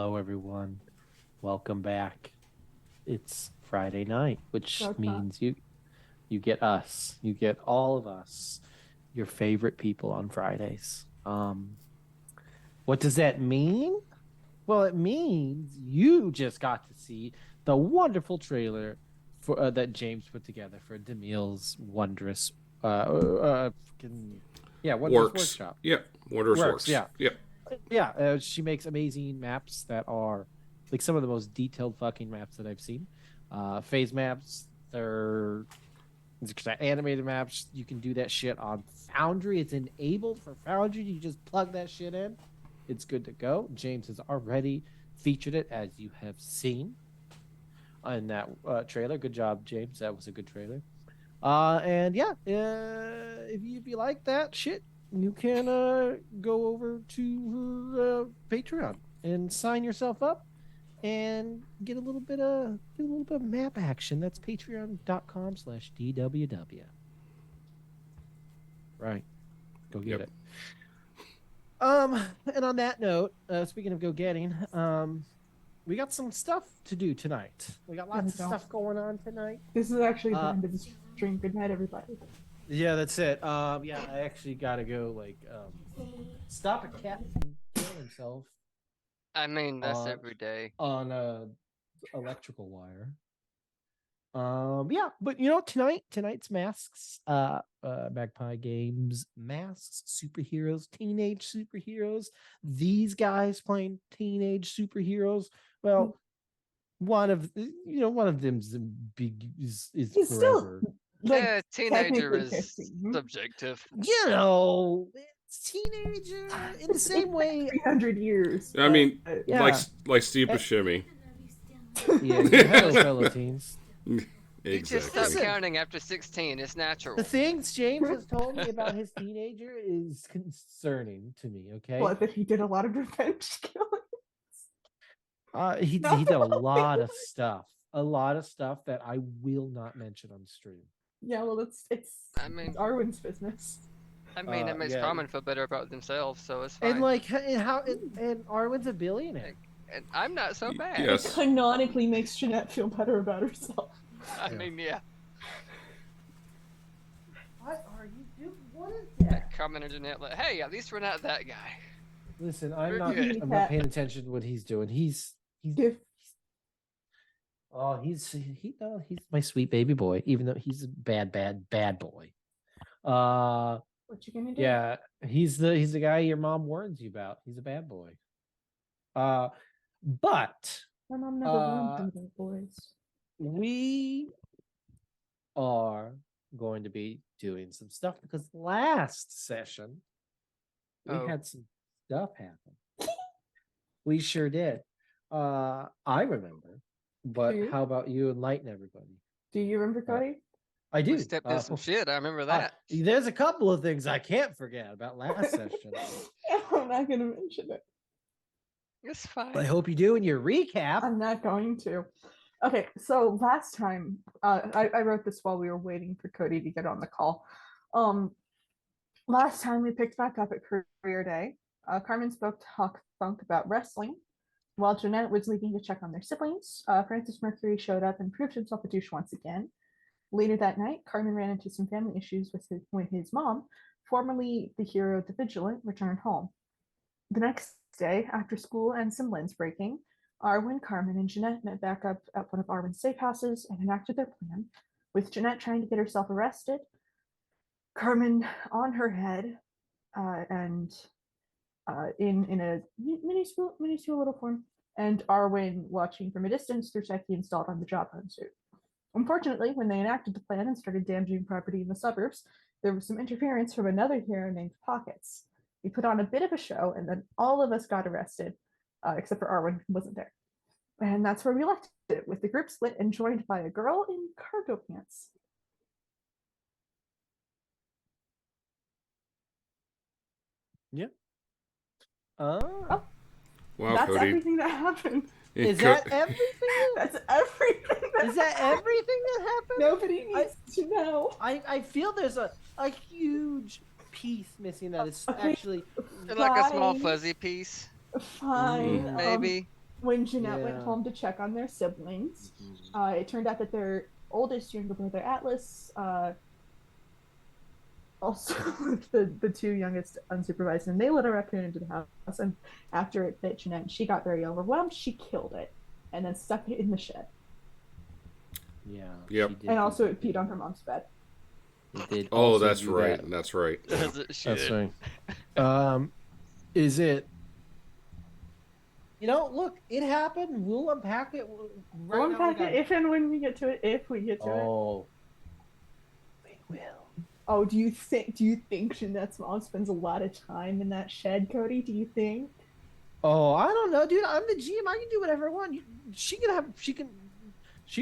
Hello, everyone. Welcome back. It's Friday night, which No, it's not. means you get us. You get all of us, your favorite people on Fridays. What does that mean? Well, it means you just got to see the wonderful trailer for that James put together for Demille's wondrous freaking wondrous Works. workshop. Yep. Wondrous Works, works. yeah. Yep. She makes amazing maps that are like some of the most detailed fucking maps that I've seen. Phase maps, they're animated maps. You can do that shit on Foundry. It's enabled for Foundry. You just plug that shit in. It's good to go. James has already featured it, as you have seen in that trailer. Good job, James. That was a good trailer. If you like that shit, you can go over to her Patreon and sign yourself up and get a little bit of map action. That's patreon.com/DWW. Right. Go get Yep. it. And on that note, speaking of go getting, we got some stuff to do tonight. We got lots of stuff going on tonight. This is actually the end of the stream. Good night, everybody. Yeah, that's it. I actually gotta go stop a cat from killing himself I mean, that's every day. on a electrical wire. But tonight's masks, Magpie Games masks, superheroes, teenage superheroes. These guys playing teenage superheroes. Well, one of them's big is He's forever. still like Yeah, teenager technically is 15. subjective. It's teenager in the same way. 300 years. I mean, Yeah. like Steve Buscemi. Yeah, hello, fellow teens. You just stop Exactly. counting after 16. It's natural. The things James has told me about his teenager is concerning to me. Okay, But that he did a lot of revenge killing. he did a lot of stuff, that I will not mention on stream. Yeah, well, it's I mean- it's Arwen's business. I mean, it makes yeah. Carmen feel better about themselves, so it's fine. And Arwen's a billionaire. And I'm not so bad. Yes. It canonically makes Jeanette feel better about herself. I mean, yeah. What are you doing? What is that? Carmen and Jeanette, like, hey, at least we're not that guy. Listen, We're I'm good. not paying attention to what he's doing. He's If my sweet baby boy, even though he's a bad boy. what you gonna do? Yeah, he's the guy your mom warns you about. He's a bad boy. But My mom never warned me about boys. we are going to be doing some stuff because last session we had some stuff happen. We sure did. I remember, but Do you? how about you enlighten everybody? Do you remember, Cody? I do. We stepped in some shit. I remember that. There's a couple of things I can't forget about last session. I'm not gonna mention it. It's fine. I hope you do in your recap. I'm not going to. Okay, so last time, I wrote this while we were waiting for Cody to get on the call. Last time we picked back up at Career Day. Carmen spoke to Hawk Funk about wrestling. While Jeanette was leaving to check on their siblings, Francis Mercury showed up and proved himself a douche once again. Later that night, Carmen ran into some family issues when his mom, formerly the hero the Vigilant, returned home. The next day, after school and some lens breaking, Arwen, Carmen, and Jeanette met back up at one of Arwen's safe houses and enacted their plan, with Jeanette trying to get herself arrested, Carmen on her head, and in a minuscule little form, and Arwen watching from a distance through tech he installed on the jawbone suit. Unfortunately, when they enacted the plan and started damaging property in the suburbs, there was some interference from another hero named Pockets. We put on a bit of a show, and then all of us got arrested, except for Arwen, who wasn't there. And that's where we left it, with the group split and joined by a girl in cargo pants. Yeah. Oh, Wow, that's Cody. everything that happened. Is that everything? That's everything. Is that everything that happened? Nobody needs to know. I feel there's a huge piece missing that is Okay. actually And like a small Fine. fuzzy piece, Fine. maybe. when Jeanette went Yeah. home to check on their siblings, Mhm. it turned out that their oldest younger brother, Atlas, also the two youngest unsupervised, and they let a raccoon into the house. And after it bit Jeanette, and she got very overwhelmed, she killed it and then stuck it in the shed. Yeah. Yep. She did And do also, that, it peed didn't on her mom's bed. It did. Oh, also that's do right. that. That's right. Yeah. As it should. That's right. Is it? Look, it happened. We'll unpack it right We'll now. unpack it if and when we get to it. If we get to it. Oh, we will. Oh, do you think Jeanette's mom spends a lot of time in that shed, Cody? Do you think? Oh, I don't know, dude. I'm the GM. I can do whatever I want. She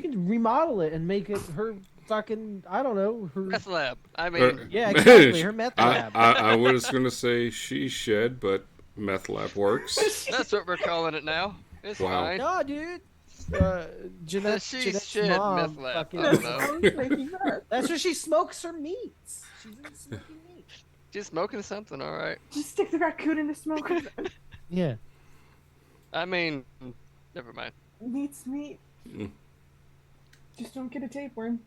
can remodel it and make it her fucking. I don't know her. Meth lab. I Or- mean, Yeah, exactly. Her meth lab. I was gonna say she shed, but meth lab works. that's what we're calling it now. It's Wow. fine. No, dude. Jeanette's She's shit mom. meth lab. Fucking, I don't know. I was making that. that's where she smokes her meats. She's in smoking meat. She's smoking something, all right. Just stick the raccoon in the smoker. Yeah. I mean, never mind. Meat's meat. Mm. Just don't get a tapeworm.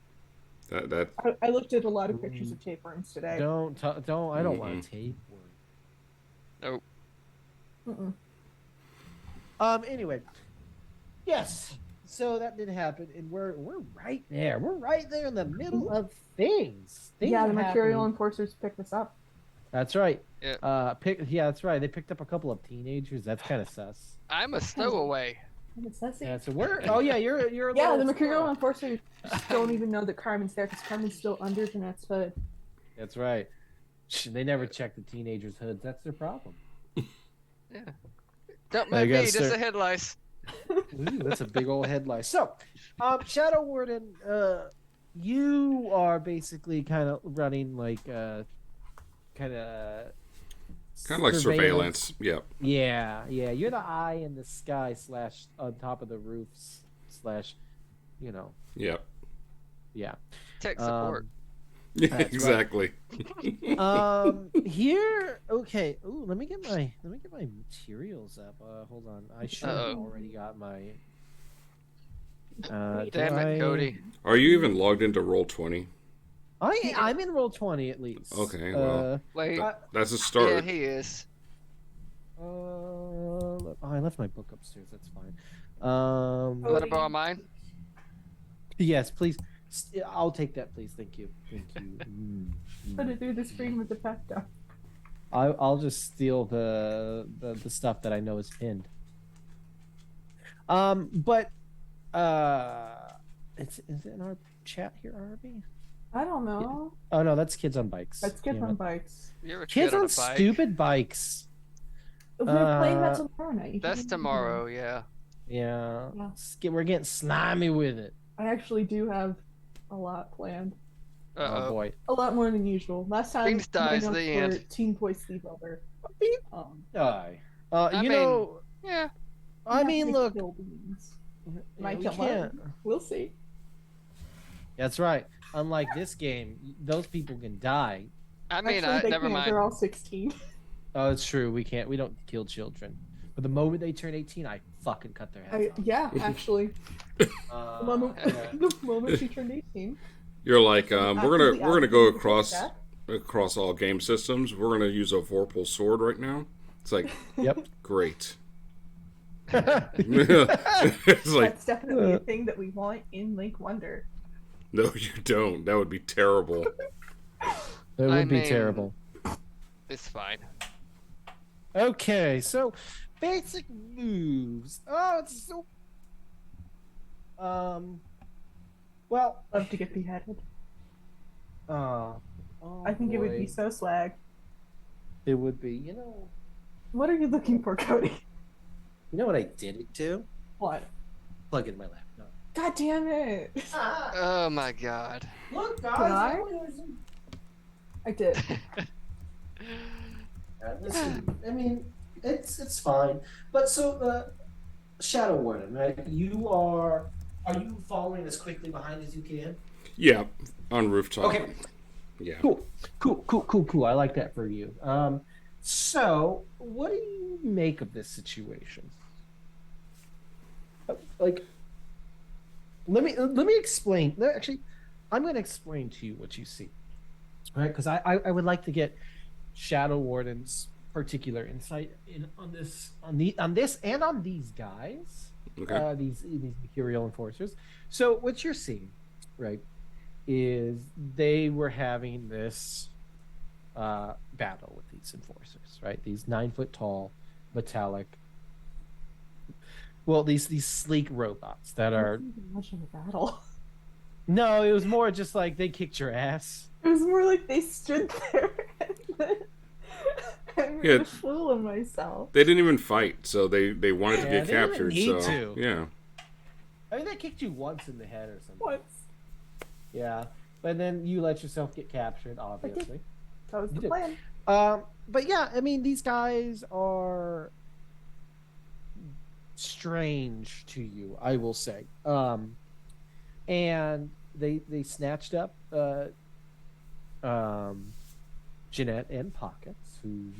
That I looked at a lot of pictures of tapeworms today. Don't. I don't want Mm-mm. to tape word. Nope. Mm-mm. Anyway, yes. So that did happen, and we're right there. We're right there in the middle of things. Things Yeah, are the Mercurial happening. Enforcers picked this up. That's right. Yeah. Yeah, that's right. They picked up a couple of teenagers. That's kind of sus. I'm a stowaway. Yeah. So we're. Oh yeah, you're a Yeah, little the Mercurial squirrel. Enforcers don't even know that Carmen's there because Carmen's still under Jeanette's hood. That's right. They never check the teenagers' hoods. That's their problem. Yeah. Don't I mind me, guess just they're- a head lice. Ooh, that's a big old headline. So, Shadow Warden, you are basically kind of running like kind of like surveillance. Yep. Yeah, you're the eye in the sky slash on top of the roofs slash, Yep. yeah. Tech support. Yeah, That's right. exactly. Here, okay. Ooh, let me get my materials up. Hold on. I should have Uh-oh. already got my. Damn it, Cody. Are you even logged into Roll20? I'm in roll 20 at least. Okay, well. Wait. That's a Yeah, start. he is. I left my book upstairs. That's fine. You want to borrow mine? Yes, please. I'll take that, please. Thank you. Thank you. Put it through the screen with the pecto. I'll just steal the stuff that I know is pinned. But is it in our chat here, Arby? I don't know. Oh no, that's Kids on Bikes. Let's get Damn on it. bikes. You're a Kids kid on on a bike. stupid bikes. We're playing that tomorrow night. You That's can- tomorrow, yeah. Yeah. Yeah. We're getting slimy with it. I actually do have a lot planned. Oh Uh-oh. boy. A lot more than usual. Last time Things my dies notes the were end. Teen Boy Sleepover. Die. I You mean, know, Yeah. I we mean, have to look. kill beans. Yeah, Might we kill can't. one. We'll see. That's right. Unlike this game, those people can die. I mean, Actually, they never can't. mind. They're all 16. Oh, it's true. We can't. We don't kill children. But the moment they turn 18, I fucking cut their heads off. Yeah, actually. The moment, Yeah. the moment she turned 18. You're like, we're gonna go across Yeah. across all game systems. We're gonna use a Vorpal sword right now. It's like, Yep. great. It's like, That's definitely a thing that we want in Link Wonder. no, you don't. That would be terrible. That would I be mean- terrible. It's fine. Okay, so basic moves. Oh, it's so. Well. Love to get beheaded. Oh I think it would boy. be so slag. It would be. You know. What are you looking for, Cody? You know what I did it to? What? Plug in my laptop. God damn it! Oh my god. Look, Can I? I did. Listen, I mean, it's fine. But so, Shadow Warden, right? Are you following as quickly behind as you can? Yeah, on rooftop. Okay. Yeah. Cool. I like that for you. So, what do you make of this situation? like let me explain. No, actually, I'm going to explain to you what you see, right? Because I would like to get Shadow Warden's particular insight in on this and on these guys, Okay. these Mercurial enforcers. So what you're seeing, right, is they were having this battle with these enforcers, right? These 9 foot tall metallic, well, these sleek robots that It are, wasn't even much of a battle. no, it was more just like they kicked your ass. It was more like they stood there and then I made Yeah. a fool of myself. They didn't even fight, so they wanted to Yeah, get they didn't captured. need So to. yeah. I mean, they kicked you once in the head or something. Once. Yeah, but then you let yourself get captured, obviously. That was You the did. plan. But yeah, I mean, these guys are strange to you, I will say. And they snatched up um Jeanette and Pockets, who,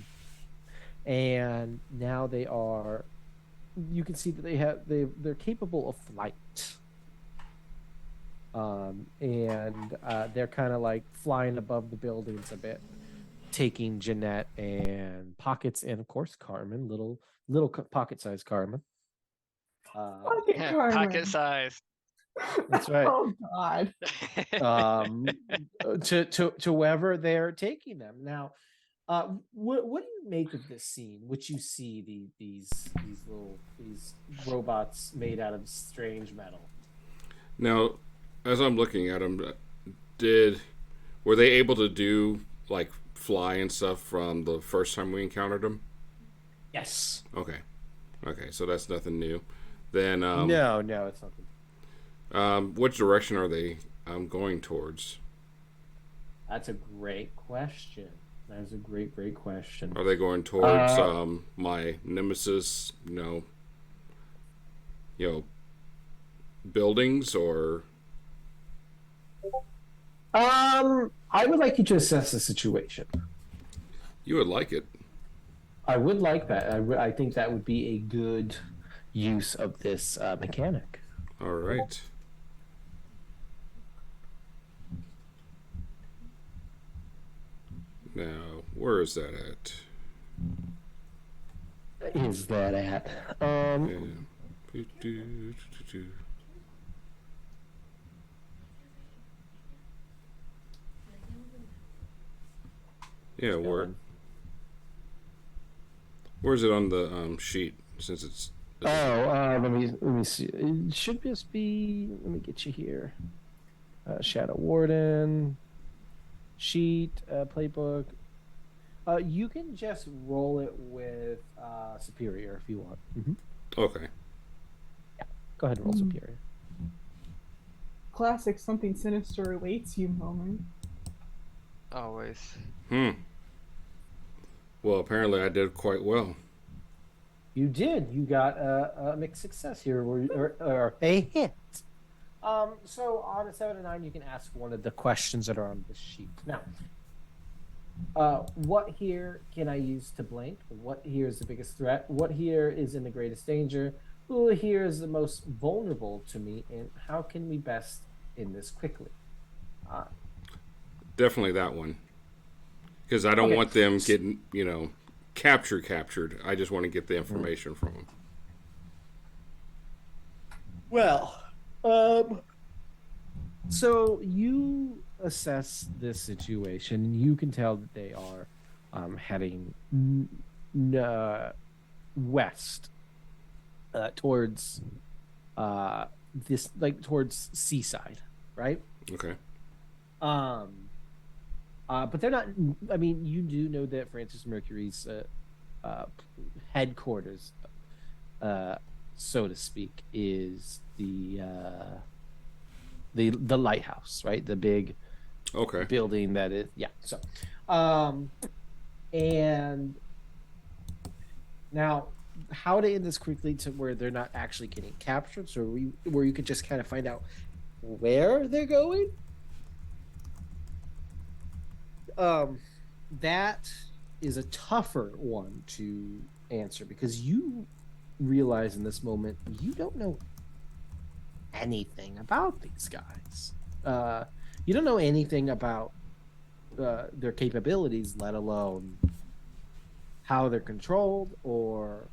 and now they are. You can see that they're capable of flight. And they're kind of like flying above the buildings a bit, taking Jeanette and Pockets, and of course Carmen, little pocket-sized Carmen. Pocket Carmen. Pocket size. That's right. Oh God. um to wherever they're taking them now. What do you make of this scene, which you see these robots made out of strange metal? Now, as I'm looking at them, were they able to do like fly and stuff from the first time we encountered them? Yes. Okay. Okay, so that's nothing new. Then No, it's nothing. which direction are they going towards? That's a great question. That is a great question. Are they going towards Uh, my nemesis, buildings, or I would like you to assess the situation. you would like it? I would like that. I think that would be a good use of this mechanic. All right. Now, where is that at? Is that at? Yeah. Yeah, where's it on the sheet? Since it's Let me see. It should just be. Let me get you here. Shadow Warden sheet, playbook. You can just roll it with Superior if you want. okay. Go ahead and roll Superior. Classic something sinister awaits you moment. Always. Well, apparently I did quite well. You did. You got a mixed success here, or a hit. So on a 7 and 9, you can ask one of the questions that are on the sheet. Now, what here can I use to blank? What here is the biggest threat? What here is in the greatest danger? Who here is the most vulnerable to me? And how can we best end this quickly? Definitely that one. Because I don't Okay. want them getting, captured. I just want to get the information from them. Well, so you assess this situation, and you can tell that they are heading west towards towards Seaside, right? Okay. But they're not. I mean, you do know that Francis Mercury's headquarters, so to speak, is the lighthouse, right? The big Okay. building that is, yeah. So, and now, how to end this quickly to where they're not actually getting captured, so where you could just kind of find out where they're going. That is a tougher one to answer because you realize in this moment you don't know anything about these guys. You don't know anything about their capabilities, let alone how they're controlled or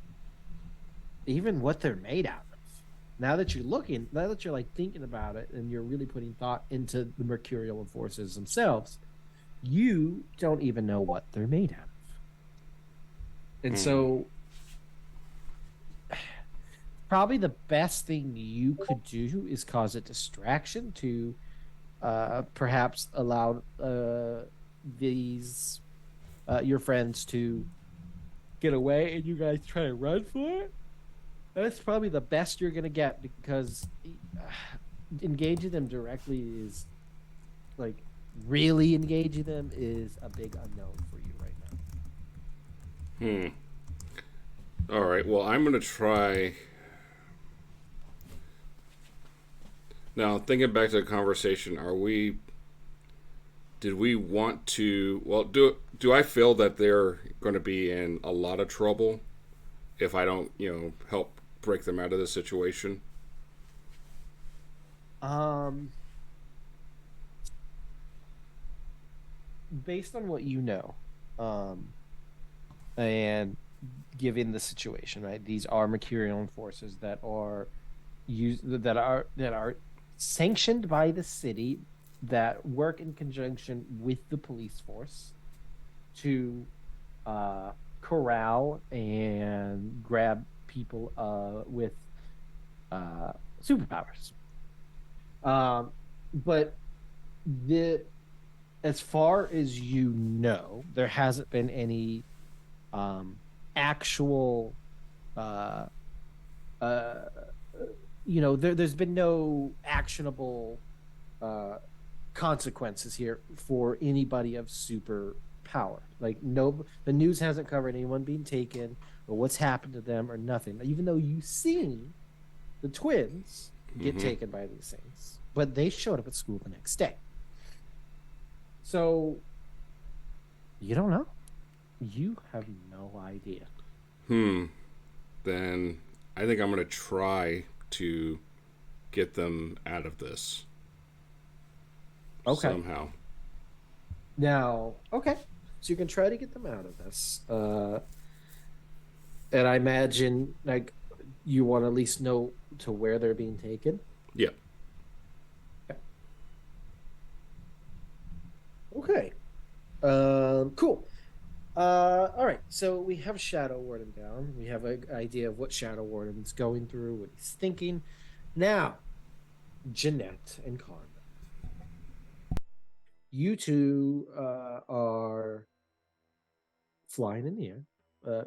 even what they're made out of. Now that you're like thinking about it and you're really putting thought into the Mercurial forces themselves, you don't even know what they're made out of. And so probably the best thing you could do is cause a distraction to perhaps allow these your friends to get away and you guys try to run for it. That's probably the best you're gonna get because engaging them directly is like really engaging them is a big unknown for you right now. All right. Well, I'm gonna try. Now, thinking back to the conversation, did we want to? Well, do I feel that they're going to be in a lot of trouble if I don't, help break them out of this situation? Based on what you know, and given the situation, right? These are Mercurial forces that are sanctioned by the city that work in conjunction with the police force to corral and grab people with superpowers. But as far as you know, there hasn't been any actual there's been no actionable consequences here for anybody of super power. Like no, the news hasn't covered anyone being taken or what's happened to them or nothing. Even though you've seen the twins get taken by these things, but they showed up at school the next day. So you don't know. You have no idea. Then I think I'm going to try to get them out of this. Okay. Somehow. Now, okay. So you can try to get them out of this. And I imagine like you want to at least know to where they're being taken. Yeah. Okay. Cool. All right. So we have Shadow Warden down. We have an idea of what Shadow Warden's going through, what he's thinking. Now, Jeanette and Carmen. You two are flying in the air,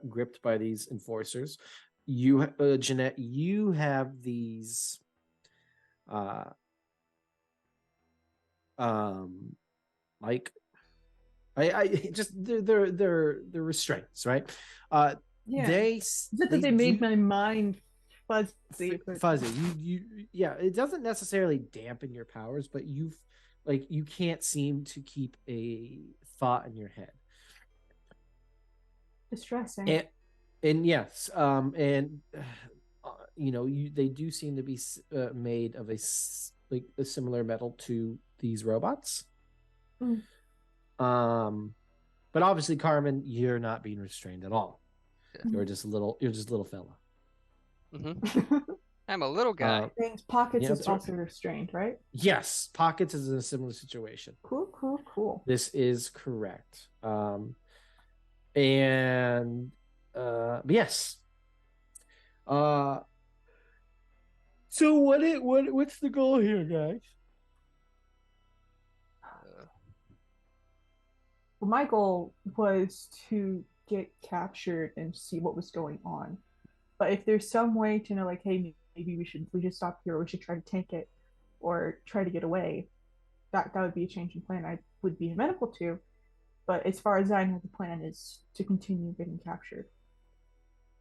gripped by these enforcers. You, Jeanette, you have these, like, I just they're restraints, right? Yeah. They It's just that they made my mind fuzzy. fuzzy. Yeah. It doesn't necessarily dampen your powers, but you can't seem to keep a thought in your head. Distressing. And yes, and they do seem to be made of a similar metal to these robots. But obviously, Carmen, you're not being restrained at all. Yeah. You're just a little fella. I'm a little guy. Things Pockets Yeah, is that's right. also restrained, right? Yes, Pockets is in a similar situation. Cool. This is correct. And yes. So what's the goal here, guys? Well, my goal was to get captured and see what was going on. But if there's some way to know, like, hey, maybe we should stop here, or we should try to tank it, or try to get away, that would be a change in plan I would be amenable to. But as far as I know, the plan is to continue getting captured.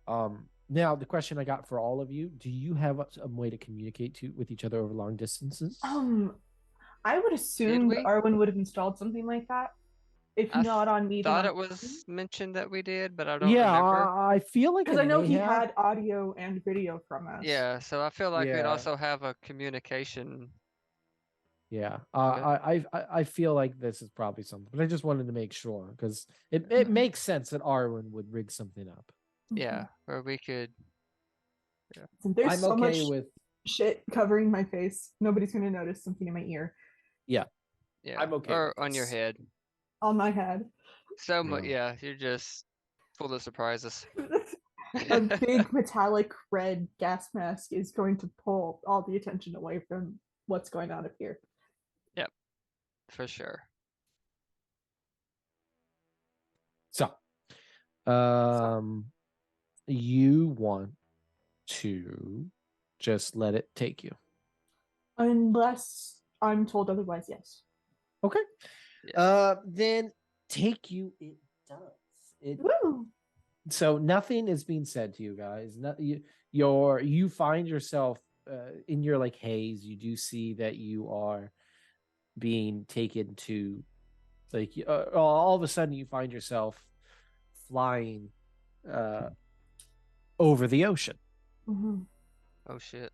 Now the question I got for all of you: do you have a way to communicate with each other over long distances? I would assume that Arwen would have installed something like that. if I not on me, then thought on it was mentioned that we did, but I don't Yeah, remember. I feel like because it I know may he have. had audio and video from us. Yeah, so I feel like we'd Yeah. also have a communication. Yeah, Okay. I feel like this is probably something, but I just wanted to make sure because it Mhm. makes sense that Arwen would rig something up. Yeah, where we could. And there's I'm so okay much with shit covering my face. Nobody's gonna notice something in my ear, Yeah. I'm okay Or with on your this. head. on my head. So much. Yeah. Yeah, you're just full of surprises. A big metallic red gas mask is going to pull all the attention away from what's going on up here. For sure. So, you want to just let it take you. Unless I'm told otherwise, yes. Okay. Yeah. Then take you it does. It Woo! so nothing is being said to you guys. You find yourself in your like haze. You do see that you are being taken to like all of a sudden you find yourself flying over the ocean. Mhm. Oh shit.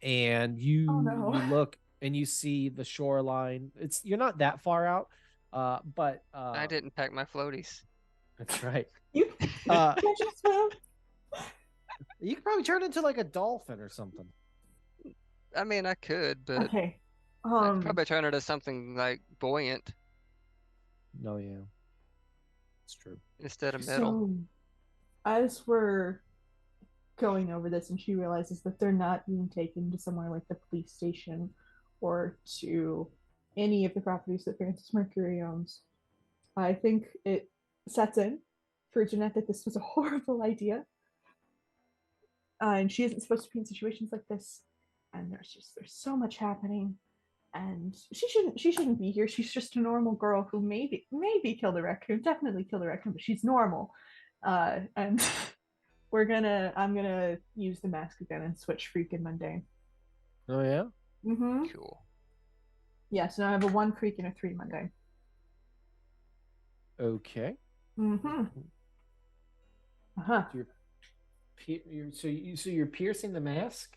And you Oh, no. you look and you see the shoreline. You're not that far out, but I didn't pack my floaties. that's right. You Uh, can't you swim? you could probably turn into like a dolphin or something. I mean, I could, but Okay. I'd probably turn it to something like buoyant No, yeah, it's true. instead of metal. So as we're going over this and she realizes that they're not being taken to somewhere like the police station or to any of the properties that Francis Mercury owns, I think it sets in for Jeanette that this was a horrible idea. And she isn't supposed to be in situations like this. And there's so much happening. And she shouldn't be here. She's just a normal girl who maybe killed a raccoon, definitely killed a raccoon, but she's normal. And I'm gonna use the mask again and switch freak and mundane. Oh yeah. Mm-hmm. Cool. Yeah, so now I have a 1 freak and a 3 mundane. Okay. Mm-hmm. Uh-huh. So you're piercing the mask.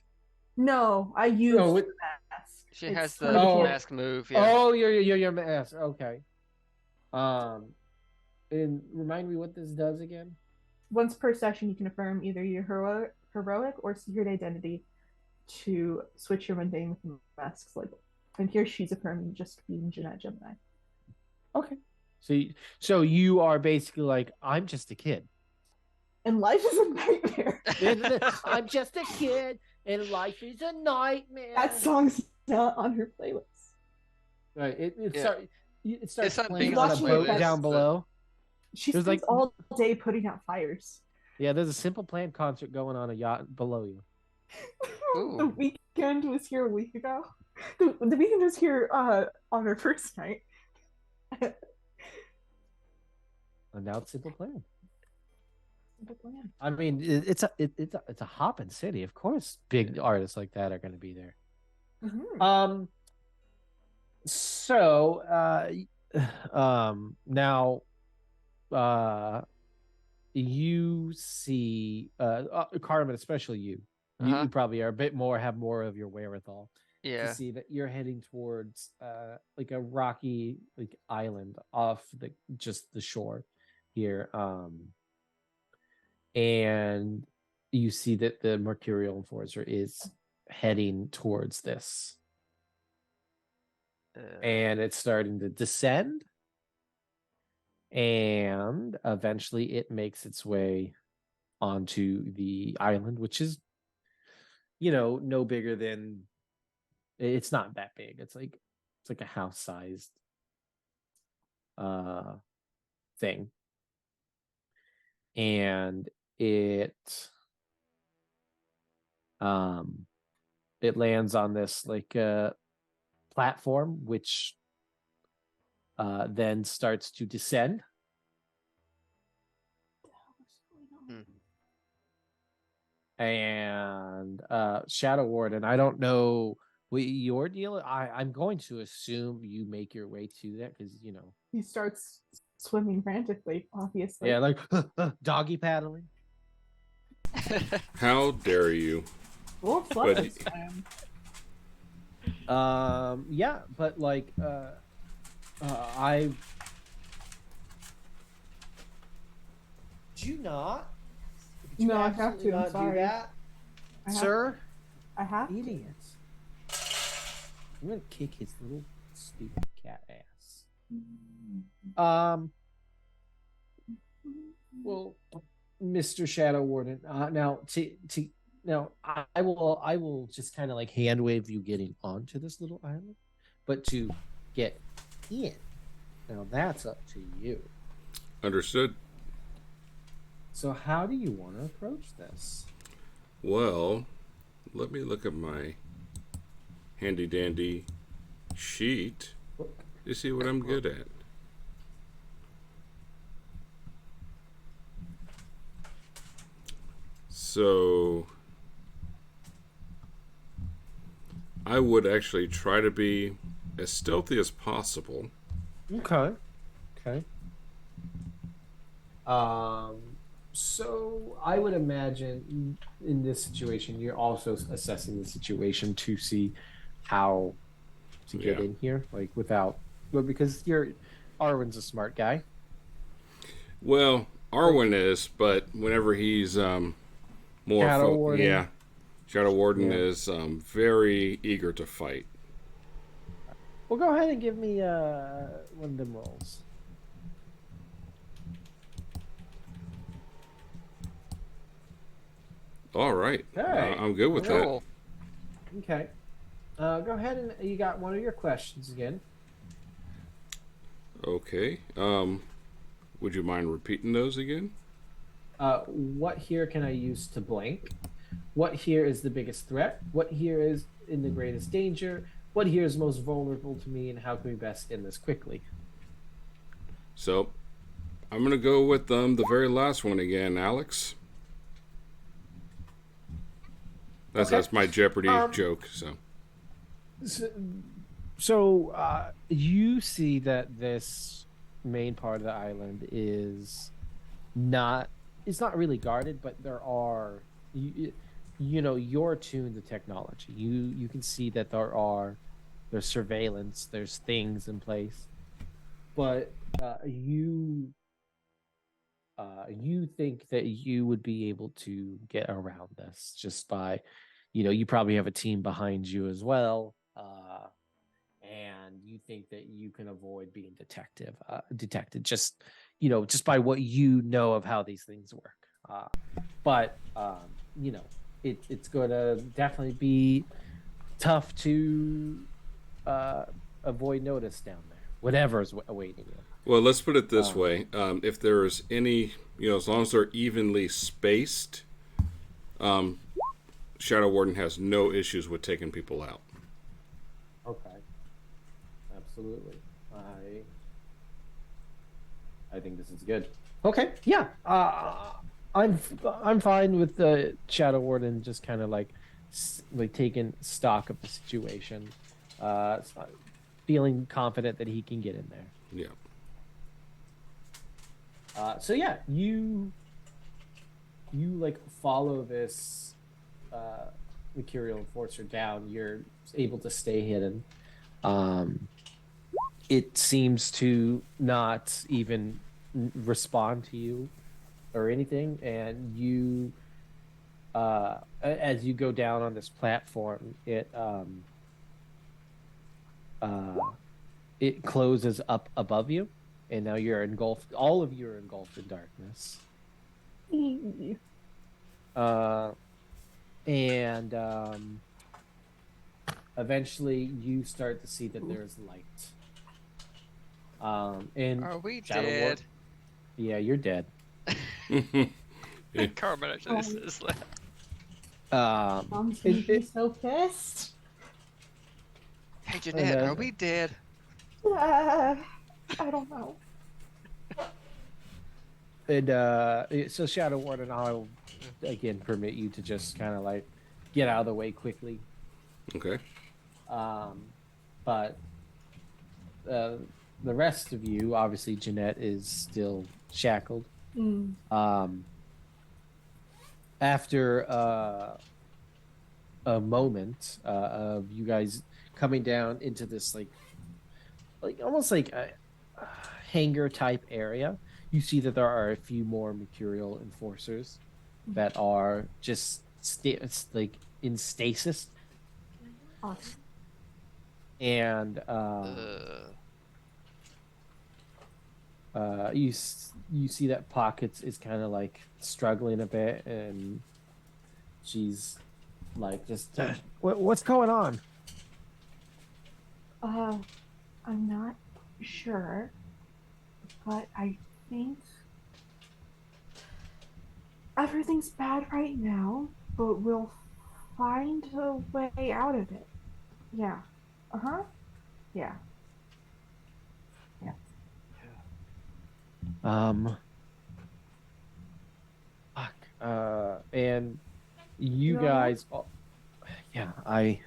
No, I used Oh, the it- mask. She It's has one the of Oh. mask move. Yeah. Oh, your mask. Okay. And remind me what this does again. Once per session, you can affirm either your heroic or secret identity to switch your mundane with the mask's label. And here she's affirming just being Jeanette Gemini. Okay. So you are basically like I'm just a kid. And life is a nightmare. I'm just a kid, and life is a nightmare. That song's not on her playlist. Right. Yeah. It starts on playing Bean's on a boat playlist, down but- below. She There's spends like- all day putting out fires. Yeah, there's a Simple Plan concert going on a yacht below you. Ooh. The weekend was here a week ago. The weekend was here on her first night. And now it's Simple Plan. Simple Plan. I mean, it's a hopping city. Of course, big artists like that are going to be there. Mhm. So, now, you see, Carmen, especially you. You probably are a bit more, have more of your wherewithal to Yeah. see that you're heading towards like a rocky like island off just the shore here. And you see that the Mercurial Enforcer is heading towards this. And it's starting to descend. And eventually it makes its way onto the island, which is, no bigger than, it's not that big. It's like a house sized thing. And it lands on this like platform, which then starts to descend. And Shadow Warden, I don't know your deal, I'm going to assume you make your way to that because He starts swimming frantically, obviously. yeah, like doggy paddling. How dare you? Wolves love But- to swim. Yeah, but like I do you not? Did you No, I have absolutely to, I'm not sorry. do that, I have- sir? I have to. Idiots. I'm gonna kick his little stupid cat ass. Well, Mr. Shadow Warden, now I will just kind of like hand wave you getting onto this little island, but to get in, now that's up to you. Understood. So how do you want to approach this? Well, let me look at my handy dandy sheet to see what I'm good at. So I would actually try to be as stealthy as possible. Okay. Okay. So I would imagine in this situation, you're also assessing the situation to see how to get Yeah. in here, like without, well, because Arwen's a smart guy. Well, Arwen is, but whenever he's more Shadow Warden. yeah, Shadow Warden Yeah. is very eager to fight. Well, go ahead and give me one of them rolls. All right, Okay. I'm good with that. Cool. Okay. Go ahead and you got one of your questions again. Okay. Would you mind repeating those again? What here can I use to blank? What here is the biggest threat? What here is in the greatest danger? What here is most vulnerable to me, and how can we best end this quickly? So, I'm gonna go with the very last one again, Alex. Okay. That's my Jeopardy Um, joke. So, So, you see that this main part of the island is not, it's not really guarded, but there are you're attuned to technology. You can see that there's surveillance, there's things in place, but you think that you would be able to get around this just by, you probably have a team behind you as well, and you think that you can avoid being detected just by what you know of how these things work. But it's going to definitely be tough to avoid notice down there, whatever's awaiting you. well, let's put it this way: if there is any, as long as they're evenly spaced, Shadow Warden has no issues with taking people out. Okay. Absolutely. I think this is good. Okay. Yeah. I'm fine with the Shadow Warden just kind of like taking stock of the situation, feeling confident that he can get in there. Yeah. So yeah, you like follow this Mercurial Enforcer down. You're able to stay hidden. It seems to not even respond to you or anything, and you as you go down on this platform, it closes up above you, and now you're engulfed. All of you are engulfed in darkness. And eventually you start to see that there's light. And Are we Shadow dead? Ward- yeah, you're dead. Carmen actually says that. Mom's gonna it- be it- so pissed. Hey Jeanette, then- are we dead? I don't know. And so Shadow Warden, I'll again permit you to just kind of like get out of the way quickly. Okay. But uh, the rest of you, obviously, Jeanette is still shackled. Mm. After a moment of you guys coming down into this like almost like a hangar type area, you see that there are a few more mercurial enforcers that are just like in stasis, Awesome. and you see that Pockets is kind of like struggling a bit, and she's like, just what's going on? I'm not sure, but I think everything's bad right now, but we'll find a way out of it. Yeah. Uh-huh. Yeah. Yeah. Um, fuck. And you You all right? guys, yeah, I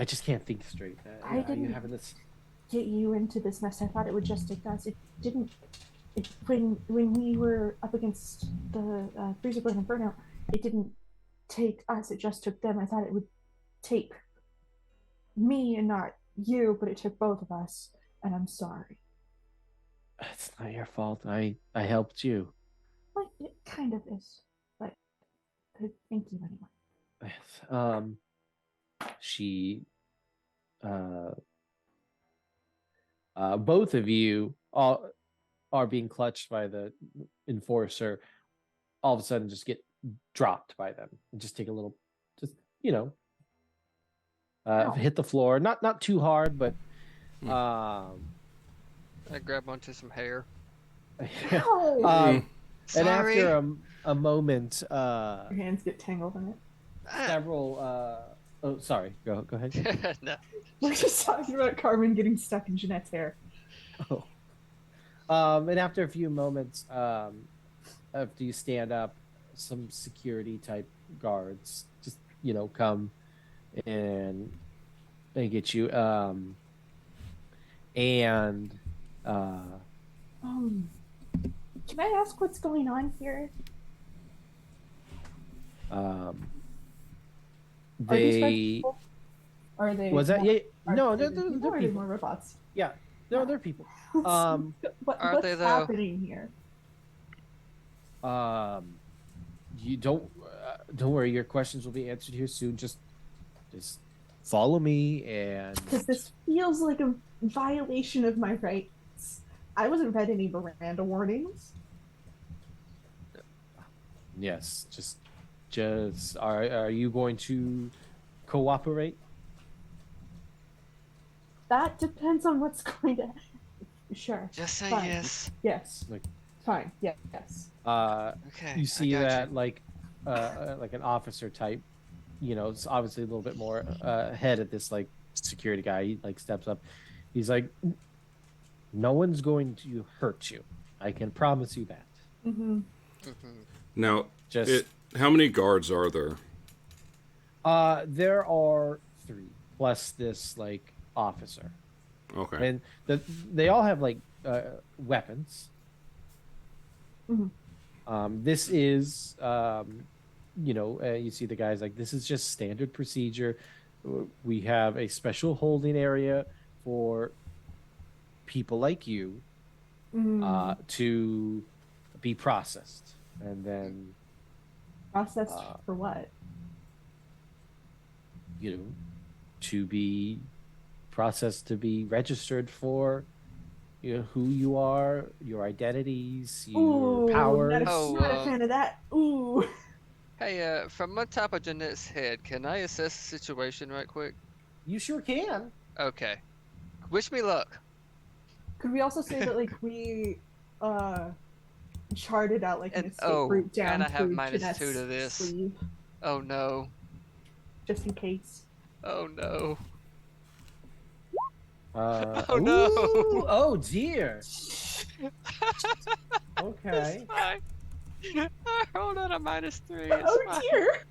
just can't think straight. I Yeah, you didn't having this? get you into this mess. I thought it would just take us. It didn't. When we were up against the freezer burn burnout, it didn't take us. It just took them. I thought it would take me and not you, but it took both of us. And I'm sorry. It's not your fault. I helped you. Like it kind of is, but thank you anyway. Um, she, uh, both of you are being clutched by the enforcer. All of a sudden, just get dropped by them and just take a little, just Ow. hit the floor. Not too hard, but I grab onto some hair. Ow! and Sorry. after a moment, Your hands get tangled in it. several. Oh, sorry. Go ahead. No. We're just talking about Carmen getting stuck in Jeanette's hair. Oh. And after a few moments, after you stand up, some security type guards just come and they get you. And Can I ask what's going on here? Are these guys they people? Are they? was that more, yeah are no they they're people or are they people. more robots? Yeah, no, they're people. Aren't Aren't they, what's though? happening here? You don't worry, your questions will be answered here soon. Just follow me, and Because this feels like a violation of my rights. I wasn't read any Miranda warnings. yes, just are you going to cooperate? That depends on what's going to. Sure. Just say Fine. yes. Yes. Like, Fine. Yes. Okay. You see I got that you. like an officer type, it's obviously a little bit more head at this like security guy. He like steps up. He's like, no one's going to hurt you. I can promise you that. Mm-hmm. Now, Just how many guards are there? there are 3 plus this like officer, Okay. and they all have like weapons. Mm-hmm. This is you see the guys like, this is just standard procedure. We have a special holding area for people like you to be processed, and then Processed for what? To be processed, to be registered for who you are, your identities, your powers. Not a fan of that. Ooh. Hey, from on top of Jeanette's head, can I assess the situation right quick? You sure can. Okay. Wish me luck. Could we also say that like we charted out like an escape route down and I have through -2 Jeanette's to this. sleeve, Oh no. just in case? Oh no. Oh no. Ooh, oh dear. Okay. It's fine. I rolled on a -3. It's Oh fine. dear.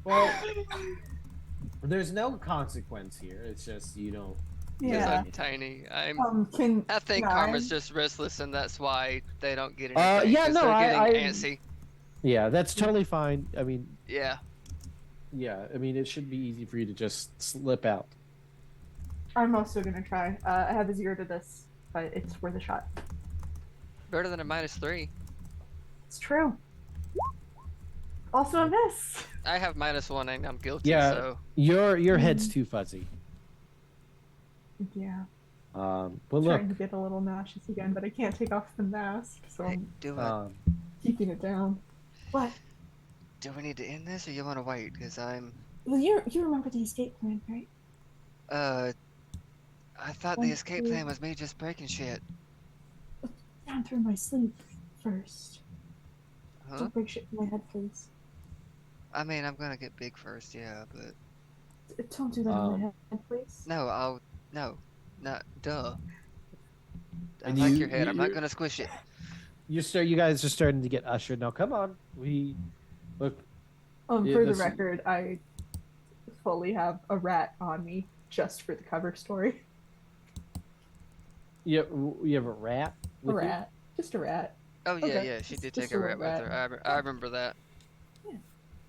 Well, There's no consequence here. It's just you don't. Because Yeah. I'm tiny. I think can Karma's I? just restless, and that's why they don't get anything. Yeah, 'cause no, they're getting I antsy. yeah, that's totally fine. I mean, Yeah. yeah, I mean, it should be easy for you to just slip out. I'm also gonna try. I have a 0 to this, but it's worth a shot. Better than a -3. It's true. Also a miss. I have -1 and I'm guilty, Yeah, so your head's too fuzzy. Yeah. But I'm look, trying to get a little nauseous again, but I can't take off the mask, so hey, I'm do it. keeping it down. What? Do we need to end this, or you want to wait? Because I'm. Well, you remember the escape plan, right? I thought the One, escape two. plan was me just breaking shit. Down through my sleep first. Huh? Don't break shit in my head, please. I mean, I'm gonna get big first, yeah, but Don't do that in my head, please. no, not duh. I And like you- your head. I'm not you're- gonna squish it. you guys are starting to get ushered. Now, come on, look. Yeah, For the this- record, I fully have a rat on me just for the cover story. You have a rat. A with you? rat, just a rat. Oh yeah, Okay, yeah, she did just take a a rat little with her. I remember that.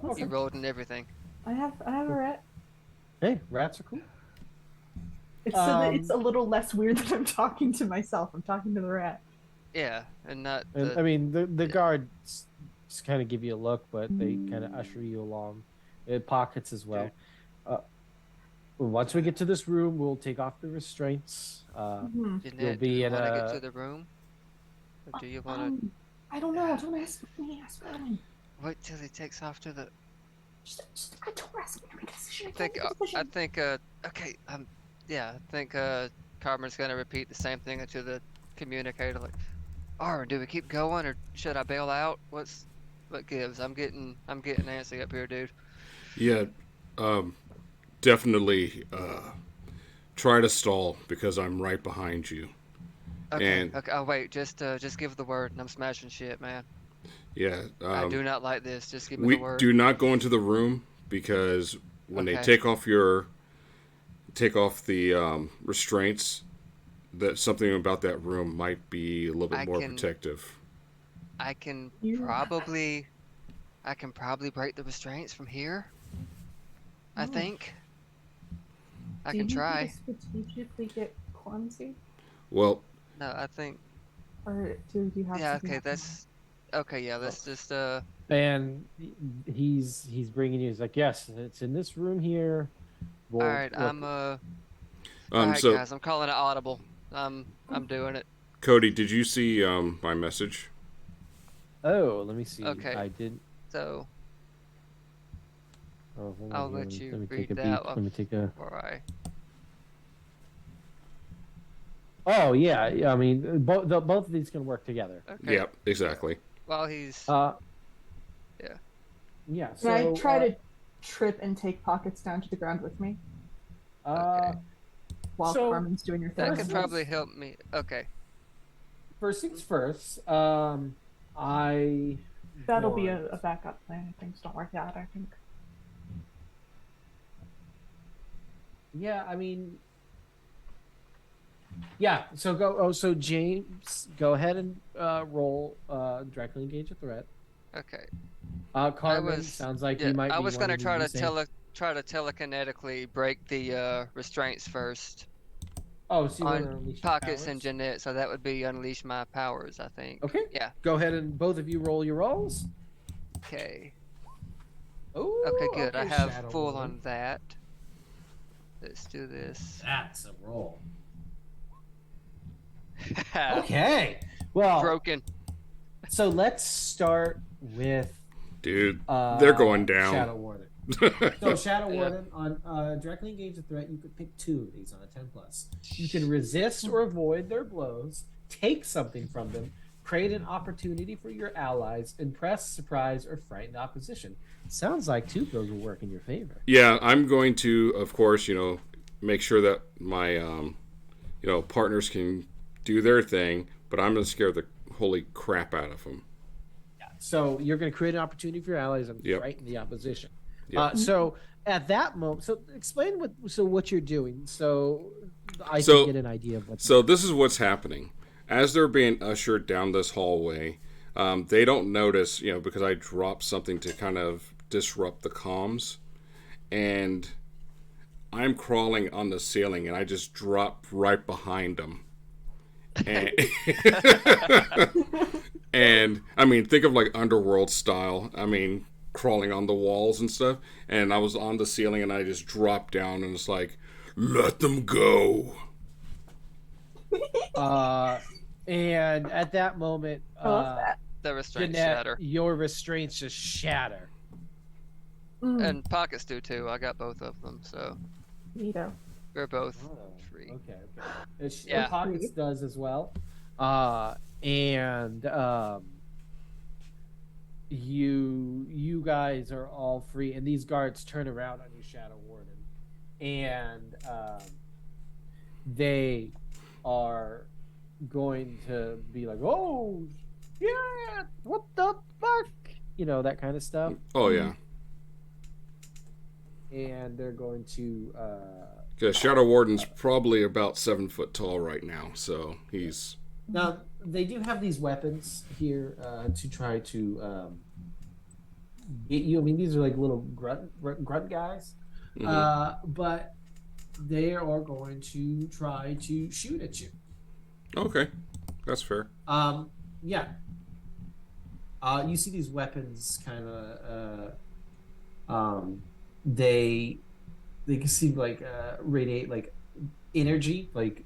That's You it. rolled and everything. I have a rat. Hey, rats are cool. It's so that Um, it's a little less weird that I'm talking to myself. I'm talking to the rat. Yeah, and not And the. I mean, the yeah. guards just kind of give you a look, but they kind of usher you along. Pockets as well. Once we get to this room, we'll take off the restraints. Mhm. Jeanette, be do you in want to a- get to the room? Or do you want to I don't know. Don't ask me. Ask Rowan. wait till he takes off to the? I don't ask me to make a decision. I think. Okay. Yeah. I think. Carmen's gonna repeat the same thing to the communicator. Like, or do we keep going, or should I bail out? What gives? I'm getting antsy up here, dude. Yeah, definitely try to stall because I'm right behind you. Okay. And- Okay. Oh wait. Just give the word, and I'm smashing shit, man. Yeah, I do not like this. Just give me we the word. do not go into the room because when they Okay. take off the restraints, that something about that room might be a little bit I more can- protective. I can You- probably break the restraints from here. I Oh. think. I Do can you try. need to strategically get clumsy, Well, No, I think. or do you have? Yeah. something Okay. else in That's. Okay. Yeah. Let's just. And he's bringing you. He's like, yes, it's in this room here. All right. Look, I'm. All right, so guys. I'm calling it audible. I'm doing it. Cody, did you see my message? Oh, let me see. Okay. I did. So Oh, hold I'll on, let let you me take read a that peek. one Let me take a. before I. Oh yeah, I mean, both of these can work together. Okay. Yep, exactly. While he's. Yeah. Can So I try to trip and take pockets down to the ground with me Okay. while So- Carmen's doing your That thing? could First probably is- help me. Okay. First things first. I. That'll be want- a backup plan if things don't work out. I think. Yeah, I mean. Yeah. So go. Oh, so James, go ahead and roll. Directly engage a threat. Okay. Carmen, sounds like you might. I be was gonna wanting try do to the same. telekinetically break the restraints first Oh, so you want on to unleash your Pockets and powers? Jeanette, so that would be unleash my powers, I think. Okay. Yeah. Go ahead and both of you roll your rolls. Okay. Oh. Okay, good. I okay, have Shadow full Woman. on that. Let's do this. That's a roll. Okay. Well, Broken. so let's start with Dude, they're going down. Shadow Warden. So Shadow Yeah. Warden on directly engage a threat, you could pick 2 of these on a 10+. You can resist or avoid their blows, take something from them, create an opportunity for your allies, impress, surprise, or frighten opposition. Sounds like 2 of those will work in your favor. Yeah, I'm going to, of course, make sure that my, partners can do their thing, but I'm going to scare the holy crap out of them. So you're going to create an opportunity for your allies and Yep. frighten the opposition. Yep. So at that moment, so explain what you're doing, so I So- can get an idea of what's. So this is what's happening. As they're being ushered down this hallway, they don't notice, because I dropped something to kind of disrupt the comms, and I'm crawling on the ceiling, and I just drop right behind them. And, and I mean, think of like Underworld style. I mean, crawling on the walls and stuff. And I was on the ceiling, and I just dropped down, and it's like, let them go. And at that moment, I love that. The restraints Jeanette, shatter. your restraints just shatter. And pockets do too. I got both of them, so Neato. we're both Oh, free. okay. It Yeah. Pockets does as well. And you guys are all free, and these guards turn around on you, Shadow Warden, and they are going to be like, "Oh, yeah, what the fuck?" That kind of stuff. Oh, yeah. And they're going to Because Shadow Warden's probably about 7 foot tall right now, so he's... now they do have these weapons here to try to get you. I mean, these are like little grunt guys, but they are going to try to shoot at you. Okay, that's fair. Yeah. You see these weapons kind of they can seem like radiate like energy, like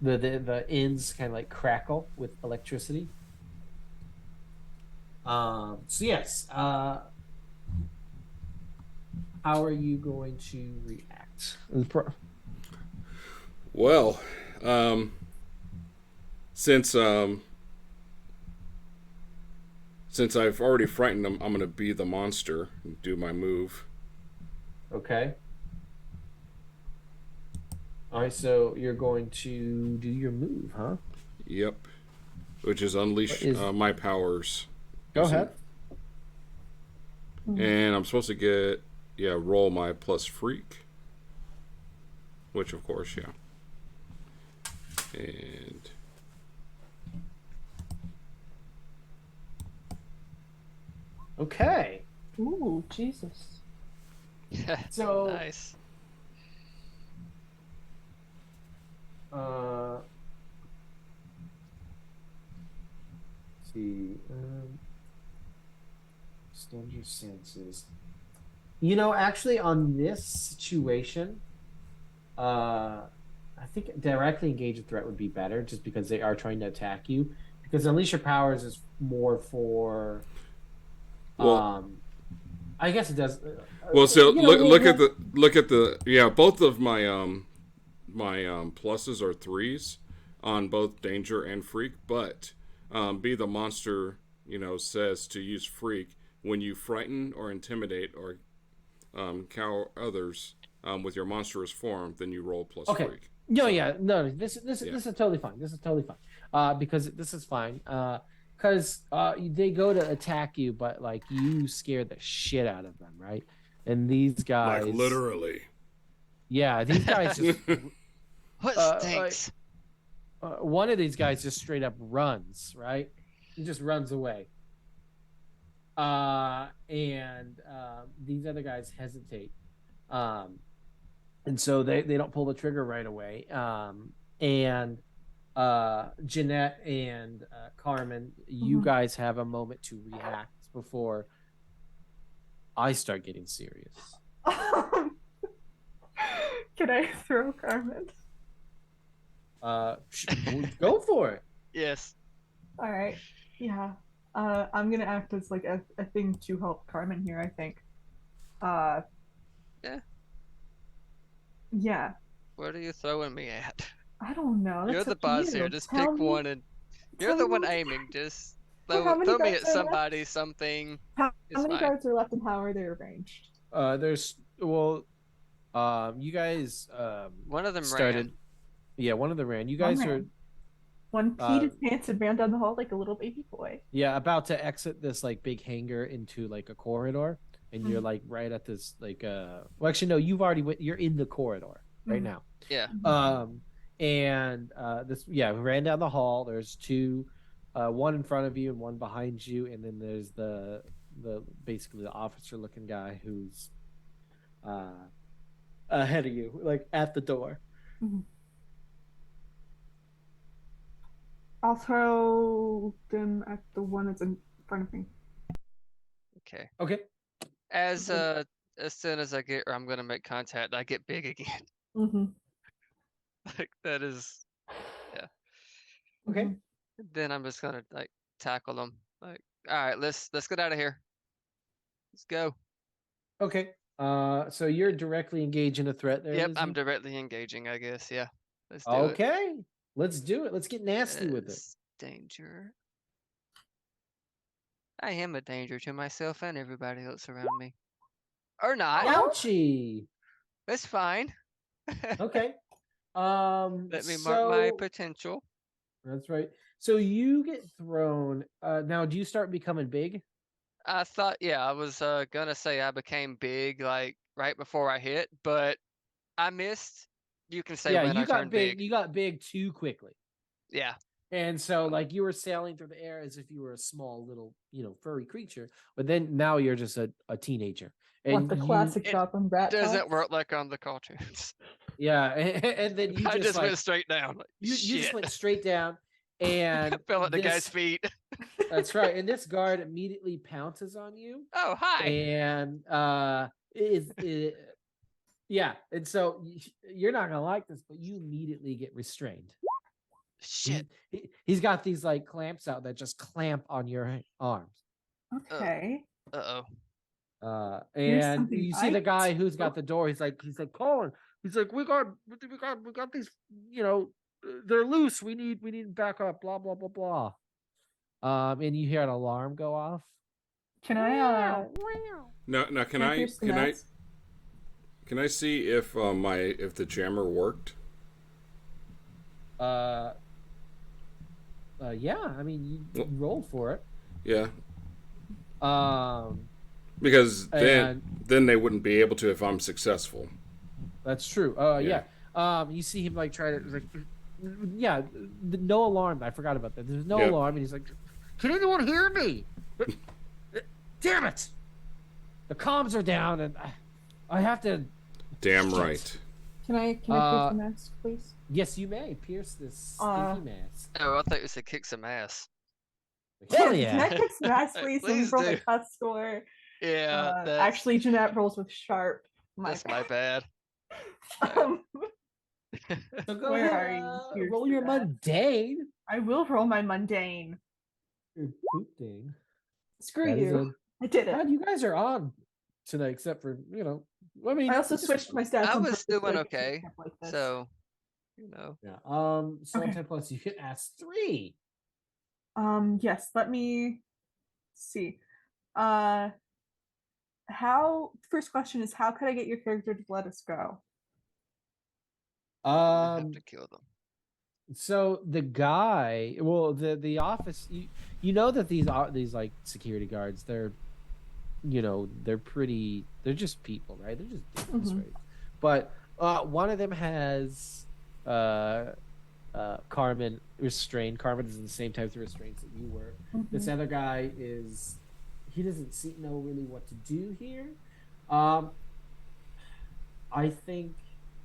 the ends kind of like crackle with electricity. So yes, how are you going to react? Well, since I've already frightened them, I'm going to be the monster and do my move. Okay. All right, so you're going to do your move, huh? Yep. Which is unleash my powers. Go ahead. And I'm supposed to get, roll my plus freak. Which, of course, yeah. And... Okay. Ooh, Jesus. So Nice. let's see. Stand your senses. Actually, on this situation, I think directly engage a threat would be better, just because they are trying to attack you. Because unleash your powers is more for. Well, I guess it does. Well, so look at the both of my my pluses are 3s on both danger and freak, but be the monster says to use freak when you frighten or intimidate or cow others with your monstrous form, then you roll plus freak. No, this is totally fine. This is totally fine. Because this is fine. Because they go to attack you, but like you scare the shit out of them, right? And these guys, Like literally. Yeah, these guys just. What stinks? One of these guys just straight up runs, right? He just runs away. And these other guys hesitate. And so they don't pull the trigger right away. And Jeanette and Carmen, you guys have a moment to react before I start getting serious. Can I throw Carmen? Go for it. Yes. All right. Yeah. I'm gonna act as like a thing to help Carmen here, I think. Yeah. Yeah. What are you throwing me at? I don't know. You're That's the up to boss you. here. Just Tell pick me- one, and you're tell the me one what- aiming. Just How throw many me guards at are left? somebody, something. How It's many fine. guards are left and how are they arranged? There's you guys One of them started. ran. Yeah, one of them ran. You One guys are ran. One peed his pants and ran down the hall like a little baby boy. about to exit this like big hangar into like a corridor, and you're like right at this like well actually no, you've already you're in the corridor right Mhm. now. Yeah. And this we ran down the hall. There's two, one in front of you and one behind you, and then there's the basically the officer looking guy who's ahead of you, like at the door. Mhm. I'll throw them at the one that's in front of me. Okay. Okay. As soon as I get, or I'm gonna make contact, I get big again. Mm-hmm. Like that is, yeah. Okay. Then I'm just gonna like tackle them. Like, all right, let's get out of here. Let's go. Okay. So you're directly engaged in a threat there, Yep, I'm Lizzie? directly engaging, I guess. Yeah. Let's do it. Okay. Let's do it. Let's get nasty with it. As danger. I am a danger to myself and everybody else around me. Or not. Ouchie. That's fine. Okay. Let me mark my So potential. that's right. So you get thrown. Now do you start becoming big? I thought, yeah, I was gonna say I became big like right before I hit, but I missed. You can say Yeah, when you I got turned big. big. You got big too quickly. Yeah. And so like you were sailing through the air as if you were a small little, furry creature, but then now you're just a teenager. What And the you classic It Joplin brat doesn't talk? work like on the cartoons. yeah, and then you I just just like went straight down. Like, you just shit. went straight down and Fell at the guy's this feet. that's right. And this guard immediately pounces on you Oh, hi. and yeah, and so you're not gonna like this, but you immediately get restrained. Shit. He's got these like clamps out that just clamp on your arms. Okay. Uh-oh. Here's And something you see I the guy can who's do. got the door. He's like Colin. He's like, we got these. They're loose. We need backup. Blah blah blah blah. And you hear an alarm go off. Can I Now, can I pierce the mask? can I see if if the jammer worked? Yeah. I mean, you rolled for it. Yeah, Um, because and then they wouldn't be able to if I'm successful. that's true. Yeah. You see him like try to like, yeah, no alarm. I forgot about that. There's no Yep. alarm, and he's like, "Can anyone hear me? Damn it! The comms are down, and I have to." Damn Shit. right. Can I pierce the mask, please? Yes, you may pierce this stinky mask. Oh, I thought you said kick some ass. Hell Can yeah! I pierce the mask, please? Let me Please roll my do. cut score. Yeah, that's, Actually, Jeanette rolls with sharp. that's my bad. Um, So go Where ahead, are you? roll Pierce your the mask. mundane. I will roll my mundane. Your poop ding. Screw That is you. I did it. God, you guys are on tonight, except for I mean, I also it's- switched my stats. I on was purpose so doing I could okay. keep up like this. So, Yeah. So on Okay. 10 plus, you hit ass 3. Yes, let me see. How first question is how could I get your character to let us go? you have to Um. kill them. So the guy, well, the office, you know that these like security guards, they're they're just people, right? They're just dicks, Mhm. right? But one of them has Carmen restrained. Carmen is in the same type of restraints that you were. This other guy he doesn't know really what to do here. I think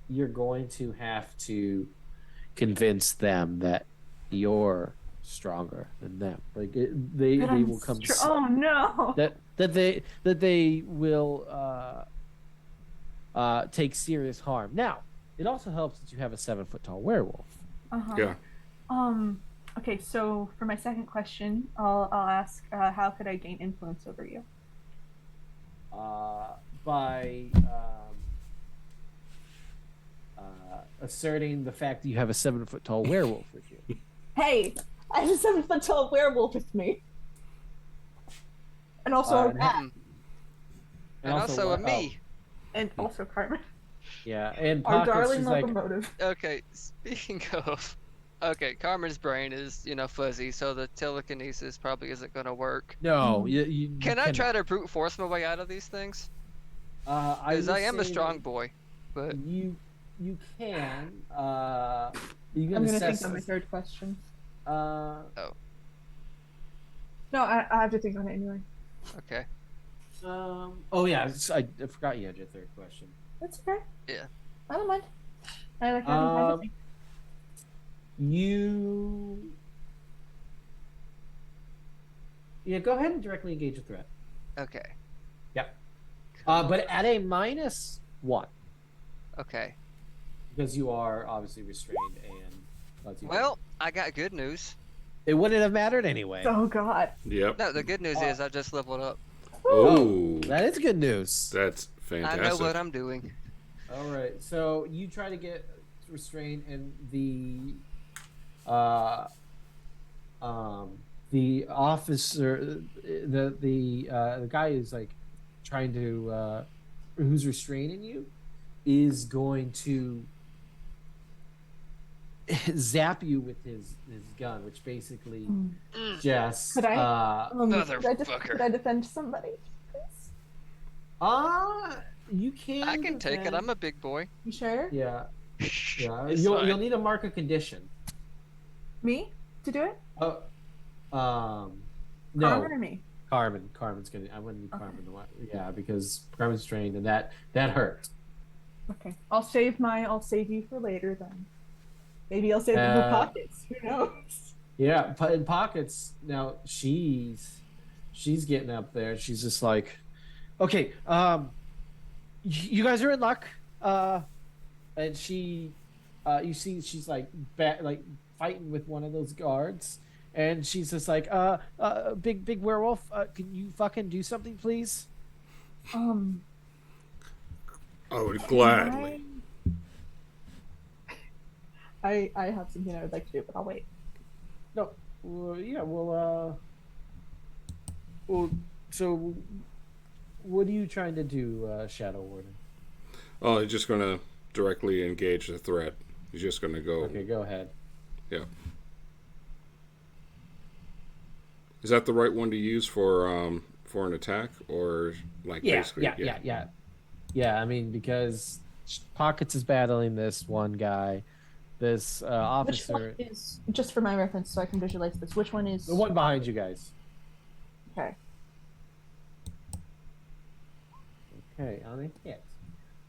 you're going to have to convince them that you're stronger than them. Like they will come Oh no! that they will take serious harm. Now, it also helps that you have a 7-foot tall werewolf. Yeah. Okay, so for my second question, I'll ask, how could I gain influence over you? By asserting the fact that you have a 7-foot tall werewolf with you. Hey, I have a 7-foot tall werewolf with me, and also a and rat, And also a what? me. and also Carmen, Yeah, and our Pockets darling is like, locomotive. Okay, speaking of, Okay, Carmen's brain is, fuzzy, so the telekinesis probably isn't gonna work. No, Mm. you Can I try cannot. to brute force my way out of these things? I Because will I am a say that strong boy, but you can. You can I'm gonna think assess. on my third question. Uh, oh, No, I have to think on it anyway. okay, Oh yeah, I forgot you had your third question. That's okay. yeah, I don't mind. I like having time to Um, think. you. Yeah, go ahead and directly engage a threat. okay, Yep. come But on, at a -1 okay. because you are obviously restrained and lets you Well, I got good news. it wouldn't have mattered anyway. Oh God. Yep. No, the good news Uh, is I just leveled up. Oh, that is good news. that's I know fantastic. what I'm doing. All right, so you try to get restrained, and uh the officer, the guy who's like trying to who's restraining you is going to zap you with his gun, which basically Mm. Mm, just Could I? Motherfucker. Could I defend somebody, please? uh you I can can take it. defend. I'm a big boy. You sure? Yeah, yeah. It's You'll fine. need a mark of condition. Me to do it? Oh, um, Carmen no, or me? Carmen's gonna. I wouldn't need Okay. Carmen. Yeah, because Carmen's trained, and that hurt. Okay. I'll save you for later then. Maybe I'll save them for Uh, pockets. Who knows? yeah, but in pockets now she's getting up there. She's just like, okay, you guys are in luck. And she, you see, she's like like fighting with one of those guards, and she's just like, big werewolf, can you fucking do something, please? Um, I would can gladly. I have something I would like to do, but I'll wait. No, yeah, well, so what are you trying to do, Shadow Warden? Oh, he's just gonna directly engage the threat. He's just gonna go. Okay, go ahead. Yeah. Is that the right one to use for an attack, or like Yeah, basically? yeah. I mean, because Pockets is battling this one guy, this Which one officer, is just for my reference, so I can visualize this? Which one is the one behind you guys. okay? Okay, on a hit.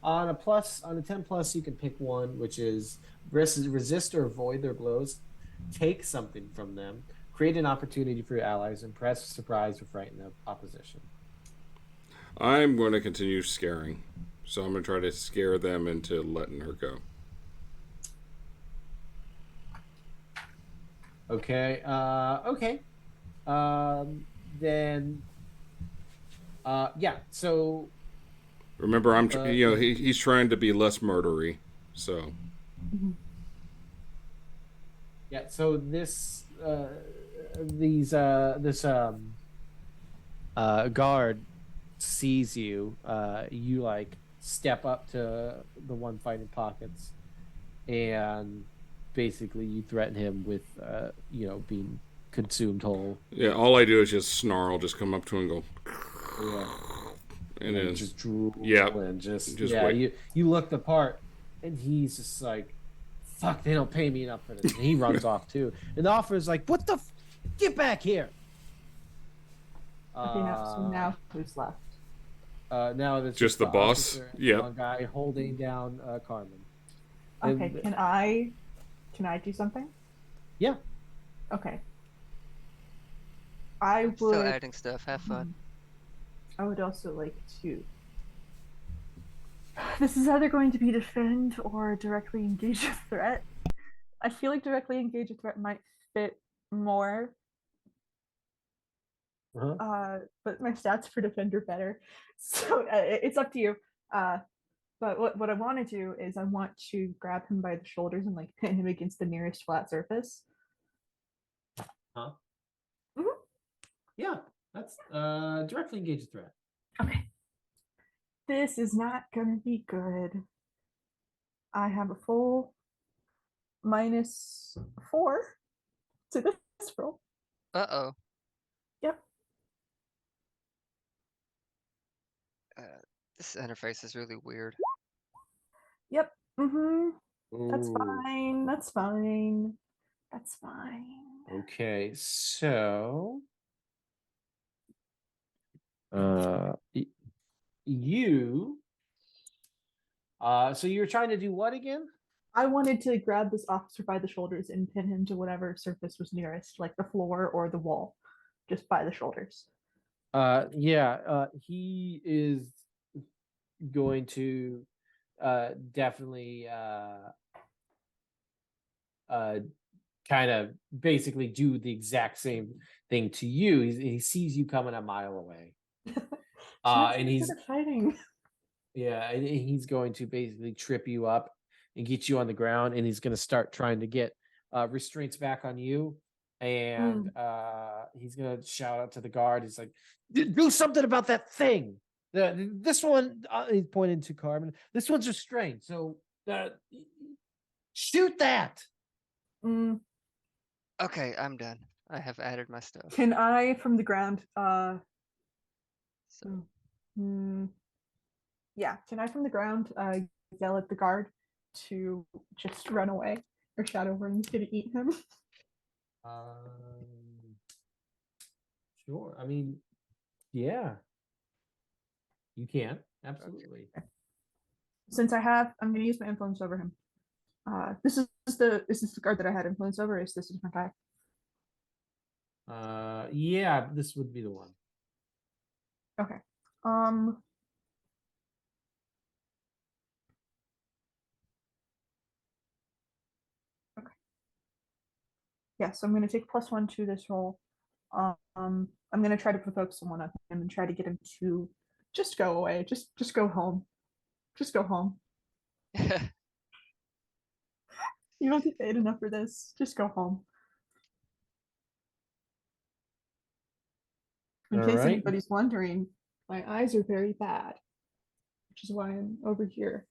On a 10 plus, you can pick one, which is resist or avoid their blows, take something from them, create an opportunity for your allies, impress, surprise, or frighten the opposition. I'm going to continue scaring, so I'm going to try to scare them into letting her go. Okay. Okay. Then. Yeah. So. Remember, he's trying to be less murdery, so. Mm-hmm. Yeah. So this. This guard sees you. You like step up to the one fighting Pockets, and basically you threaten him with being consumed whole. Yeah, all I do is just snarl, just come up to him and go. Yeah. And then just drool. Yeah, And just wait. you look the part, and he's just like, fuck, they don't pay me enough for this, and he runs off too, and the officer's like, what the get back here. Okay, now who's left? Now that's Just the boss? Yeah, one guy holding down Carmen. Okay, And, can I do something? Yeah. Okay. I'm still adding stuff. Have fun. I would also like to. This is either going to be defend or directly engage a threat. I feel like directly engage a threat might fit more. But my stats for defender better, so it's up to you. But what I want to do is I want to grab him by the shoulders and like pin him against the nearest flat surface. Huh? Mm-hmm. Yeah, that's directly engage a threat. Okay. This is not gonna be good. I have a full -4 to this roll. Uh-oh. Yep. This interface is really weird. Yep. That's Ooh. fine. That's fine. That's fine. Okay, so you so you're trying to do what again? I wanted to grab this officer by the shoulders and pin him to whatever surface was nearest, like the floor or the wall, just by the shoulders. He is going to definitely kind of basically do the exact same thing to you. He sees you coming a mile away. And he's fighting. Yeah, and he's going to basically trip you up and get you on the ground, and he's going to start trying to get restraints back on you. And he's going to shout out to the guard. He's like, "Do something about that thing. This one," he's pointing to Carmen. "This one's restrained, so shoot that." Okay, I'm done. I have added my stuff. Can I, from the ground, So, yeah, can I from the ground yell at the guard to just run away, or Shadow Worm's gonna eat him? Sure. I mean, yeah, you can absolutely. Okay. Since I'm gonna use my influence over him. Is this the guard that I had influence over? Or is this a different guy? Yeah, this would be the one. Okay. Okay. Yeah, so I'm gonna take +1 to this roll. I'm gonna try to provoke someone of him and try to get him to just go away. Just go home. Just go home. You don't get paid enough for this. Just go home. In All case right. anybody's wondering, my eyes are very bad, which is why I'm over here.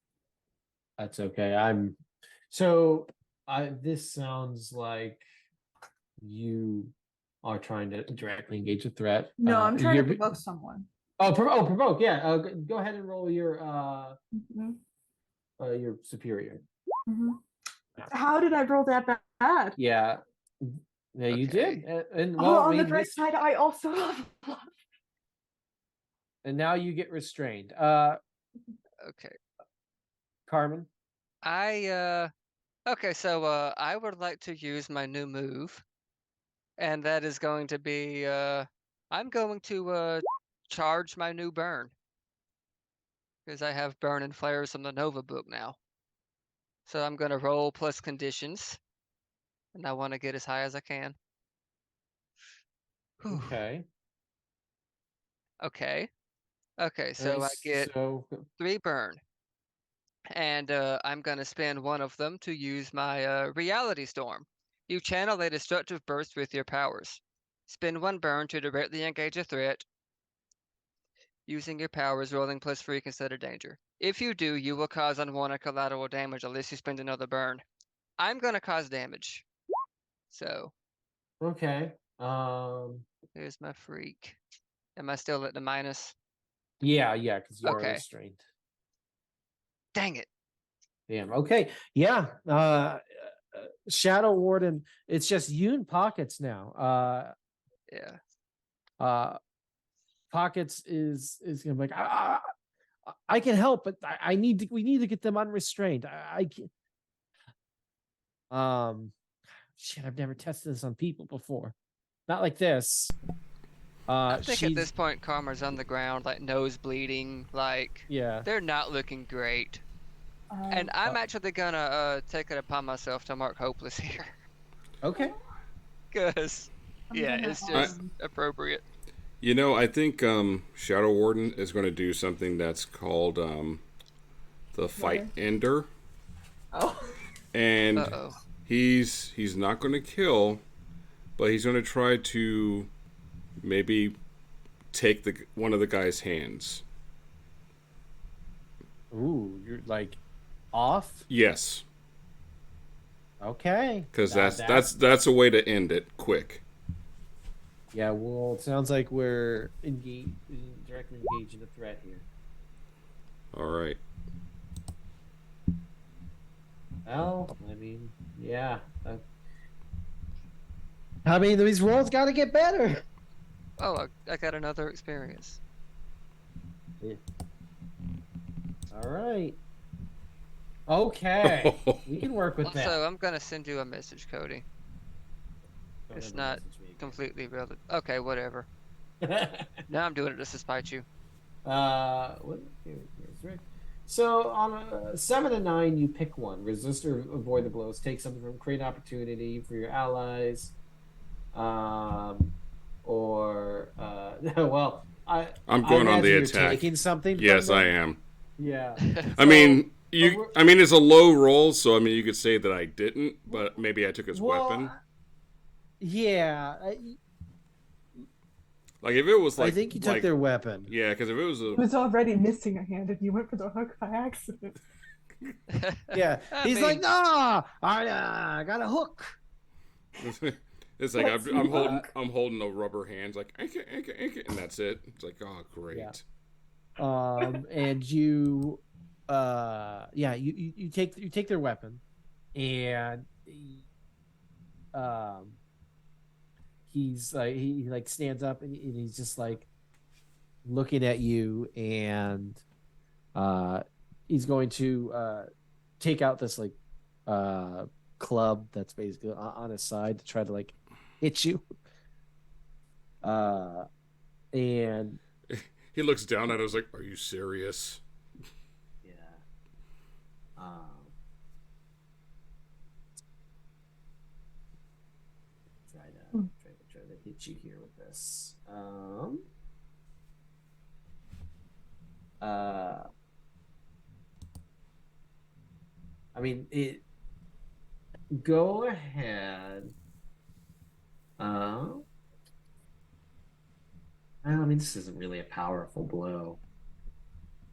That's okay. This sounds like you are trying to directly engage a threat. No, I'm trying to you're- provoke someone. provoke. Yeah. Go ahead and roll Mhm, your superior. mhm. How did I roll that bad? Yeah. Yeah, you Okay. did. And Oh, well, I on the mean, bright side, I also leveled up. and now you get restrained. Okay. Carmen. Okay, so I would like to use my new move, and that is going to be I'm going to charge my new burn, because I have burn and flares from the Nova book now. So I'm gonna roll plus conditions, and I want to get as high as I can. Whew. Okay. Okay. Okay, so I get So 3 burn, and I'm gonna spend one of them to use my reality storm. You channel a destructive burst with your powers. Spend 1 burn to directly engage a threat, using your powers, rolling plus freak instead of danger. If you do, you will cause unwanted collateral damage unless you spend another burn. I'm gonna cause damage. So okay. here's my freak. Am I still at the minus? Yeah, because you are Okay. restrained. Dang it. Damn. Okay. Yeah. Shadow Warden. It's just you and Pockets now. Yeah. Pockets is gonna be like, I can help, but I need to. We need to get them unrestrained. I can't. Shit. I've never tested this on people before. Not like this. I think at this point, Karma's on the ground, like nose bleeding, like Yeah. they're not looking great. And I'm actually gonna take it upon myself to mark hopeless here, Okay. because it's just appropriate. You know, I think Shadow Warden is going to do something that's called the Fight Ender. Oh. And he's not going to kill, but he's going to try to maybe take one of the guy's hands. Ooh, you're like off? Yes. Okay. Because that's a way to end it quick. Yeah, well, it sounds like we're directly engaged in a threat here. All right. Well, I mean, yeah. I mean, these rolls got to get better. Oh, I got another experience. Yeah. All right. Okay. We can work with Also, I'm gonna send you a message, Cody. that. It's not completely relevant. Okay, whatever. completely. Now I'm doing it just to spite you. Here's Rick. So on a 7 and 9, you pick one: resist or avoid the blows. Take something from create an opportunity for your allies. Or well, I'm I going on imagine the you're attack. taking something. Yes, from I them. am. Yeah. I mean, it's a low roll, so I mean, you could say that I didn't, but maybe I took his weapon. Yeah. Like if it was I like, think you took their weapon. yeah, because if it was He was already missing a hand, and you went for the hook by accident. Yeah. I He's mean, like, nah, I got a hook. it's like That's I'm holding a rubber hand, like ink it, and that's it. It's like, oh great. Yeah. And you, you take their weapon, and um, he's like he like stands up and he's just like looking at you, and he's going to take out this like club that's basically on his side to try to like hit you. And He looks down at us like, are you serious? yeah. Um, try to hit you here with this. I mean, it. Go ahead. I mean, this isn't really a powerful blow.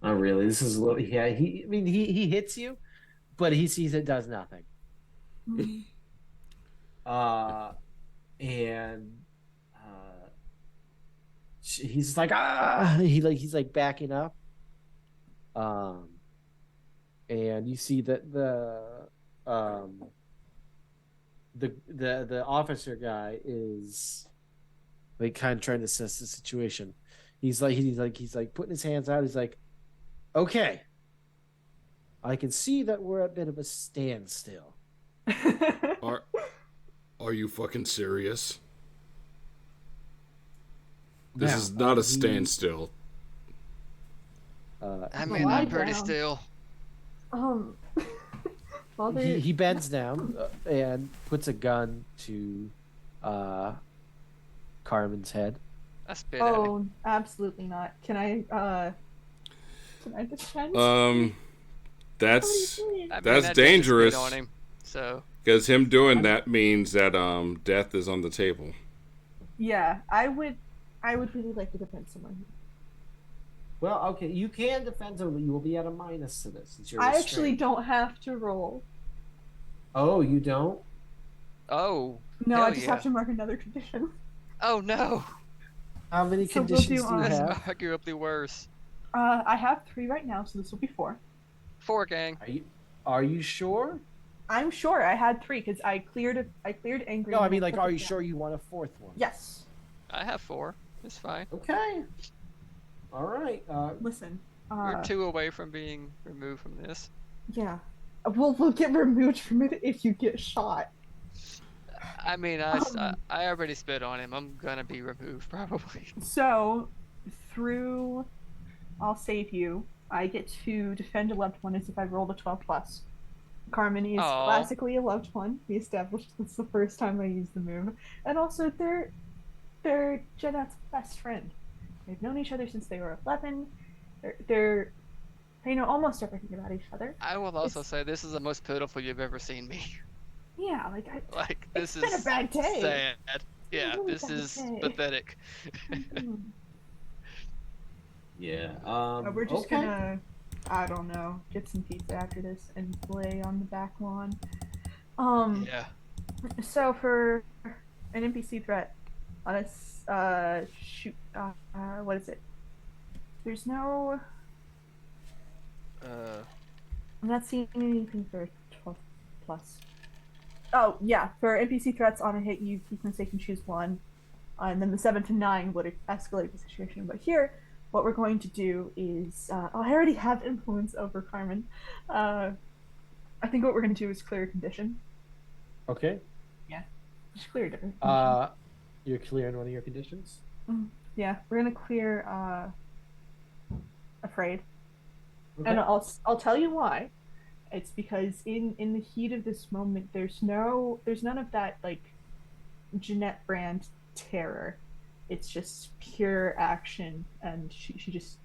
Oh, really? This is low. Yeah. I mean, he hits you, but he sees it does nothing. Uh, and he's like he's like backing up. And you see that the officer guy is like kind of trying to assess the situation. He's like putting his hands out. He's like, okay, I can see that we're at a bit of a standstill. Are you fucking serious? Now, This is not a standstill. I mean, I'm pretty down. still. While he bends down and puts a gun to Carmen's head. I spit at him. Oh, absolutely not. Can I defend? That's I mean, I that's did dangerous. spit on him, so Because him doing that means that death is on the table. Yeah, I would really like to defend someone. Well, okay, you can defend him. You will be at a minus to this. Since you're I restrained. actually don't have to roll. Oh, you don't? oh No, hell I just yeah. have to mark another condition. Oh no, How many So we'll conditions do, do you that's have? arguably worse. I have 3 right now, so this will be 4. 4 gang. Are you sure? I'm sure I had 3 because I cleared angry. No, I and mean, like, put are it you down. sure you want a 4th one? Yes. I have 4. It's fine. Okay. All right. Listen. You're 2 away from being removed from this. Yeah. We'll get removed from it if you get shot. I mean, I already spit on him. I'm gonna be removed probably. So, I'll save you. I get to defend a loved one as if I rolled a 12 plus. Carmen is Aw. classically a loved one. We established this the first time I used the move. And also, they're Jeanette's best friend. They've known each other since they were 11. They know almost everything about each other. I will also say this is the most pitiful you've ever seen me. Yeah, Like this it's been is a bad day. sad. Yeah, really this bad is day. pathetic. yeah. We're just okay. gonna, I don't know, get some pizza after this and play on the back lawn. Yeah. So for an NPC threat on what is it? There's no. I'm not seeing anything for 12 plus. Oh yeah, for NPC threats on a hit, you can say you can choose one, and then the 7 to 9 would escalate the situation. But here, what we're going to do is, I already have influence over Carmen. I think what we're going to do is clear a condition. Okay. Yeah, just clear a different condition. You're clear on one of your conditions. Yeah, we're going to clear afraid, Okay. and I'll tell you why. It's because in the heat of this moment, there's none of that like Jeanette brand terror. It's just pure action, and she just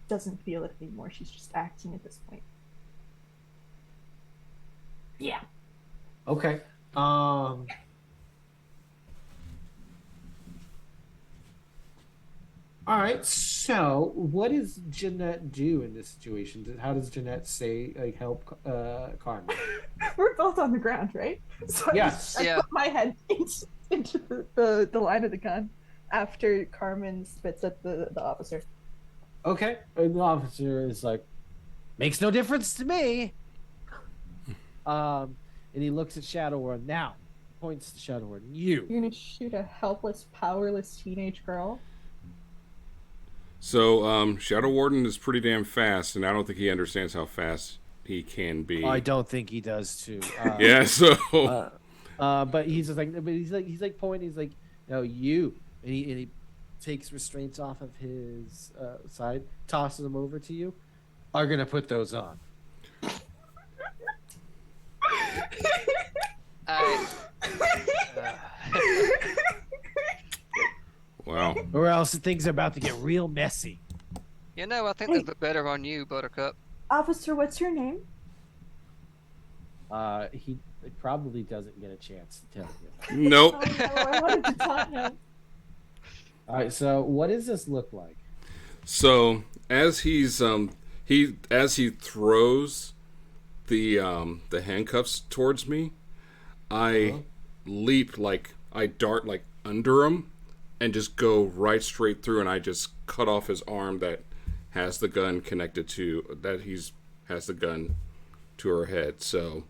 doesn't feel it anymore. She's just acting at this point. Yeah. Okay. All right. So, what does Jeanette do in this situation? How does Jeanette say like help Carmen? We're both on the ground, right? So Yes. I put my head into the line of the gun after Carmen spits at the officer. Okay. And the officer is like, makes no difference to me. And he looks at Shadow Warden. Now, points to Shadow Warden. You're gonna shoot a helpless, powerless teenage girl? So, Shadow Warden is pretty damn fast, and I don't think he understands how fast he can be. I don't think he does too. Yeah, so but he's just like, but he's like pointing. He's like, no, you, and he takes restraints off of his side, tosses them over to you. Are gonna put those on. wow. Or else things are about to get real messy. You know, I think they look better on you, Buttercup. Officer, what's your name? He probably doesn't get a chance to tell you. Nope. Oh, no, I wanted to taunt him. All right, so what does this look like? So as he's as he throws the handcuffs towards me, I leap I dart under him and just go right straight through, and I just cut off his arm that has the gun connected to has the gun to her head. So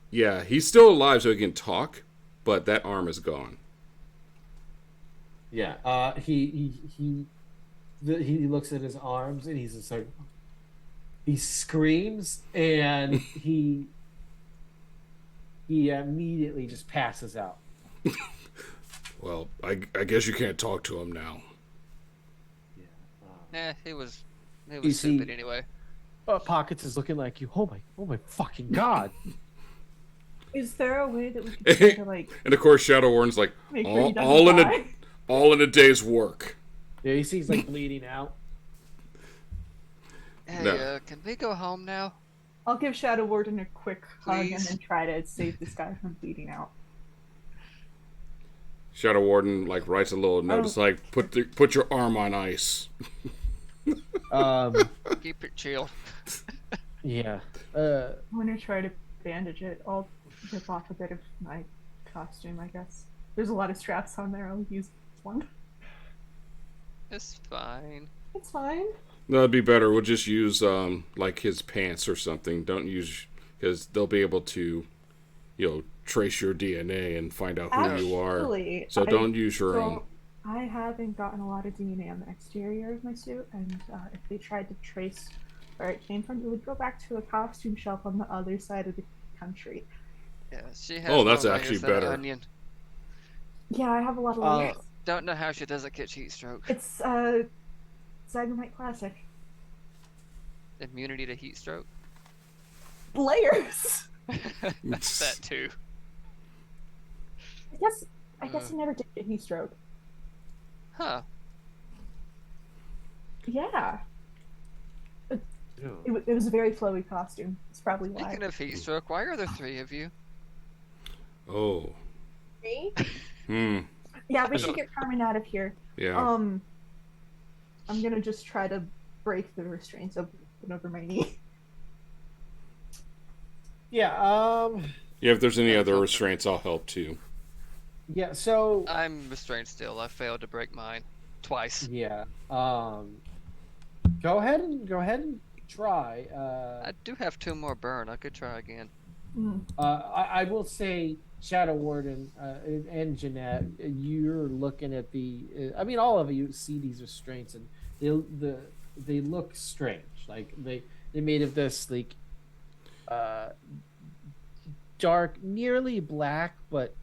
yeah, he's still alive, so he can talk, but that arm is gone. Yeah. He looks at his arms and he's just like, he screams and he immediately just passes out. Well, I guess you can't talk to him now. Yeah, he was You stupid see- anyway. Pockets is looking like you. Oh my fucking god! Is there a way that we can try to like And of course, Shadow Warden's like make sure he doesn't all die? in a day's work. Yeah, he sees like bleeding out. Hey, No. can we go home now? I'll give Shadow Warden a quick hug and Please. then try to save this guy from bleeding out. Shadow Warden writes a little note. It's like put your arm on ice. Keep it chill. Yeah. I'm gonna try to bandage it. I'll rip off a bit of my costume, I guess. There's a lot of straps on there. I'll use one. It's fine. It's fine. No, it'd be better. We'll just use his pants or something. Don't use, because they'll be able to, trace your DNA and find out who you are. Actually, So don't use your own. So I haven't gotten a lot of DNA on the exterior of my suit, and if they tried to trace where it came from, it would go back to a costume shelf on the other side of the country. Yeah, she has Oh, that's more actually layers than an better. onion. Yeah, I have a lot of layers. Don't know how she doesn't catch heat stroke. It's Dynamite Classic. Immunity to heat stroke. Layers. That too. I guess I never did get heat stroke. Huh. Yeah. It was a very flowy costume. It's probably why. Speaking of heat stroke, why are there 3 of you? Oh. Me? Yeah, we should get Carmen out of here. Yeah. I'm gonna just try to break the restraints over my knee. Yeah. Yeah, if there's any That's other something. restraints, I'll help too. Yeah. So I'm restrained still. I failed to break mine twice. yeah. Go ahead and try. I do have 2 more burn. I could try again. Mm. I will say, Shadow Warden and Jeanette, you're looking at the. I mean, all of you see these restraints, and they look strange. Like they made of this like uh dark, nearly black, but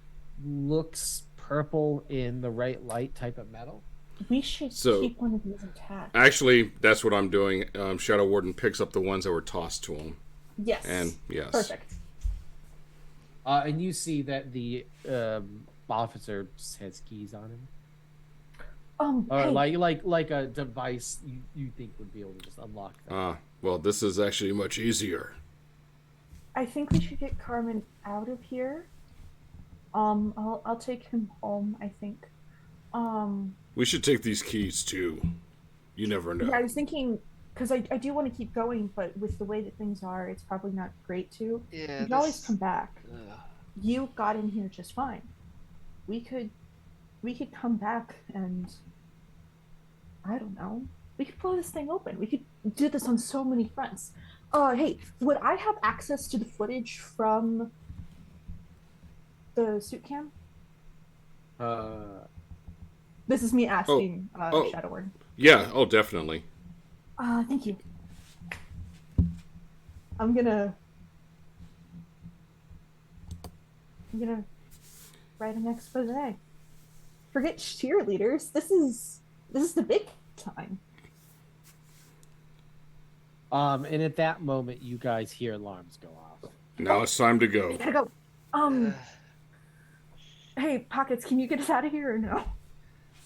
looks purple in the right light type of metal. We should So- keep one of these intact. Actually, that's what I'm doing. Shadow Warden picks up the ones that were tossed to him. Yes. And yes. Perfect. And you see that the officer has keys on him. Or Hey, like a device you think would be able to just unlock them. Well, this is actually much easier. I think we should get Carmen out of here. I'll take him home, I think. We should take these keys too. You never know. Yeah, I was thinking, because I do want to keep going, but with the way that things are, it's probably not great to. Yeah, We can always this- come back. Ugh. You got in here just fine. We could come back and I don't know. We could blow this thing open. We could do this on so many fronts. Hey, would I have access to the footage from the suit cam? This is me asking Oh. Shadow Warden. Yeah, oh, definitely. Thank you. I'm gonna write an expose. Forget cheerleaders. This is the big time. And at that moment, you guys hear alarms go off. Now it's time to We go. gotta go. Hey, Pockets, can you get us out of here or no?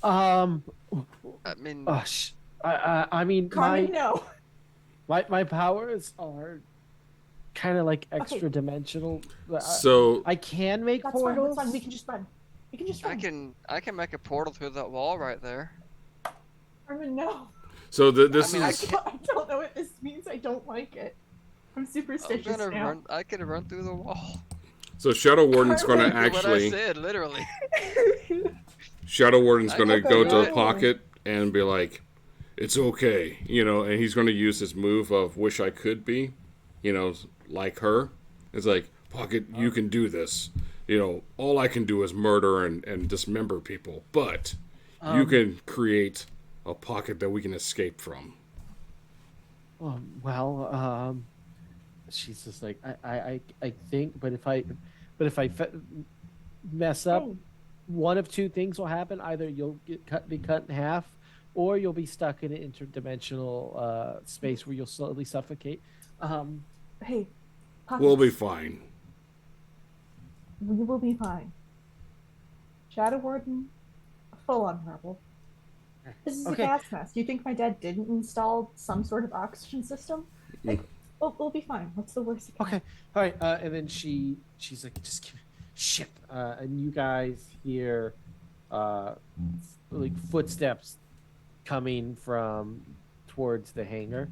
I mean, I mean, Carmen, no. my powers are kind of like extra dimensional. So I can make That's fine. portals. That's fine. We can just run. We can just run. I can make a portal through that wall right there. Carmen, no. this I mean, is I don't know what this means. I don't like it. I'm I'm superstitious gonna now. run. I can run through the wall. so Shadow Warden's going to What I actually said, literally. Shadow Warden's I going to can go do to it. the pocket and be like, "It's okay," and he's going to use his move of "Wish I Could Be," like her. It's like, Pocket, you can do this. All I can do is murder and dismember people, but you can create a pocket that we can escape from. She's just like I think, but if I mess up, Hey, one of two things will happen: either you'll be cut in half, or you'll be stuck in an interdimensional space where you'll slowly suffocate. hey, Pockets, We'll be fine. we will be fine. Shadow Warden, full on rebel. This is Okay. a gas mask. You think my dad didn't install some sort of oxygen system? Like, we'll be fine. What's the worst? That can Okay, all right, and then she's like, just give me shit, and you guys hear like footsteps coming from towards the hangar,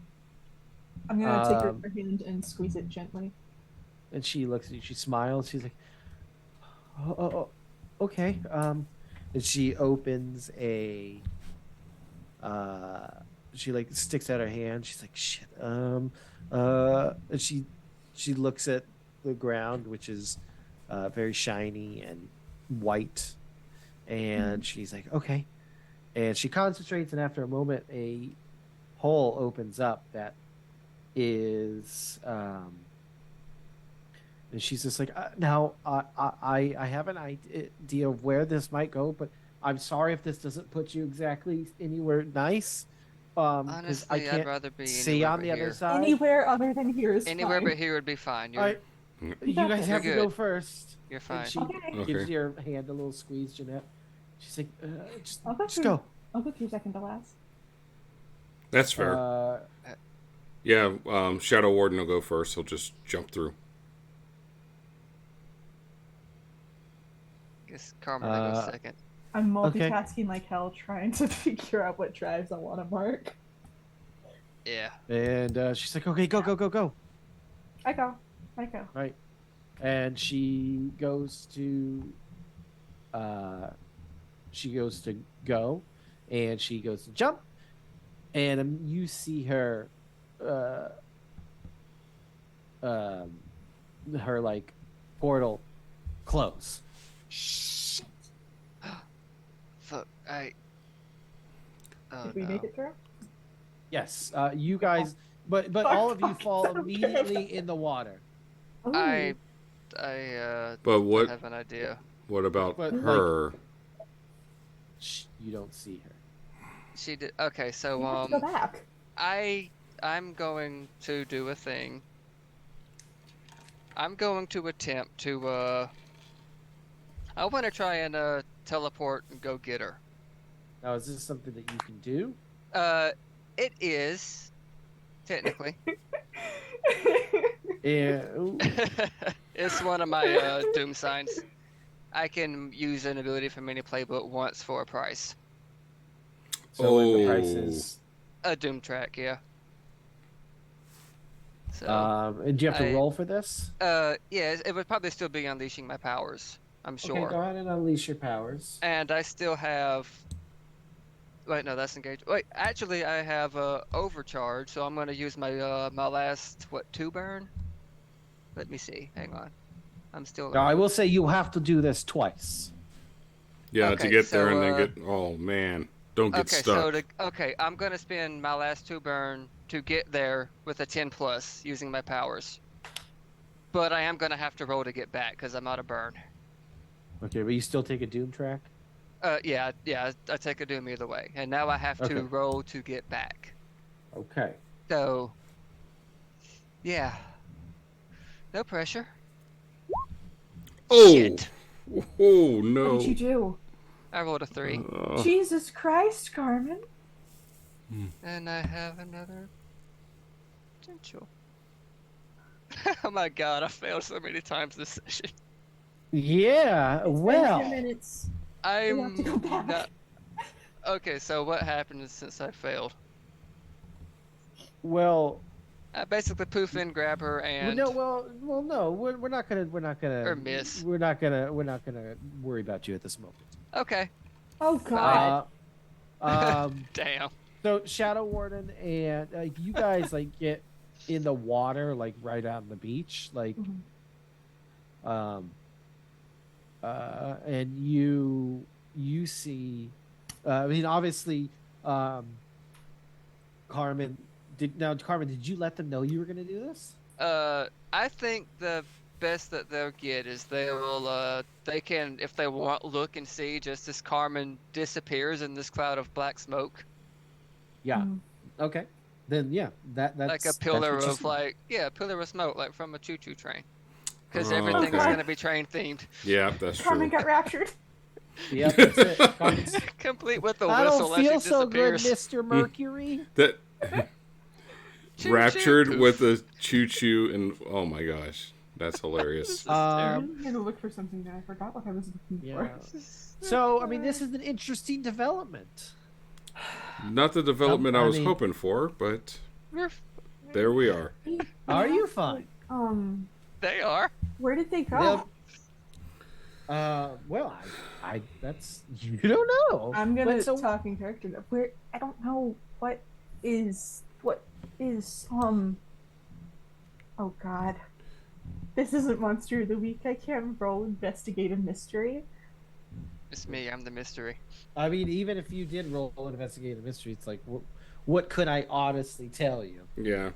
I'm gonna take her Um, hand and squeeze it gently. and she looks at you, she smiles, she's like, okay, and she opens a she like sticks out her hand, she's like, shit, and she looks at the ground, which is very shiny and white, and she's like, okay, and she concentrates, and after a moment a hole opens up that is and she's just like, now I have an idea of where this might go, but I'm sorry if this doesn't put you exactly anywhere nice, because I Honestly, I'd can't rather be see anywhere on but the other here. side. Anywhere other than here is Anywhere fine. but here would be fine. You're All right, you got guys this. have to You're go good. first. you're And fine. she Okay. gives Okay. your hand a little squeeze, Jeanette. She's like, I'll go just through. go. I'll go through second to last. That's fair. Yeah, Shadow Warden will go first. He'll just jump through. Guess Carmen will go second. I'm Okay. multitasking like hell, trying to figure out what drives I want to mark. Yeah. And she's like, okay, go. I go. Right. and she goes to go, and she goes to jump, and you see her uh um her like portal close. Shit. Fuck. Oh Did we no. make it through? Yes, you guys, but all of you fall immediately in the water. Ooh. I But don't what have an idea. what about But, like- her? You don't see her. She did. Okay, so We have to go back. I'm going to do a thing. I'm going to attempt to I want to try and teleport and go get her. Now, is this something that you can do? It is technically. Yeah. It's one of my doom signs. I can use an ability from any playbook once for a price. So what the Oh. price is. A doom track, yeah. So And do you have to I- roll for this? yeah, it would probably still be unleashing my powers, I'm Okay, sure. go ahead and unleash your powers. And I still have. Wait, no, that's engaged. Wait, actually, I have overcharge, so I'm gonna use my my last 2 burn. Let me see. Hang on. I'm still. Now, I will say you have to do this twice. Yeah, to Okay, get there and so, then get. Oh man, don't get Okay, stuck. okay, I'm gonna spend my last 2 burn to get there with a 10 plus using my powers. But I am gonna have to roll to get back because I'm out of burn. Okay, but you still take a doom track? Yeah, I take a doom either way, and now I have Okay. to roll to get back. Okay. So, yeah, no pressure. Oh, Shit. oh What no. did you do? I rolled a 3, Jesus Christ, Carmen. and I have another potential. Oh my god, I failed so many times this session. Yeah, It's been well. 2 minutes. I'm have to go back. not. Okay, so what happened since I failed? Well, I basically poof in, grab her, and no, no. We're not gonna, Or miss. we're not gonna worry about you at this moment. okay. Oh God. Damn. So Shadow Warden and you guys like get in the water, like right on the beach, like, Mhm. and you see, I mean, obviously, Carmen. Carmen, did you let them know you were gonna do this? I think the best that they'll get is they can, if they want, look and see just as Carmen disappears in this cloud of black smoke, Yeah. Mhm. Okay. Then yeah, that's like a that's pillar what you of see. a pillar of smoke, like from a choo-choo train, because Oh, everything is okay. gonna be train themed, Yeah, that's Carmen true. got raptured. Yep, that's it. Carmen's, complete with the I whistle don't as she feel so good, disappears. Mister Mercury. That Choo-choo, raptured poof. with a choo choo and oh my gosh, that's hilarious. This is I'm gonna look for something that I forgot what I was looking Yeah. for. So I mean, this is an interesting development. Not the development I I was mean- hoping for, but terrible. there we are. Are you fine? They are. Where did they go? They'll- Well, I that's you don't know. I'm gonna But so- talk in character. Where I don't know what is Oh God, this isn't Monster of the Week. I can't roll investigate a mystery. It's me. I'm the mystery. I mean, even if you did roll investigative mystery, it's like, what could I honestly tell you? Yeah.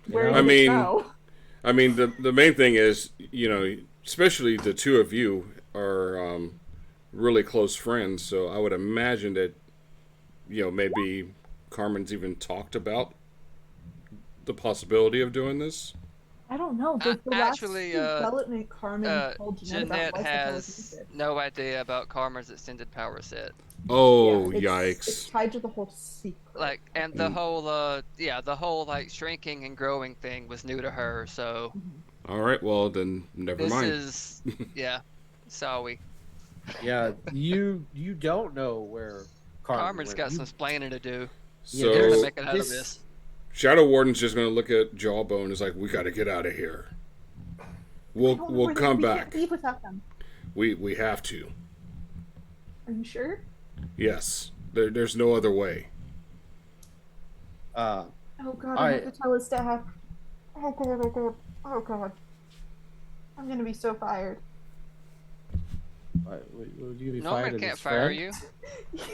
Where know? did I it mean- go? I mean, the main thing is, you know, especially the two of you are really close friends, so I would imagine that, you know, maybe Carmen's even talked about the possibility of doing this. I don't know. The last Actually, development Carmen told Jeanette about Jeanette life has intelligence. no idea about Karma's extended power set. Oh, Yeah, yikes. It's tied to the whole secret. Like, and the whole, the whole like shrinking and growing thing was new to her. So All right, well, then never this mind. is, yeah, sorry. Yeah, you don't know where Carmen's went. got You- some explaining to do. So, They're gonna there's- make it out of this. Shadow Warden's just going to look at Jawbone and is like, we got to get out of here. We'll don't know we'll where come we back. can't leave without them. We have to. Are you sure? Yes. There's no other way. Uh, Oh god, I- I have to tell his dad. Oh god, oh god, oh god. I'm gonna be so fired. would you be fired Norman as can't his fire friend?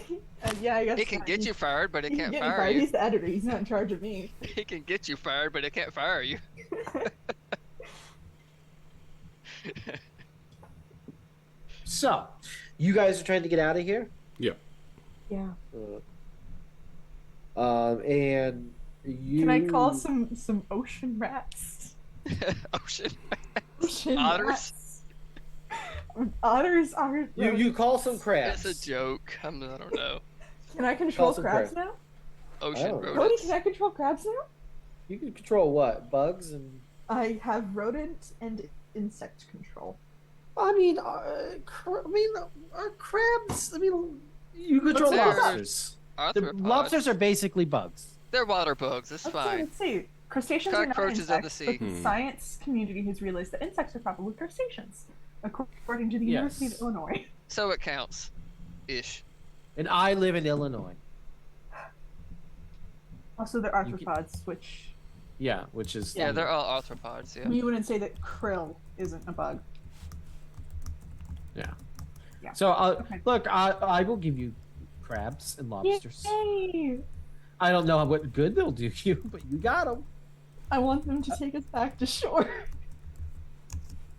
you. Yeah, I guess He can not. get you fired, but he He can can't get me fire fired. you. He's the editor. He's not in charge of me. He can get you fired, but he can't fire you. So, you guys are trying to get out of here? Yep. Yeah. And you... Can I call some ocean rats? Ocean. Ocean Otters? rats. Otters are. You call some crabs. It's a joke. I don't know. Can I control Call some crabs crabs. now? Ocean Oh. Cody, rodents. can I control crabs now? You can control what? Bugs and... I have rodent and insect control. I mean, crabs. I mean, you control They're lobsters. The Arthropods. lobsters are basically bugs. They're water bugs. It's fine. Let's see. Crustaceans are not Cockroaches of the insects, sea. but the science community has realized that insects are probably crustaceans, according to the Yes. University of Illinois. So it counts. Ish. And I live in Illinois. Also, they're You can- arthropods, which Yeah, which is... Yeah, they're all arthropods. Yeah. you wouldn't say that krill isn't a bug. Yeah. Yeah. So, Okay. look, I will give you crabs and lobsters. Yay! I don't know what good they'll do you, but you got them. I want them to take us back to shore.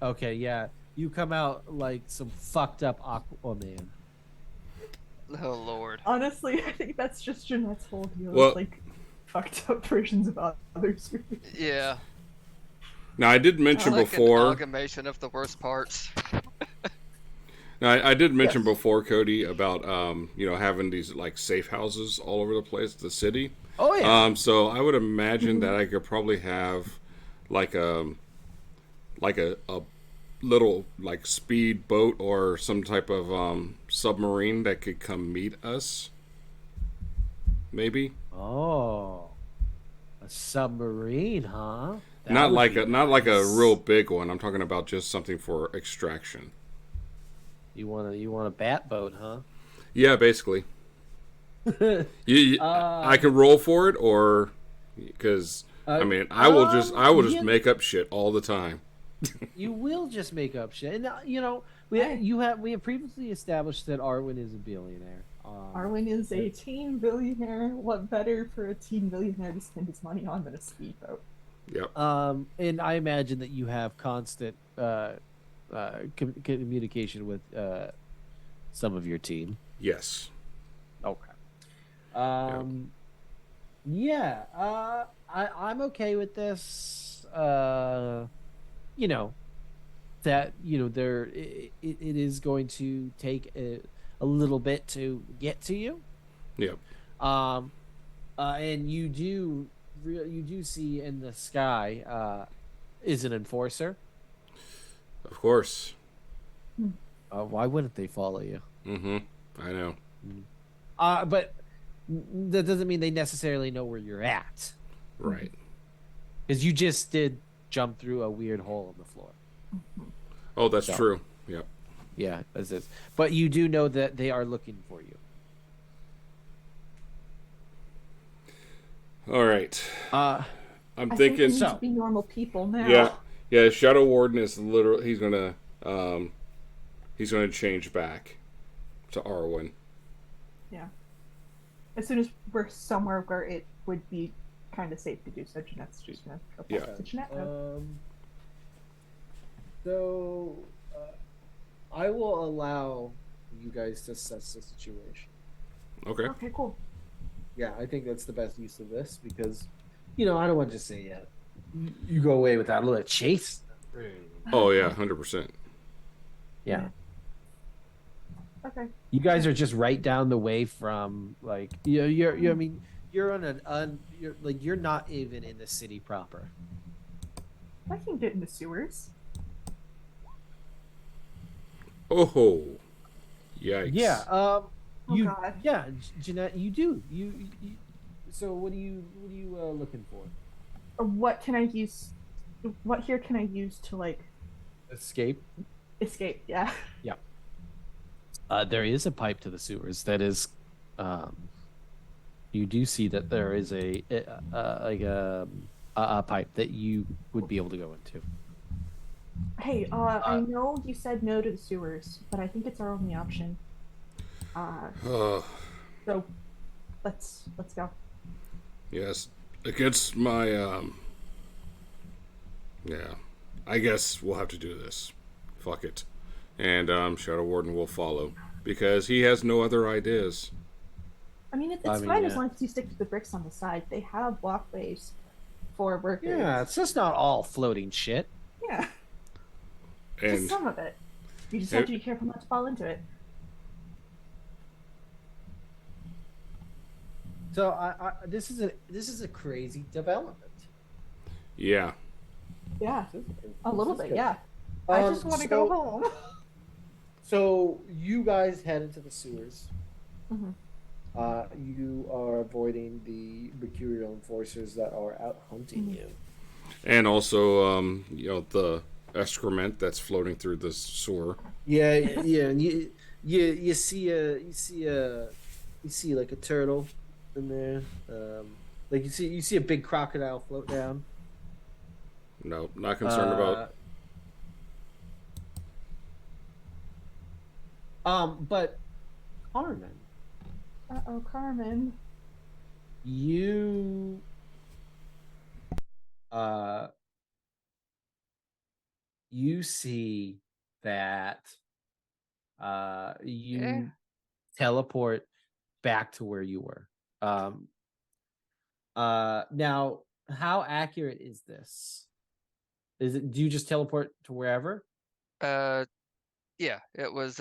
Okay, yeah. You come out like some fucked up Aquaman. Oh lord. Honestly, I think that's just Jeanette's whole deal. Well- It's like fucked up versions of others. Yeah. Now I did mention Like an before. amalgamation of the worst parts. Now I did mention Yes. before, Cody, about having these like safe houses all over the place, the city. Oh yeah. So I would imagine that I could probably have like a little like speed boat or some type of submarine that could come meet us. Maybe Oh, a submarine, huh? That not would like be not like a nice. real big one. I'm talking about just something for extraction. You want a bat boat, huh? Yeah, basically. I can roll for it, or because I mean, I will just yeah. make up shit all the time. You will just make up shit, and we have previously established that Arwen is a billionaire. Arwen is a teen billionaire. What better for a teen billionaire to spend his money on than a speedboat? Yep. And I imagine that you have constant communication with some of your team. Yes. Okay. I'm okay with this. It is going to take a little bit to get to you. Yep. And you do see in the sky is an enforcer. Of course. Why wouldn't they follow you? Mm-hmm. I know. But that doesn't mean they necessarily know where you're at, Right. because you just did jump through a weird hole in the floor. Oh, that's So. true. Yep. Yeah, that's it. But you do know that they are looking for you. All right. Uh, I'm I think we thinking. need So- to be normal people now. Yeah. Shadow Warden is literally he's gonna change back to Arwen. Yeah. As soon as we're somewhere where it would be kind of safe to do so, Jeanette's just gonna go Yeah. back to Jeanette. So I will allow you guys to assess the situation. Okay. Okay, cool. Yeah, I think that's the best use of this because, I don't want to just say you go away without a little chase. Oh yeah, 100%. Yeah. Okay. You guys are just right down the way from you're on you're not even in the city proper. I can get in the sewers. Oh. Yikes. Yeah. Oh, God. Yeah, Jeanette, you do. You so what are you looking for? What can I use? What here can I use to Escape. Escape. Yeah. There is a pipe to the sewers that is. You do see that there is a pipe that you would be able to go into. Hey, I know you said no to the sewers, but I think it's our only option. Oh, So let's go. yes. Against my yeah. I guess we'll have to do this. Fuck it. And Shadow Warden will follow because he has no other ideas. I mean, it's I mean, fine as yeah. long as you stick to the bricks on the side. They have walkways for workers. Yeah, it's just not all floating shit. Yeah, just And some of it. You just have to be careful not to fall into it. So this is a crazy development. yeah. Yeah, This is- a little this is bit. good. Yeah. I just want to go so- home. So you guys head into the sewers. Mhm. You are avoiding the mercurial enforcers that are out hunting you. And also, the excrement that's floating through the sewer. Yeah, yeah, and you see like a turtle in there. Like you see a big crocodile float down. No, not concerned about. But Carmen, Oh, Carmen. you you see that you Yeah. teleport back to where you were. Now how accurate is this? Do you just teleport to wherever? Yeah, it was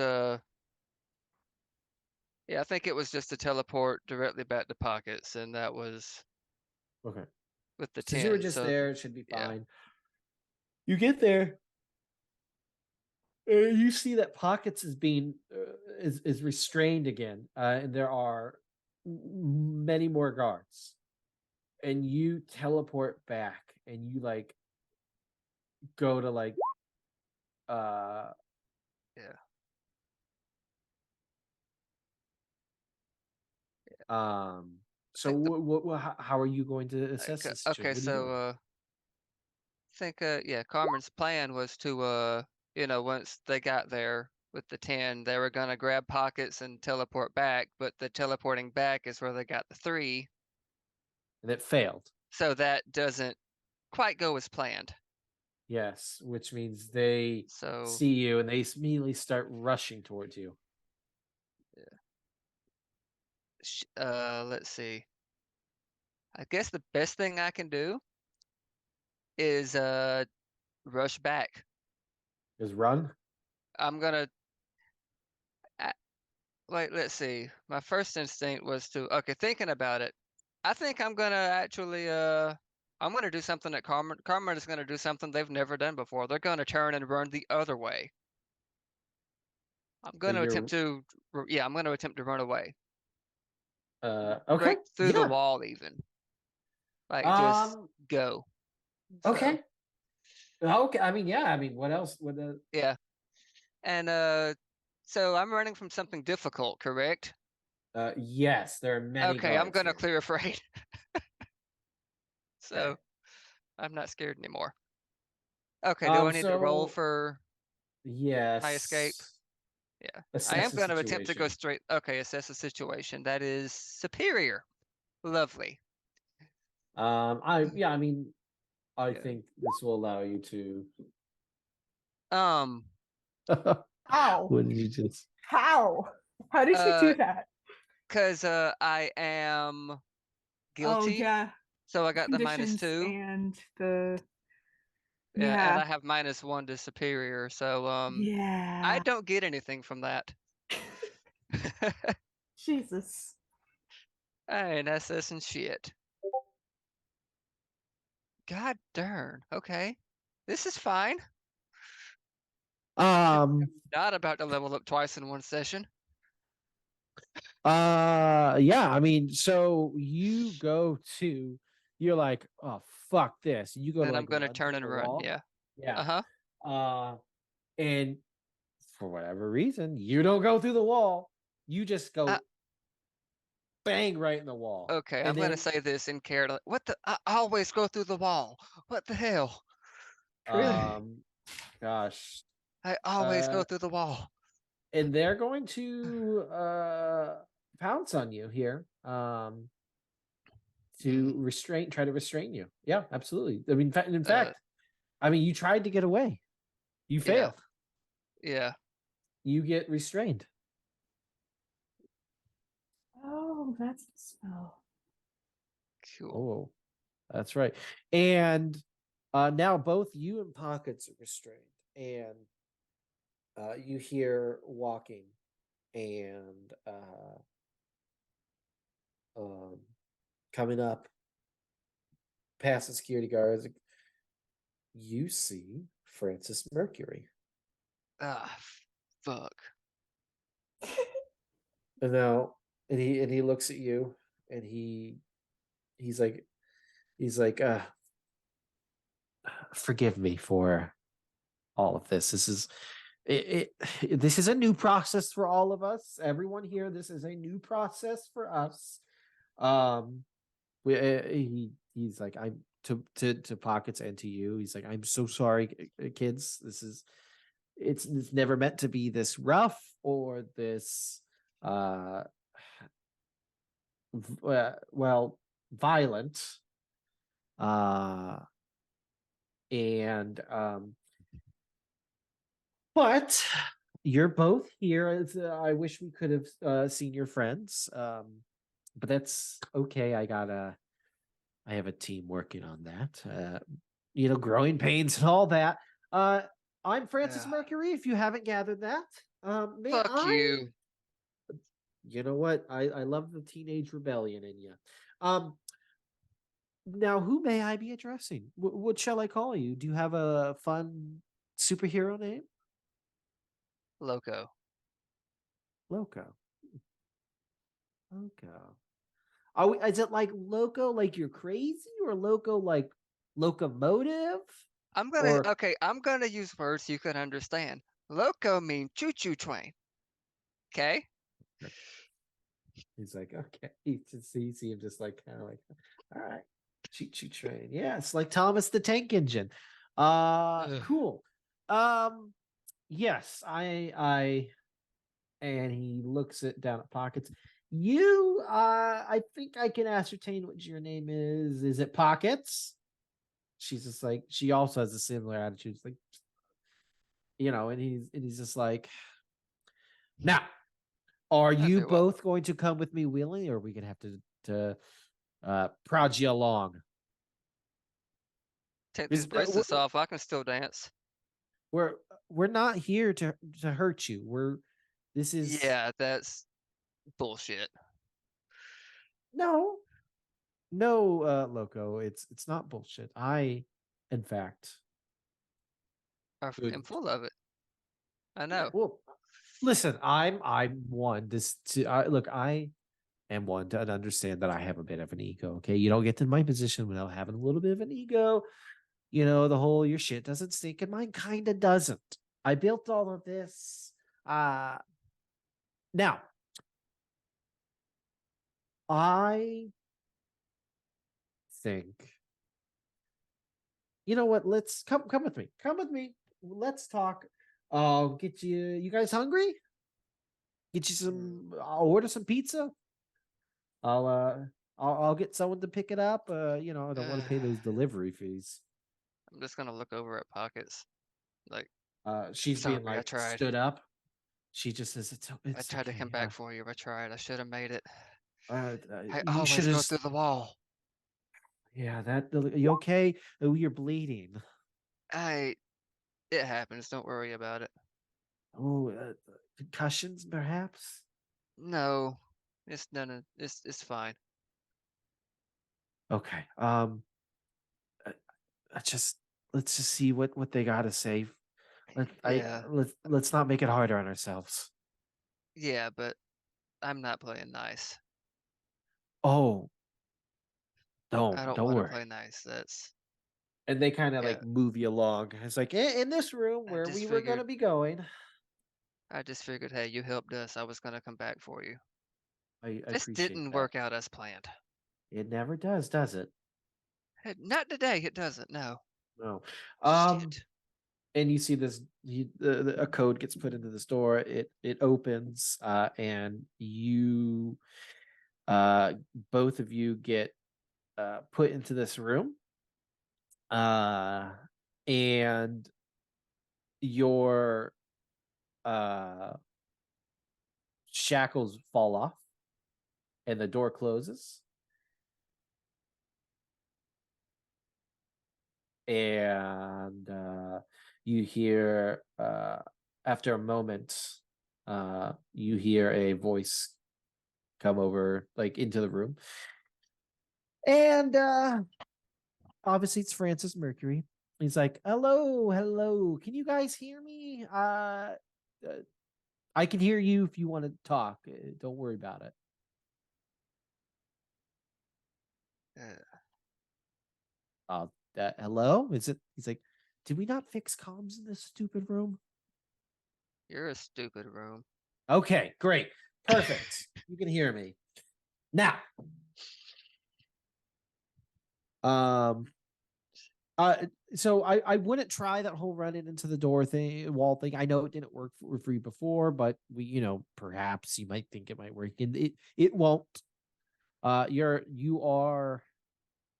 yeah, I think it was just to teleport directly back to pockets, and that was Okay. with the Since you were 10. just So there, it should be yeah. fine. You get there. You see that pockets is being is restrained again, and there are many more guards. And you teleport back, and you like go to like uh Yeah. So think the how are you going to assess this situation? okay, What are you so doing? think yeah, Carmen's plan was to once they got there with the 10, they were gonna grab pockets and teleport back, but the teleporting back is where they got the 3, And it failed. so that doesn't quite go as planned. Yes, which means they So see you and they immediately start rushing towards you. let's see. I guess the best thing I can do is rush back. Just run. I'm gonna wait, let's see. My first instinct was to okay, thinking about it. I think I'm gonna actually I'm gonna do something that Carmen is gonna do something they've never done before. They're gonna turn and run the other way. I'm So gonna you're attempt to yeah, I'm gonna attempt to run away. okay. Break through the Yeah. wall even. Like just Um go. okay. So Okay. I mean, yeah, I mean, what else would the yeah. And so I'm running from something difficult, correct? yes, there are many Okay, I'm guards gonna here. clear afraid. So Okay. I'm not scared anymore. Okay, do I need to roll So for my escape? yes. Yeah. I Assess am the going to attempt to go situation. straight. Okay, assess the situation. That is superior. Lovely. I mean, I Yeah. think this will allow you to Um, How? what did you just How? How did you do that? cause I am Oh guilty, yeah, so I got the conditions -2. and the Yeah, and yeah I have -1 to superior, so I yeah. don't get anything from that. Jesus. I ain't assessing shit. God darn. Okay. This is fine. um Not about to level up twice in one session. yeah, I mean, so you're like, oh fuck this. You go to Then I'm like gonna run turn through and the run. wall. Yeah. Yeah. Uh-huh. Uh And for whatever reason, you don't go through the wall. You just go Uh, bang right in the wall. Okay, I'm And gonna then say this in character. What the? I always go through the wall. What the hell? um gosh. I always go Uh through the wall. and they're going to pounce on you here. To Mm, try to restrain you. Yeah, absolutely. I mean, in uh, fact, I mean, you tried to get away. You yeah, failed. yeah. You get restrained. Oh, that's the spell. Cool. Oh, that's right. And now both you and Pockets are restrained, and you hear walking and um, coming up past the security guards. You see Francis Mercury, Ah, fuck. and now and he looks at you, and he's like forgive me for all of this. This is a new process for all of us. Everyone here, this is a new process for us. Um, he's like, I'm to Pockets and to you. He's like, I'm so sorry, kids. It's never meant to be this rough or this uh well violent. Uh and But you're both here. I wish we could have seen your friends, but that's okay. I have a team working on that. Growing pains and all that. Uh, I'm Francis Yeah. Mercury. If you haven't gathered that, may Fuck I? you. You know what? I love the teenage rebellion in you. Um, Now who may I be addressing? What shall I call you? Do you have a fun superhero name? Loco. Loco. Loco. Is it like loco like you're crazy or loco like locomotive or I'm gonna use words you can understand. Loco mean choo-choo train. Okay? he's like, okay. You see him just like kind of like, all right, choo train. Yeah, it's like Thomas the Tank Engine. Ugh. Cool. Yes, I and he looks it down at Pockets. I think I can ascertain what your name is. Is it Pockets? She's just like, she also has a similar attitude. It's like, and he's just like, now, are you Okay, well, both going to come with me willingly, or are we gonna have to prod you along? take these Is bracelets off. I can still dance. we're we're not here to hurt you. This is Yeah, that's bullshit. no no Loco. It's not bullshit. In fact, I'm would full of it. I yeah. know. Well, listen, I'm one to look. I am one to understand that I have a bit of an ego. Okay, you don't get to my position without having a little bit of an ego. The whole your shit doesn't stink and mine kind of doesn't. I built all of this. Now I think you know what? Let's come with me. Come with me. Let's talk. I'll get you guys hungry? Get you some I'll order some pizza. I'll uh I'll get someone to pick it up. I don't want to pay Ugh. those delivery fees. I'm just gonna look over at pockets. Like, I'm She's being sorry, I like tried. stood up. She just says I it's tried to come okay. back for you. I tried. I should have made it. I You should always have go through the wall. yeah, you okay? Oh, you're bleeding. I It happens. Don't worry about it. Oh, concussions perhaps? No, it's none of it's fine. Okay. Uh, just let's just see what they got to say. Yeah, Let's not make it harder on ourselves. yeah, but I'm not playing nice. Oh, I don't don't want to worry. play nice. That's And they kind of Yeah. like move you along. It's like in this room I where just we were going to figured. be going. I just figured, hey, you helped us. I was gonna come back for you. I This appreciate didn't that. work out as planned. It never does it? Not today. It doesn't. No. No. Shit. And you see this a code gets put into this door, it opens, and you both of you get put into this room, and your shackles fall off and the door closes, and you hear after a moment you hear a voice come over like into the room, and obviously it's Francis Mercury. He's like, hello, can you guys hear me? I can hear you if you want to talk. Don't worry about it. Hello, is it? He's like, did we not fix comms in this stupid room? You're a stupid room. Okay, great, perfect. You can hear me now. So I wouldn't try that whole running into the door thing, wall thing. I know it didn't work for you before, but perhaps you might think it might work, and it won't.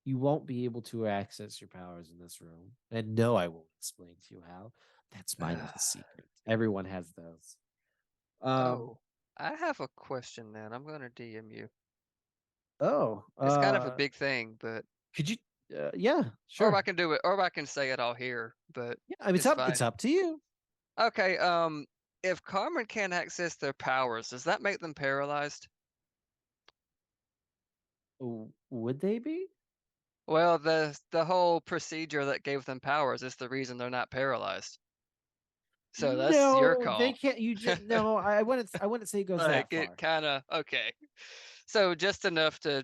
You won't be able to access your powers in this room, and no, I won't explain to you how. That's my little secret. Everyone has those. Oh, I have a question then. I'm gonna DM you. Oh, It's kind of a big thing, but could you? Yeah, or sure. I can do it, or I can say it all here, but Yeah, I mean, it's it's fine. up to you. Okay, if Carmen can't access their powers, does that make them paralyzed? Would they be? Well, the whole procedure that gave them powers is the reason they're not paralyzed. So that's your No, they call. can't. You just no. I wouldn't say it goes that Like it far. kind of okay. So just enough to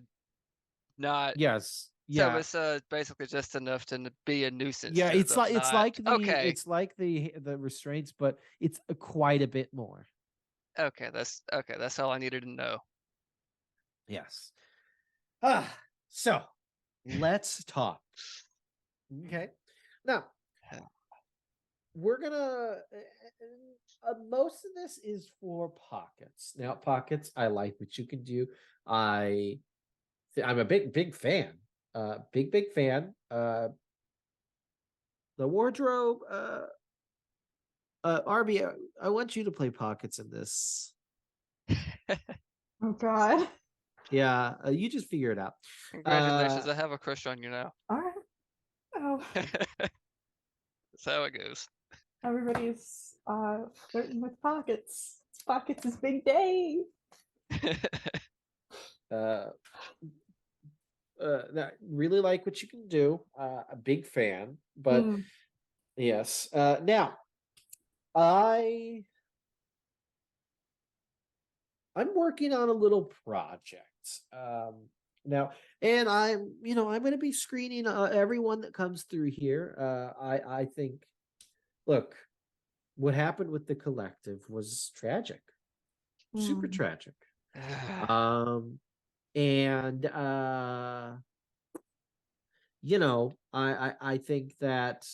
not. Yes. So Yeah. it's basically just enough to be a nuisance Yeah. to It's them. like Not okay. the restraints, but it's quite a bit more. Okay, that's all I needed to know. Yes. So let's talk. Okay. Now we're gonna. Most of this is for pockets. Now, pockets, I like what you can do. I'm a big fan. Big fan. The wardrobe. Arby, I want you to play pockets in this. Oh God. Yeah, you just figure it out. Congratulations, I have a crush on you now. All right. Oh, That's how it goes. everybody's flirting with pockets. It's pockets is big day. uh, really like what you can do. A big fan, but Mm. yes. Now, I'm working on a little project. Now, and I'm going to be screening everyone that comes through here. I think, look, what happened with the collective was tragic, super Mm. tragic. And I think that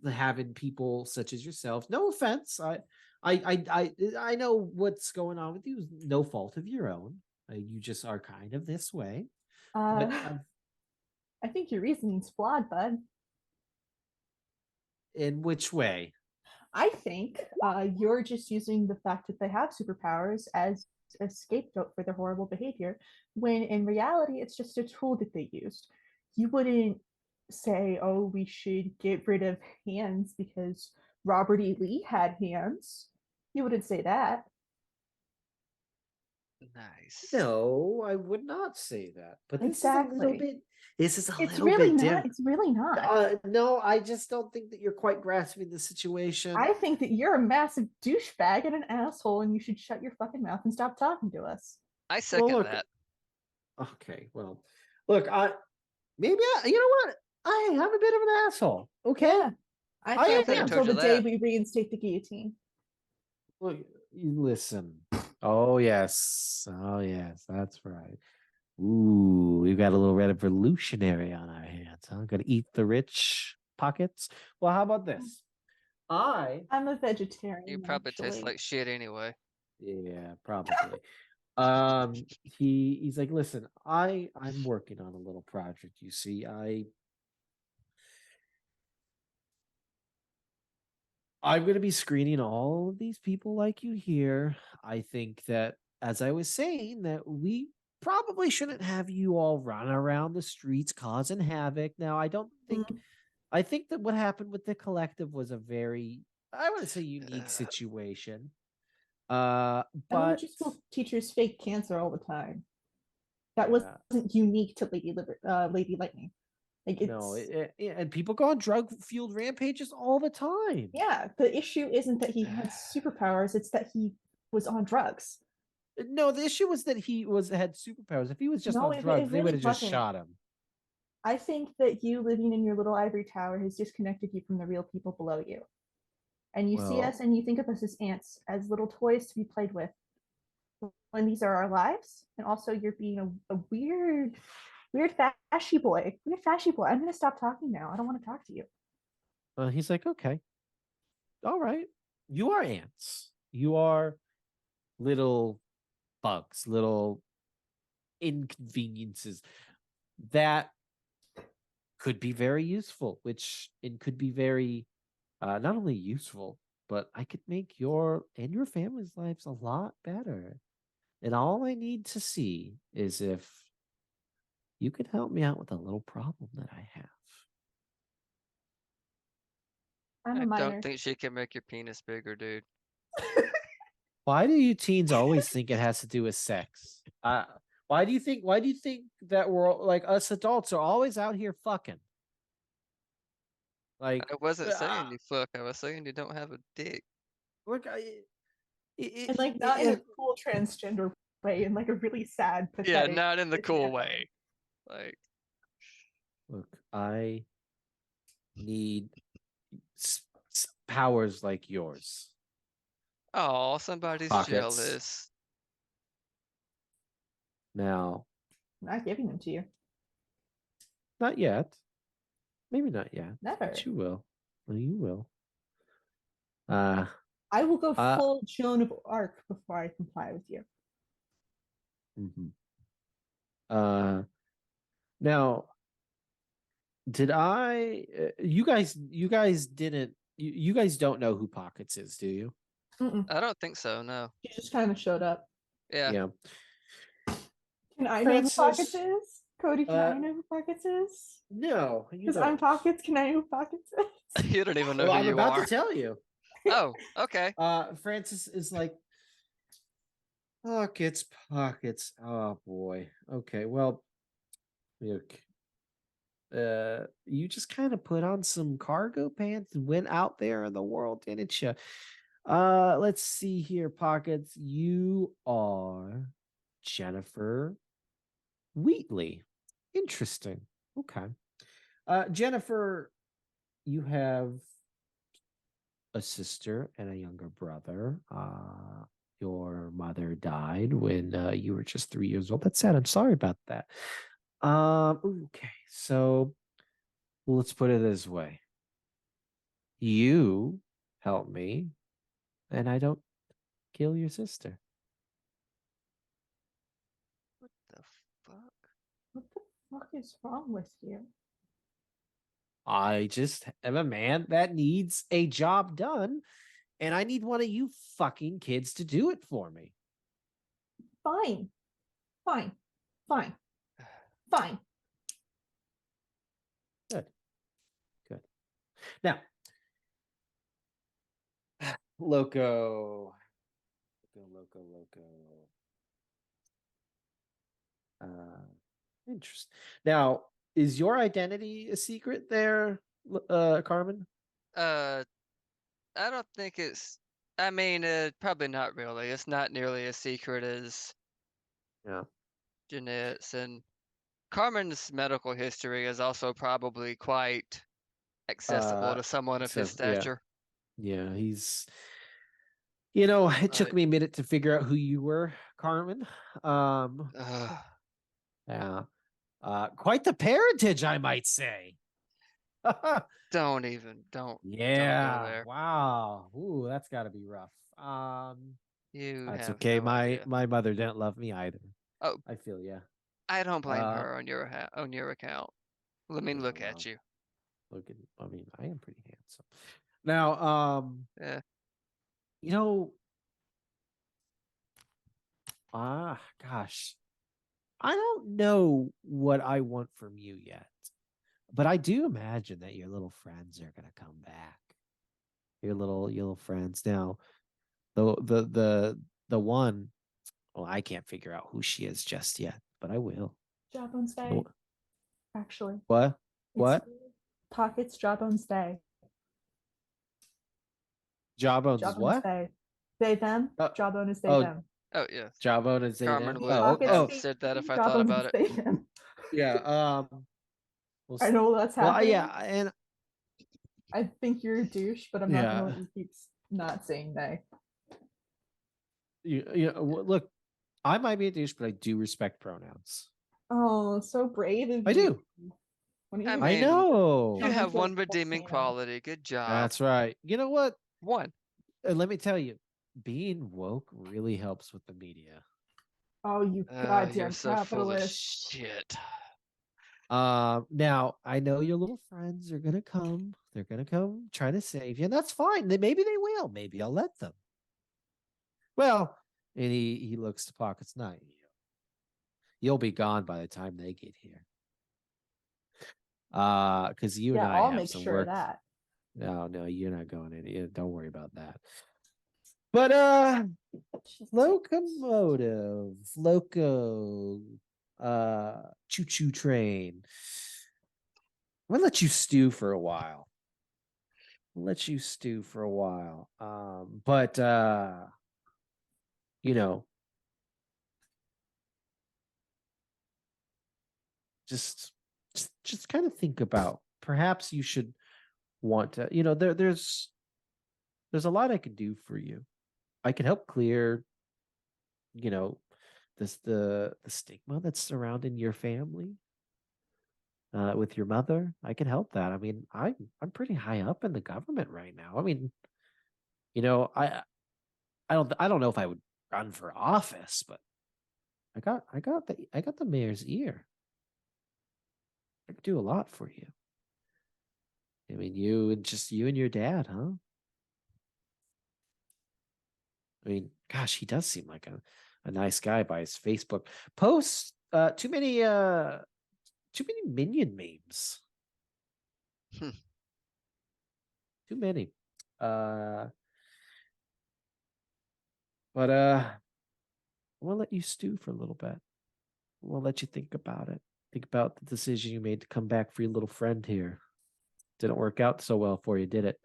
having people such as yourself, no offense, I know what's going on with you, no fault of your own. You just are kind of this way, but I think your reasoning's flawed, bud. in which way? I think you're just using the fact that they have superpowers as a scapegoat for their horrible behavior, when in reality, it's just a tool that they used. You wouldn't say, oh, we should get rid of hands because Robert E. Lee had hands. You wouldn't say that. Nice. No, I would not say that. But this is a little Exactly. bit. This is a It's little really bit not. different. It's really not. No, I just don't think that you're quite grasping the situation. I think that you're a massive douchebag and an asshole, and you should shut your fucking mouth and stop talking to us. I Well, second look. that. Okay, well, look, maybe you know what? I am a bit of an asshole. Okay. Yeah. I I can't am. wait until Told the you day that. we reinstate the guillotine. Look, you listen. Oh yes. Oh yes. That's right. Ooh, we've got a little revolutionary on our hands. Huh? Gonna eat the rich pockets. Well, how about this? I I'm a You vegetarian, probably taste actually. like shit anyway. yeah, probably. He's like, listen, I'm working on a little project. You see, I'm going to be screening all of these people like you here. I think that, as I was saying, that we probably shouldn't have you all run around the streets causing havoc. Now, I think that what happened with the collective was a very, I wouldn't say unique situation. But Elementary school teachers fake cancer all the time. That yeah, wasn't unique to Lady Lightning. Like no, it's and people go on drug fueled rampages all the time. yeah. The issue isn't that he had superpowers; it's that he was on drugs. No, the issue was that he had superpowers. If he was just No, on drugs, it they would really have just wasn't. shot him. I think that you living in your little ivory tower has disconnected you from the real people below you. And you see Well, us and you think of us as ants, as little toys to be played with. When these are our lives, and also you're being a weird fashy boy. Weird fashy boy. I'm gonna stop talking now. I don't want to talk to you. he's like, okay, all right. You are ants. You are little bugs, little inconveniences that could be very useful, which it could be very not only useful, but I could make your and your family's lives a lot better. And all I need to see is if you could help me out with a little problem that I have. I'm a I don't minor. think she can make your penis bigger, dude. Why do you teens always think it has to do with sex? Why do you think? Why do you think that we're like us adults are always out here fucking? Like, I wasn't uh, saying you fuck. I was saying you don't have a dick. look, And like not in a cool transgender way, in like a really sad, Yeah, pathetic not in the cool example. way. Like, look, I need powers like yours. oh, somebody's Pockets. jealous. Now, I'm not giving them to you. not yet. Maybe not yet. Never. But you will. Well, you will. I will go Uh, full Joan of Arc before I comply with you. mhm. Now, did I? You guys didn't. You guys don't know who Pockets is, do you? Mm-mm. I don't think so, no. She just kind of showed up. Yeah. Yeah. Can I know who Pockets Francis. is? Cody, can I know who Pockets is? No, you Because I'm don't. Pockets. Can I know who Pockets is? You don't even know Well, who I'm you about to are. tell you. Oh, okay. Francis is like pockets, pockets. Oh boy. Okay. Well, look. You just kind of put on some cargo pants and went out there in the world, didn't you? Let's see here, pockets. You are Jennifer Wheatley. Interesting. Okay. Jennifer, you have a sister and a younger brother. Your mother died when you were just 3 years old. That's sad. I'm sorry about that. Okay, so let's put it this way. You help me, and I don't kill your sister. What the fuck? What the fuck is wrong with you? I just am a man that needs a job done, and I need one of you fucking kids to do it for me. Fine. Fine. Fine. Fine. Good. Good. Now, Loco. Loco. Interesting. Now, is your identity a secret there, Carmen? Uh, I don't think it's. I mean, probably not really. It's not nearly as secret as Yeah. Jeanette's, and Carmen's medical history is also probably quite accessible to someone of his Yeah, stature. yeah, he's. You know, it took But- me a minute to figure out who you were, Carmen. Um, Ugh, yeah, quite the parentage, I might say. don't even don't go Yeah, there. wow. Ooh, that's got to be rough. You That's have okay. no My idea. my mother didn't love me either. Oh, I feel yeah. I don't blame Uh, her on your account. Let me yeah, look well, at you. look at. I mean, I am pretty handsome. Now, Yeah. you know, gosh, I don't know what I want from you yet, but I do imagine that your little friends are gonna come back. Your little friends. Now, the one. Well, I can't figure out who she is just yet, but I will. Jawbones Day, No- actually. What? It's What? Pockets Jawbones Day. Jawbones is Jawbones what? Day. They them. Uh, Jawbone is they oh, them. Oh yes. Jawbone and Carmen Zaynab. would Oh, Pockets oh, have feet. said that if I thought Jawbones about and it. they them. yeah. Well, I know that's well, happening. yeah, and I think you're a douche, but I'm not gonna yeah, let you keep not saying they. look, I might be a douche, but I do respect pronouns. Oh, so brave of I you. do. When I you I mean, know. you Jump have into a one redeeming volcano. quality. Good job. That's right. You know what? One. Let me tell you, being woke really helps with the media. Oh, you You're goddamn so full of capitalist. shit. Now I know your little friends are gonna come. They're gonna come try to save you, and that's fine. Maybe they will. Maybe I'll let them. Well, and he looks to Pocket's night. You'll be gone by the time they get here. Because you and Yeah, I I'll have make some sure of work. that. No, you're not going in. Don't worry about that. But locomotive, loco, choo choo train. I'm gonna let you stew for a while. I'll let you stew for a while. But you know, just just kind of think about perhaps you should want to, there's a lot I can do for you. I can help clear, you know, the stigma that's surrounding your family. With your mother, I can help that. I mean, I'm pretty high up in the government right now. I mean, you know, I don't know if I would run for office, but I got the mayor's ear. I could do a lot for you. I mean, you and your dad, huh? I mean, gosh, he does seem like a nice guy by his Facebook posts. Too many minion memes. Hmm. Too many. Uh, but I want to let you stew for a little bit. I want to let you think about it. Think about the decision you made to come back for your little friend here. Didn't work out so well for you, did it?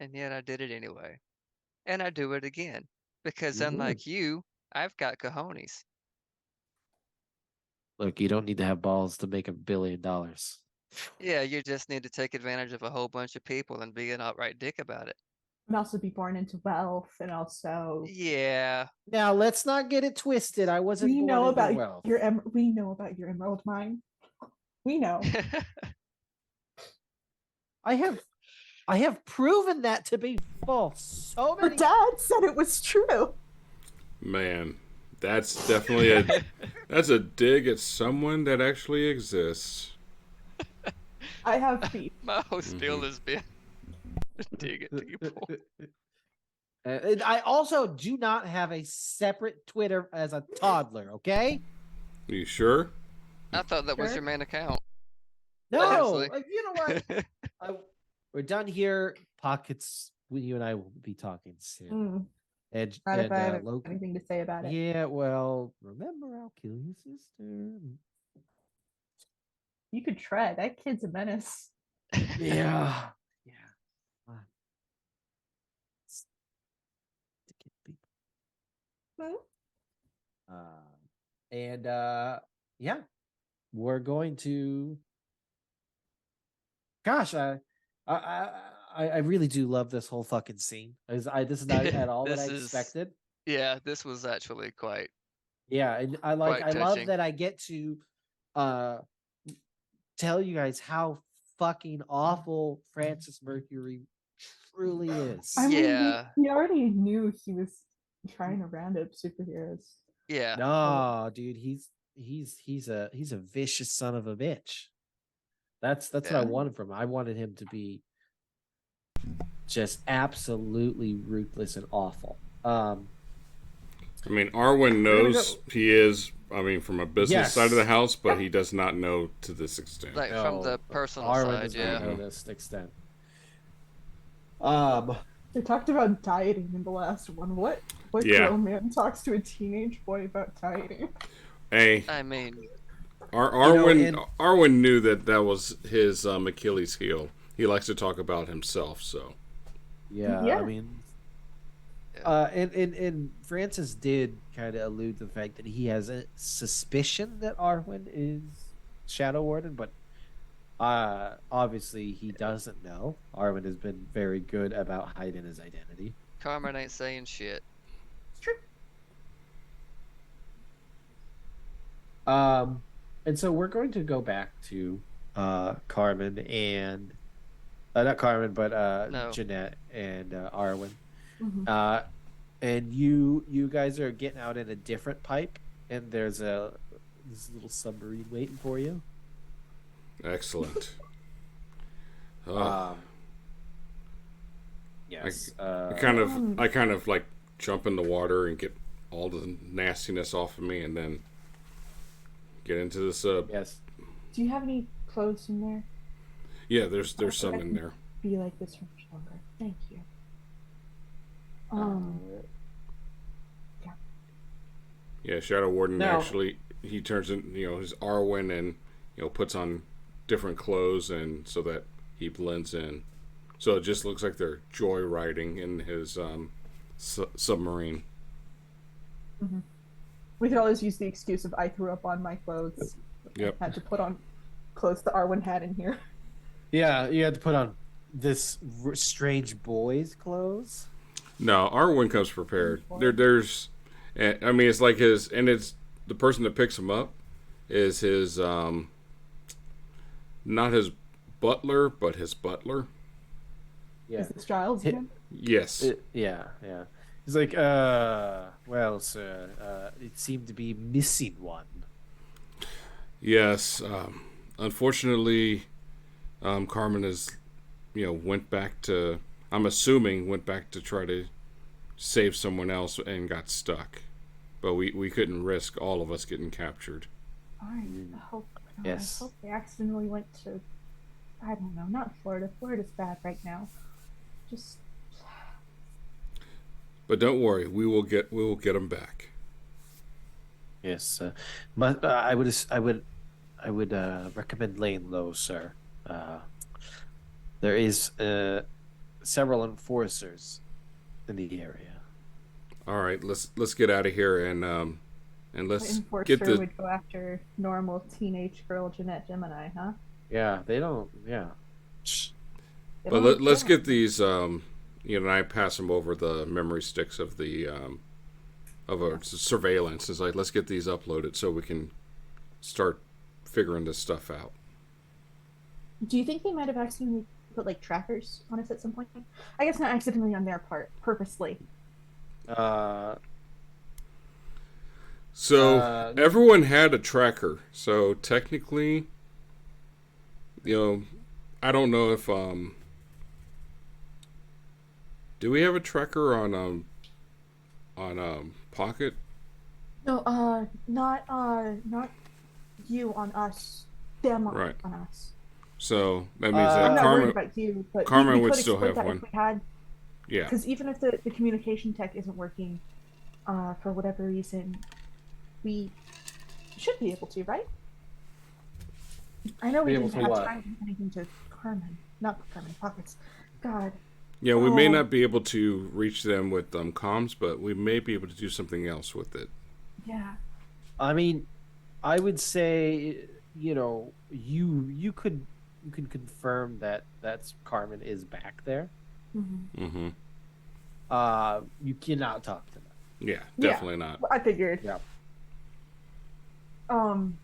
And yet I did it anyway. And I do it again. Because You would. unlike you, I've got cojones. Look, you don't need to have balls to make $1 billion. Yeah, you just need to take advantage of a whole bunch of people and be an outright dick about it. And also be born into wealth, and also Yeah. Now, let's not get it twisted. I wasn't born into wealth. we know about your emerald mine. We know. I have proven that to be false. So Your many. dad said it was true. Man, that's definitely that's a dig at someone that actually exists. I have beef. My whole spiel has been dig at people. And I also do not have a separate Twitter as a toddler. Okay. You sure? I thought that was Sure. your main account. No, Honestly. you know what? We're done here. Pockets. You and I will be talking soon. Mm, And not if I have Loki. anything to say about it. Yeah, well, remember, I'll kill your sister. You could try. That kid's a menace. Yeah, yeah. Come on. To get people. Hmm? And yeah, we're going to. Gosh, I really do love this whole fucking scene. This is not at all what I This is expected. yeah. This was actually quite Yeah, and I quite love touching. that I get to uh tell you guys how fucking awful Francis Mercury truly is. I mean, Yeah. we already knew he was trying to round up superheroes. Yeah. No, dude, he's a vicious son of a bitch. That's what I Yeah. wanted from him. I wanted him to be just absolutely ruthless and awful. I mean, Arwen We're gonna knows go- he is. I mean, from a business side of the Yes. house, but he does not know to this extent. Like from the No, personal Arwen side, does yeah. not know this extent. Um, They talked about dieting in the last one. What Yeah. grown man talks to a teenage boy about dieting? Hey, I mean, Arwen. and- Arwen knew that was his Achilles heel. He likes to talk about himself. So yeah, Yeah. I mean, Yeah. and Francis did kind of allude to the fact that he has a suspicion that Arwen is Shadow Warden, but obviously he doesn't know. Arwen has been very good about hiding his identity. Carmen ain't saying shit. It's true. And so we're going to go back to Carmen and not Carmen, but No. Jeanette and Arwen. Mhm. And you guys are getting out in a different pipe, and there's this little submarine waiting for you. excellent. Yes. I kind of like jump in the water and get all the nastiness off of me, and then get into this. Yes. Do you have any clothes in there? Yeah, there's some in there. Be like this for much longer. Thank you. Yeah, Shadow Warden Now- actually he turns in his Arwen and puts on different clothes and so that he blends in. So it just looks like they're joyriding in his submarine. We could always use the excuse of I threw up on my clothes. Yep. Had to put on clothes that Arwen had in here. Yeah, you had to put on this strange boy's clothes. No, Arwen comes prepared. There's, I mean, it's like his, and it's the person that picks him up is his, not his butler, but his butler. Yeah. Is this Giles Hit- again? Yes. Yeah. He's like, well, sir, it seemed to be missing one. Yes. Unfortunately, Carmen is, went back to, I'm assuming, went back to try to save someone else and got stuck. But we couldn't risk all of us getting captured. I hope. Yes. I hope they accidentally went to. I don't know. Not Florida. Florida's bad right now. Just. But don't worry, we will get them back. Yes, but I would recommend laying low, sir. There is several enforcers in the area. All right, let's get out of here and let's Enforcer get the would go after normal teenage girl Jeanette Gemini, huh? Yeah, they don't. Yeah. They But don't let's kill get these. And I pass them over the memory sticks of the of our surveillance. It's like let's get these uploaded so we can start figuring this stuff out. Do you think they might have accidentally put like trackers on us at some point? I guess not accidentally on their part, purposely. So everyone had a tracker. So technically, I don't know if do we have a tracker on Pocket? No, not you on us. Them Right. on us. So that means I'm that not worried Carmen, about you, but Carmen we would could still exploit have that one. if we had, yeah, because even if the communication tech isn't working, for whatever reason, we should be able to, right? I know we Be able didn't to have what? time to do anything to Carmen, not Carmen Pockets. God, yeah. We may Oh. not be able to reach them with comms, but we may be able to do something else with it. yeah. I mean, I would say, you could confirm that that's Carmen is back there. Mm-hmm. You cannot talk to them. Yeah, Yeah, definitely not. I figured. Yeah. Um,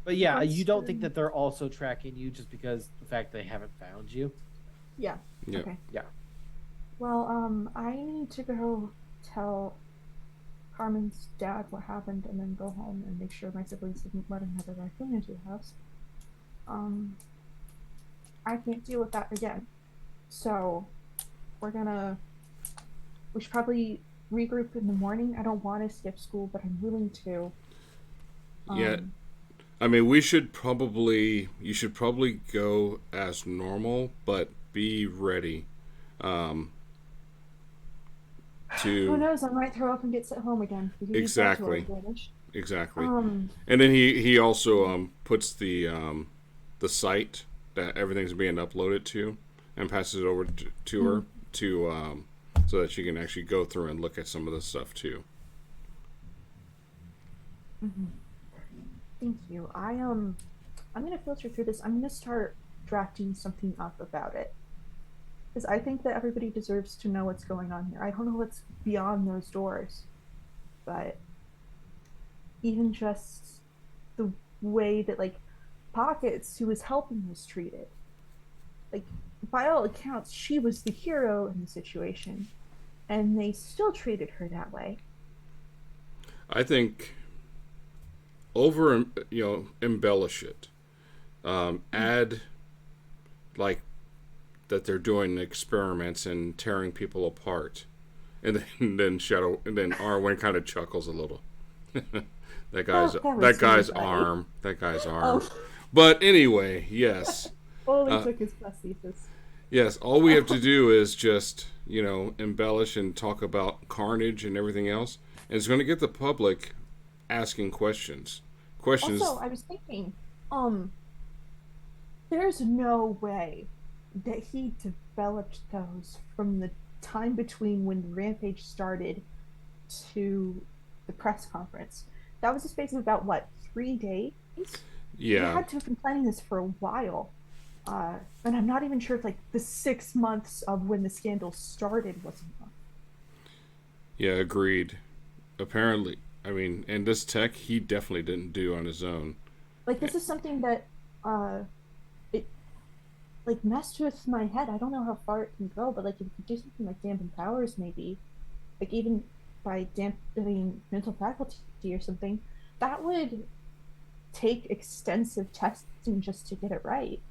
But yeah, what's you don't think the- that they're also tracking you just because the fact they haven't found you. Yeah. Yeah. Okay. Yeah. Well, I need to go tell Carmen's dad what happened, and then go home and make sure my siblings didn't let another raccoon into the house. Um, I can't deal with that again. So we're gonna. We should probably regroup in the morning. I don't want to skip school, but I'm willing to. Yeah. I mean, you should probably go as normal, but be ready Who to knows? I might throw up and get sent home again. We can use that to our exactly, advantage. exactly. Um, And then he also puts the site that everything's being uploaded to and passes it over to her to so that she can actually go through and look at some of the stuff too. Thank you. I'm gonna filter through this. I'm gonna start drafting something up about it because I think that everybody deserves to know what's going on here. I don't know what's beyond those doors, but even just the way that like Pockets, who was helping, was treated. Like by all accounts, she was the hero in the situation, and they still treated her that way. I think over embellish it, add like that they're doing experiments and tearing people apart, and then Shadow and then Arwen kind of chuckles a little. That was really funny. That guy's arm. Oh, But anyway, yes, only took his prosthesis. yes. All we have to do is just embellish and talk about carnage and everything else, and it's going to get the public asking questions. Questions. Also, I was thinking, um, there's no way that he developed those from the time between when the rampage started to the press conference. That was a space of about what, 3 days? He Yeah, had to have been planning this for a while. And I'm not even sure if like the 6 months of when the scandal started was enough. yeah. Agreed. Apparently, I mean, and this tech he definitely didn't do on his own. Like this is something that uh it like messed with my head. I don't know how far it can go, but like if you do something like dampen powers, maybe like even by dampening mental faculty or something, that would take extensive testing just to get it right.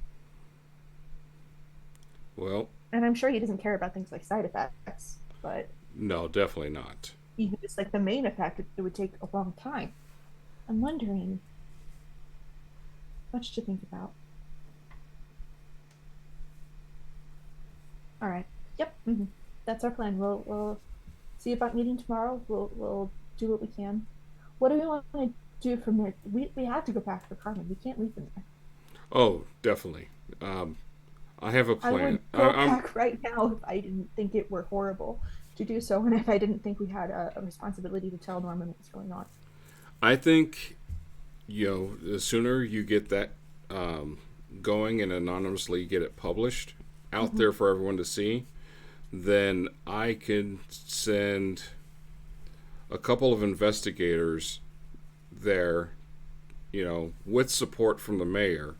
Well, And I'm sure he doesn't care about things like side effects, but no, definitely not. even just like the main effect, it would take a long time. I'm wondering, much to think about. All right. Yep. That's our plan. We'll see about meeting tomorrow. We'll do what we can. What do we want to do from there? We have to go back for Carmen. We can't leave them there. Oh, definitely. I have a I plan. would go I'm back right now if I didn't think it were horrible to do so, and if I didn't think we had a responsibility to tell Norman what's going on. I think the sooner you get that going and anonymously get it published out there for everyone to see, then I can send a couple of investigators there, with support from the mayor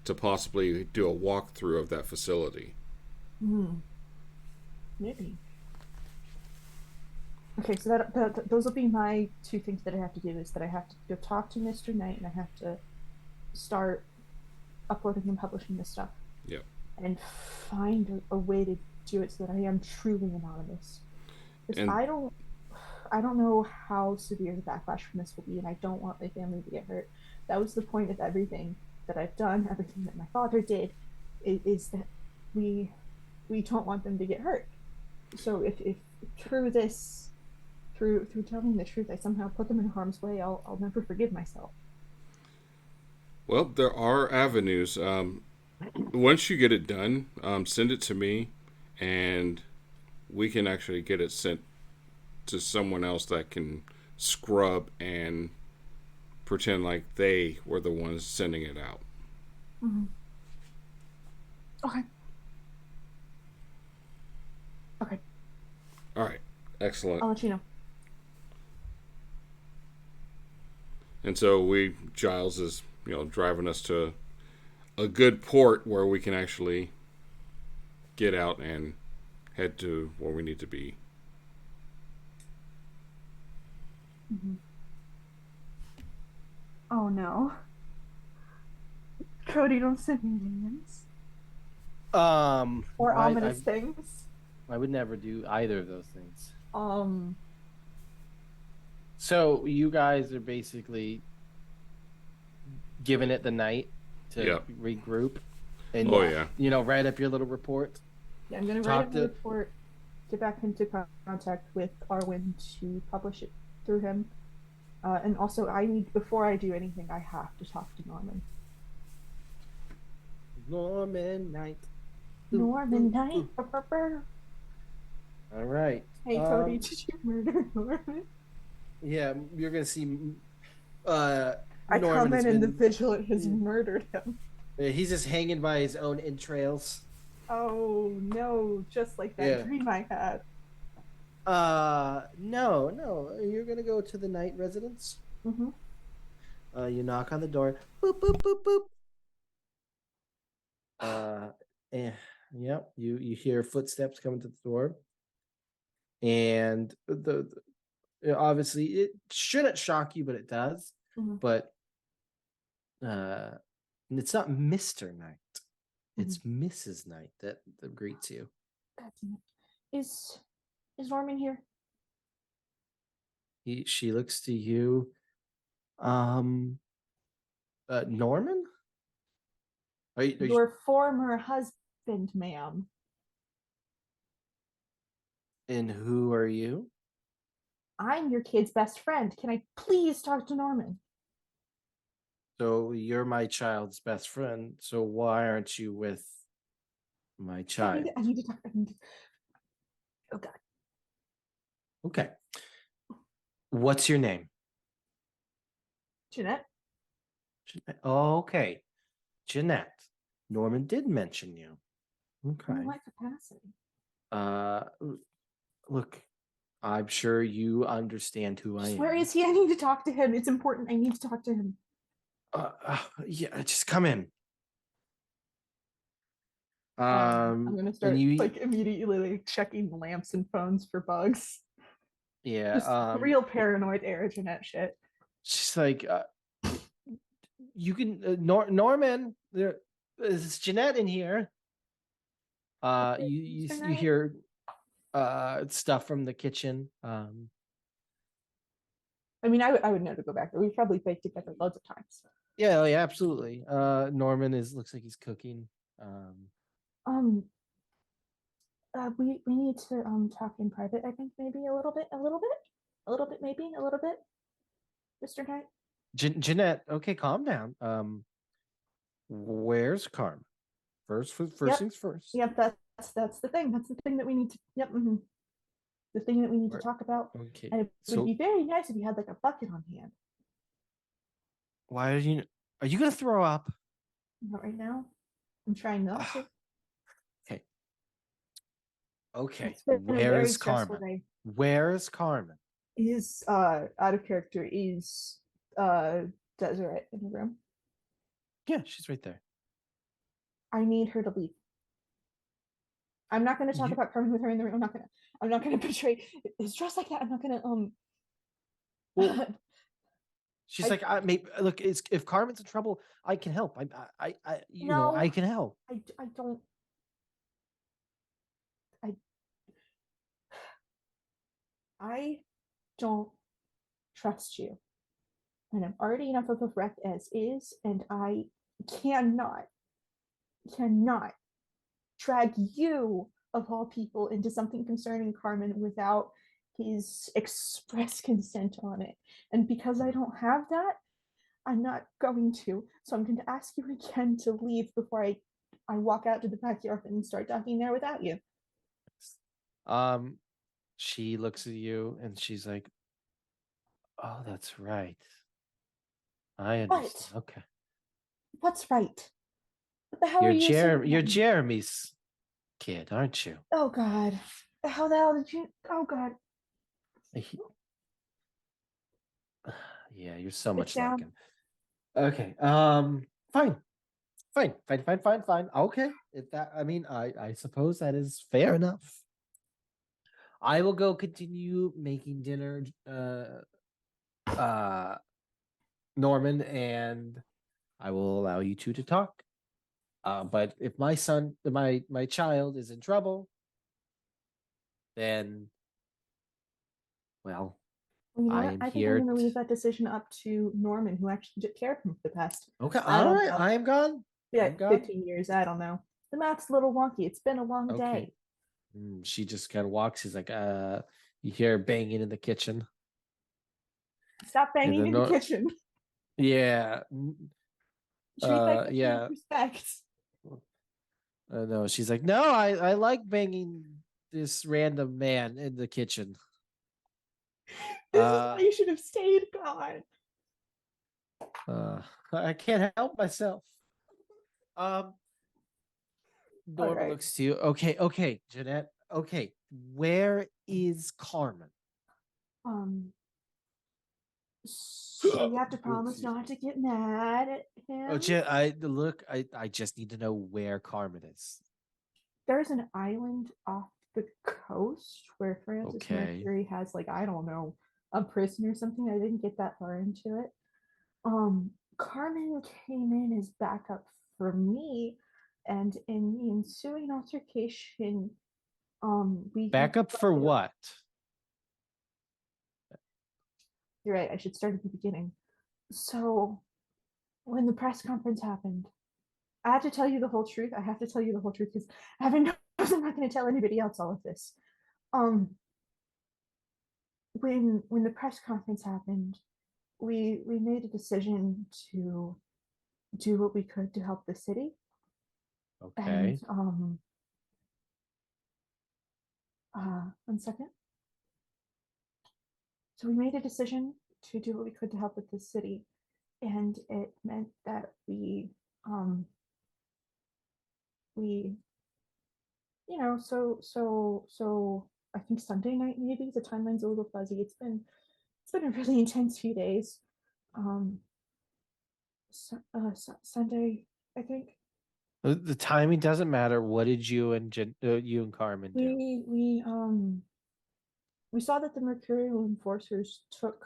to possibly do a walkthrough of that facility. Maybe. Okay, so those will be my two things that I have to do. Is that I have to go talk to Mr. Knight, and I have to start uploading and publishing this stuff. Yep. And find a way to do it so that I am truly anonymous. Because And I don't know how severe the backlash from this will be, and I don't want my family to get hurt. That was the point of everything that I've done, everything that my father did, is that we don't want them to get hurt. So if through this, through telling the truth, I somehow put them in harm's way, I'll never forgive myself. well, there are avenues. Once you get it done, send it to me, and we can actually get it sent to someone else that can scrub and pretend like they were the ones sending it out. Mhm. Okay. Okay. All right, excellent. I'll let you know. And so Giles is, driving us to a good port where we can actually get out and head to where we need to be. Mhm. Oh no. Cody, don't send me names or I, ominous things. I would never do either of those things. Um, So you guys are basically giving it the night to Yep. regroup and Oh yeah. write up your little report. yeah, I'm gonna Talk write a to- report, get back into contact with Arwen to publish it through him. And also, before I do anything, I have to talk to Norman. Norman Knight. Norman Knight. Ooh. All right. Hey Cody, did you murder Norman? Yeah, you're gonna see. I Norman come has in and the been- vigilant has murdered him. He's just hanging by his own entrails. Oh no, just like that Yeah. dream I had. No. You're gonna go to the night residence. Mm-hmm. You knock on the door. Boop boop boop boop. Yep. You hear footsteps coming to the door, and obviously it shouldn't shock you, but it does. Mhm. But it's not Mr. Knight. It's Mrs. Knight that greets you. Is Norman here? She looks to you. Norman? Are you Your former husband, ma'am. and who are you? I'm your kid's best friend. Can I please talk to Norman? So you're my child's best friend. So why aren't you with my child? I need to talk. Oh God. Okay. What's your name? Jeanette? Oh, okay. Jeanette. Norman did mention you. Okay. In what capacity? Uh, look, I'm sure you understand who I am. Where is he? I need to talk to him. It's important. I need to talk to him. Yeah, just come in. I'm gonna start and you, like immediately like checking lamps and phones for bugs. yeah, Just real paranoid air Jeanette shit. she's like, you can, Norman, there is Jeanette in here. You Mr. you Knight? hear stuff from the kitchen. I mean, I would know to go back there. We've probably baked together loads of times. Yeah, absolutely. Norman looks like he's cooking. Um, we need to talk in private. I think maybe a little bit, maybe a little bit, Mr. Knight. Jeanette, okay, calm down. Where's Carmen? First Yep. things first. Yep, that's the thing. That's the thing that we need to. Yep. The thing that we need to talk about. Okay. And it So would be very nice if you had like a bucket on hand. why are you gonna throw up? Not right now. I'm trying not to. Okay. It's been a very Where's stressful Carmen? day. Where's Carmen? Is out of character is Deseret in the room. Yeah, she's right there. I need her to leave. I'm not going to talk You- about Carmen with her in the room. I'm not gonna betray. It's dressed like that. I'm not gonna Well, she's I- like, maybe look, if Carmen's in trouble, I can help. I No. I can help. I don't. I don't trust you. And I'm already enough of a wreck as is, and I cannot drag you of all people into something concerning Carmen without his express consent on it. And because I don't have that, I'm not going to. So I'm going to ask you again to leave before I walk out to the backyard and start talking there without you. She looks at you and she's like, Oh, that's right. I What? understand. Okay. What's right? What the hell are you assuming? You're about me? Jeremy's kid, aren't you? Oh God. How the hell did you? Oh God. He- yeah, you're so Sit much like down. him. Okay. Fine. Fine. Okay. If that, I mean, I suppose that is fair enough. I will go continue making dinner, uh, Norman, and I will allow you two to talk. But if my child is in trouble, then, well, Well, you know I what? am I think I'm here. going to leave that decision up to Norman, who actually took care of him for the past, Okay, I all don't right, know, I am gone. yeah, I'm gone. 15 years. I don't know. The math's a little wonky. It's been a long Okay. day. She just kind of walks. She's like, you hear banging in the kitchen. Stop And banging then, in the kitchen. yeah, Treat that kitchen with yeah. respect. No, she's like, no, I like banging this random man in the kitchen. This is why you should have stayed gone. I can't help myself. Norman right. looks to you. Okay, Jeanette. Okay, where is Carmen? So you have to promise not to get mad at Oh, him. I just need to know where Carmen is. There's an island off the coast where Francis Okay. Mercury has, like, I don't know, a prison or something. I didn't get that far into it. Carmen came in as backup for me, and in the ensuing altercation, we Backup for what? you're right, I should start at the beginning. So when the press conference happened, I had to tell you the whole truth. I have to tell you the whole truth because Evan knows I'm not going to tell anybody else all of this. Um, when the press conference happened, we made a decision to do what we could to help the city, and Okay. 1 second. So we made a decision to do what we could to help with the city, and it meant that we so I think Sunday night, maybe the timeline's a little fuzzy. It's been a really intense few days. um Sunday, I think. The timing doesn't matter. What did you and you and Carmen do? We saw that the Mercurial enforcers took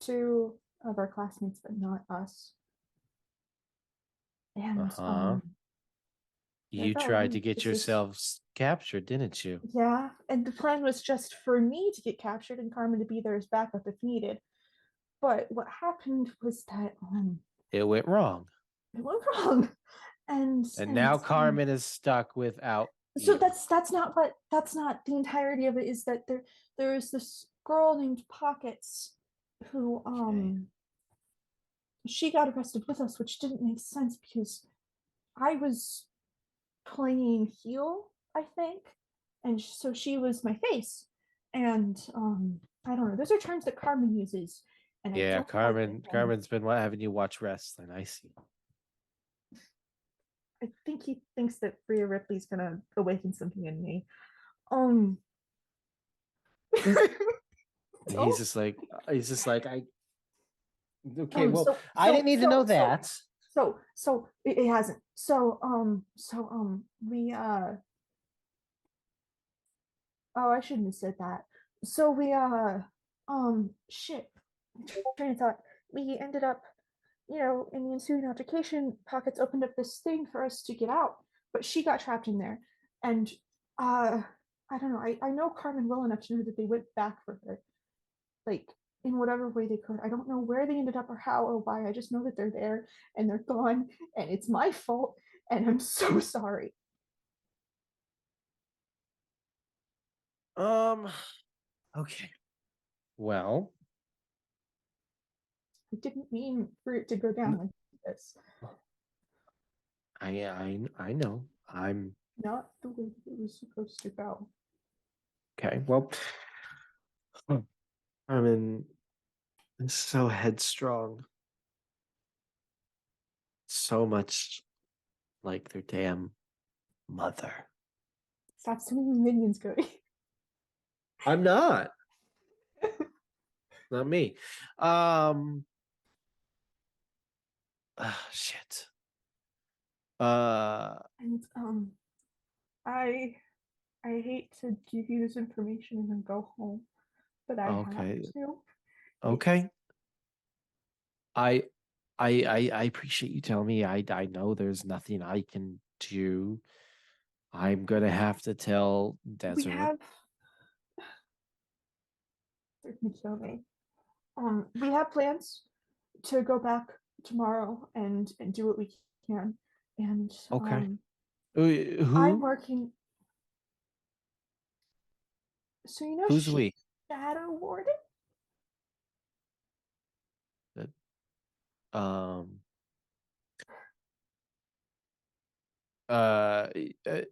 two of our classmates, but not us. And Uh-huh. I You thought, tried to get this is, yourselves captured, didn't you? yeah, and the plan was just for me to get captured and Carmen to be there as backup if needed. But what happened was that It went wrong. it went wrong. and And and now Carmen is stuck without so you. that's not the entirety of it. Is that there is this girl named Pockets who Okay. she got arrested with us, which didn't make sense because I was playing heel, I think, and so she was my face. And I don't know, those are terms that Carmen uses, and I Yeah, don't like them. Carmen's been having you watch wrestling. I see. I think he thinks that Rhea Ripley's gonna awaken something in me. Um He's oh, just like I okay, well, so I didn't need to know that. it hasn't. We oh, I shouldn't have said that. So we shit. Train of thought. We ended up, in the ensuing altercation, Pockets opened up this thing for us to get out, but she got trapped in there. And I don't know. I know Carmen well enough to know that they went back for her, like, in whatever way they could. I don't know where they ended up or how or why. I just know that they're there and they're gone, and it's my fault, and I'm so sorry. Um, okay. Well, I didn't mean for it to go down like this. I know. I'm Not the way it was supposed to go. okay. Well, Carmen, So headstrong. So much like their damn mother. Stop sending me minions, Cody. I'm not. Not me. Shit. And I hate to give you this information and then go home, but I Okay. have to. Okay. I appreciate you telling me. I know there's nothing I can do. I'm gonna have to tell We Desert. have. They're gonna kill me. We have plans to go back tomorrow and do what we can. And Okay. I'm Who? working. So you know Who's we? Shadow Warden? Um. Uh.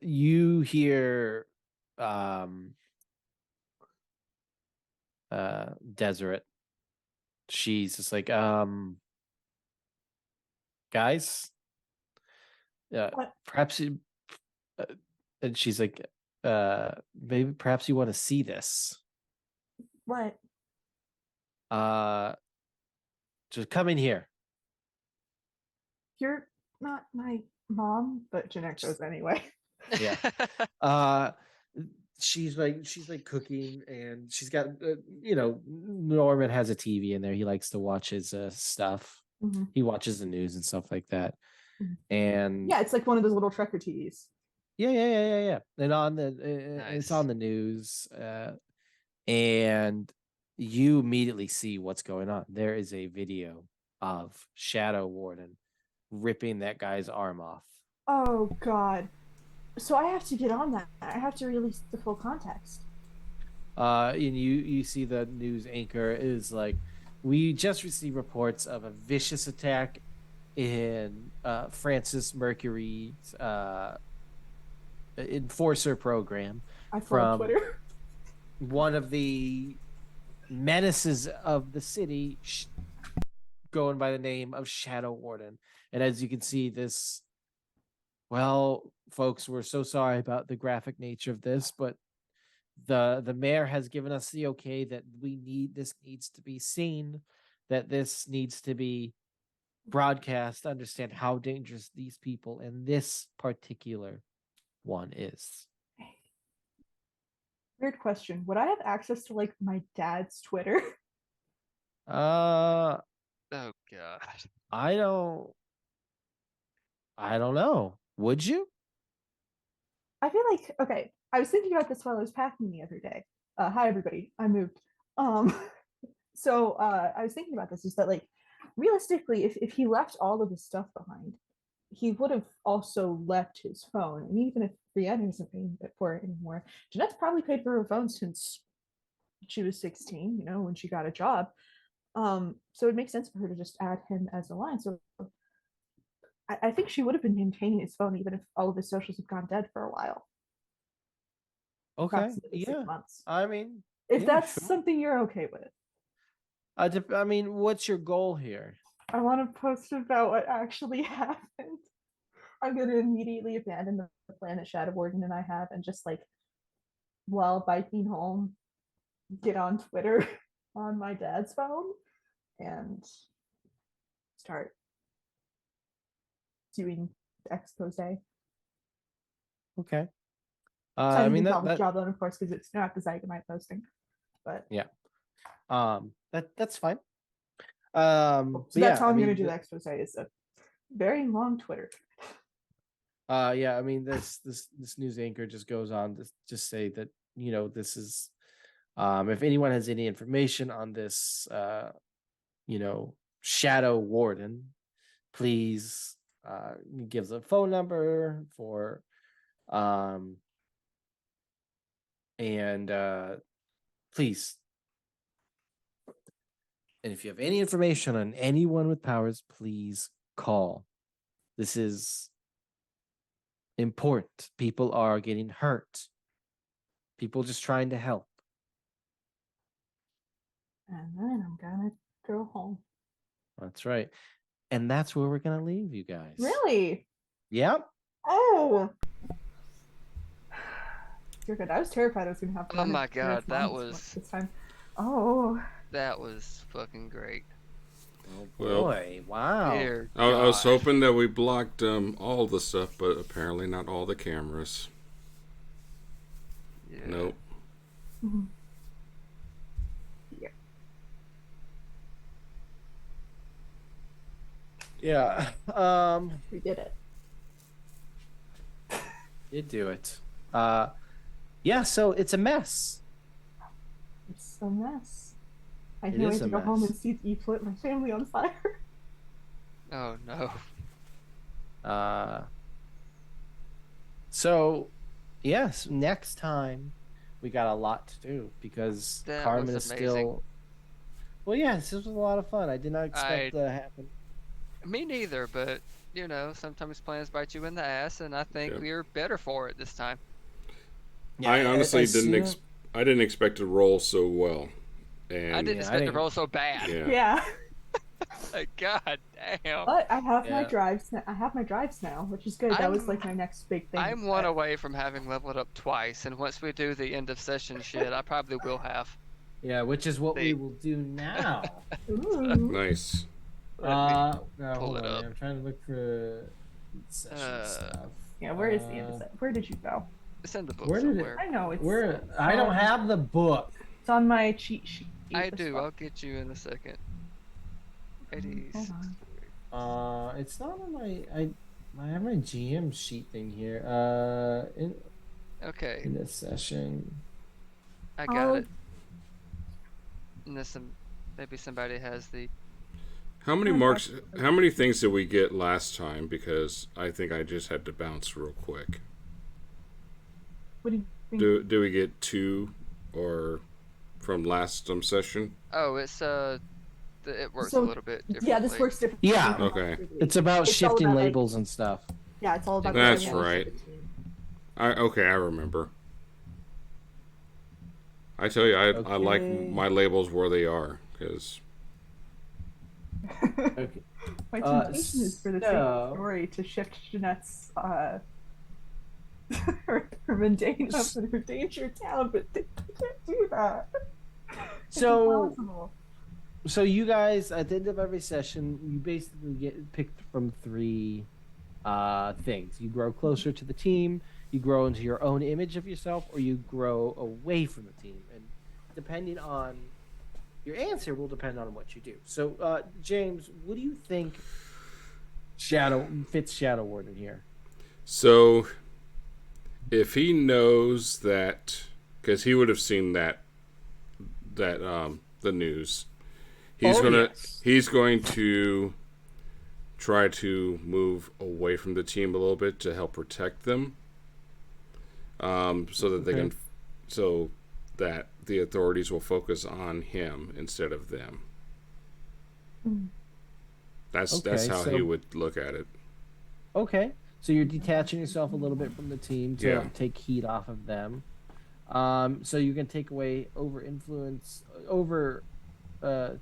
You hear. Um. Deseret. She's just like guys. What? Perhaps you. Uh, and she's like, maybe perhaps you want to see this. What? Uh, just come in here. You're not my mom, but Jeanette goes anyway. Yeah. Uh, she's like cooking, and she's got Norman has a TV in there. He likes to watch his stuff. Mhm. He watches the news and stuff like that. Mhm. And Yeah, it's like one of those little Trekker TVs. yeah. And on the it's Nice. on the news, and you immediately see what's going on. There is a video of Shadow Warden ripping that guy's arm off. Oh God. So I have to get on that. I have to release the full context. And you see the news anchor is like, we just received reports of a vicious attack in Francis Mercury's enforcer program I flood from Twitter. one of the menaces of the city, going by the name of Shadow Warden. And as you can see, this, well, folks, we're so sorry about the graphic nature of this, but the mayor has given us the okay that this needs to be seen, that this needs to be broadcast, understand how dangerous these people and this particular one is. Weird question. Would I have access to like my dad's Twitter? Uh, Oh god. I don't know. Would you? I feel like okay. I was thinking about this while I was packing the other day. Hi everybody. I moved. Um, so I was thinking about this. Is that like realistically, if he left all of his stuff behind, he would have also left his phone. And even if Brianna isn't paying for it anymore, Jeanette's probably paid for her phone since she was 16. You know, when she got a job. So it makes sense for her to just add him as a line. So I think she would have been maintaining his phone even if all of his socials have gone dead for a while. Okay. Approximately Yeah. 6 months. I mean, If yeah, that's sure. something you're okay with. I mean, what's your goal here? I want to post about what actually happened. I'm going to immediately abandon the plan that Shadow Warden and I have and just like, while biking home, get on Twitter on my dad's phone and start doing expose. Okay. I I mean, mean the job done, of course, because it's not the Zygonite posting. But yeah. That's fine. so But that's yeah, how I I'm going to mean, do the expose. Is a very long Twitter. yeah, I mean, this news anchor just goes on to just say that, this is, if anyone has any information on this, Shadow Warden, please gives a phone number for, and please, and if you have any information on anyone with powers, please call. This is important. People are getting hurt. People just trying to help. And then I'm gonna Go home. That's right. And that's where we're gonna leave you guys. Really? Yep. Oh. You're good. I was terrified I was gonna have to. Oh my God, that was this time. Oh. that was fucking great. Oh Well, boy! Wow. Dear I was gosh. hoping that we blocked all the stuff, but apparently not all the cameras. Yeah. Nope. Mhm. Yeah. We did it. You do it. Yeah. So it's a mess. It's a mess. I It can't is wait a to go home mess. and see Eve lit my family on fire. Oh no. So yes, next time we got a lot to do because That Carmen was is amazing. still. Well, yes, this was a lot of fun. I did not expect that to happen. Me neither, but you know, sometimes plans bite you in the ass, and I think Yeah. we're better for it this time. I honestly as didn't. soon- I didn't expect to roll so well, and I didn't I expect to didn't- roll so bad. yeah. Yeah. Like, God damn. But I have my Yeah. drives. I have my drives now, which is good. That was I'm- like my next big thing. I'm one away from having leveled up twice, and once we do the end of session shit, I probably will have. Yeah, which is what we See. will do now. Ooh. Nice. Let me No, pull hold it on. up. I'm trying to look for session stuff. Yeah, where is the end of that? Where did you go? It's in the book Where did it- somewhere. I know it's. Where I don't have the book. It's on my cheat sheet. I as do. well. I'll get you in a second. Hold 80s. on. It's not on I have my GM sheet thing here. Okay, In this session. I got Oh. it. And this maybe somebody has the. How many Oh, marks? How many things did we get last time? Because I think I just had to bounce real quick. What do you think? Do we get 2 or from last session? Oh, it's it works So, a little bit differently. Yeah, this works differently. Yeah. Okay. It's about It's all shifting about, like- labels and stuff. Yeah, it's all about. That's getting along right. with the team. Okay, I remember. I tell you, I like Okay. my labels where they are because Okay. My temptation is for the sake of so- the story to shift Jeanette's her mundane up in her danger town, but they can't do that. It's So- impossible. So you guys, at the end of every session, you basically get picked from 3 things. You grow closer to the team, you grow into your own image of yourself, or you grow away from the team. And depending on your answer will depend on what you do. So, James, what do you think fits Shadow Warden here? so if he knows that, because he would have seen that the news, he's going to try to move away from the team a little bit to help protect them, so that they Okay. can, so that the authorities will focus on him instead of them. That's Okay, how so- he would look at it. Okay. So you're detaching yourself a little bit from the team to Yeah. take heat off of them. So you can take away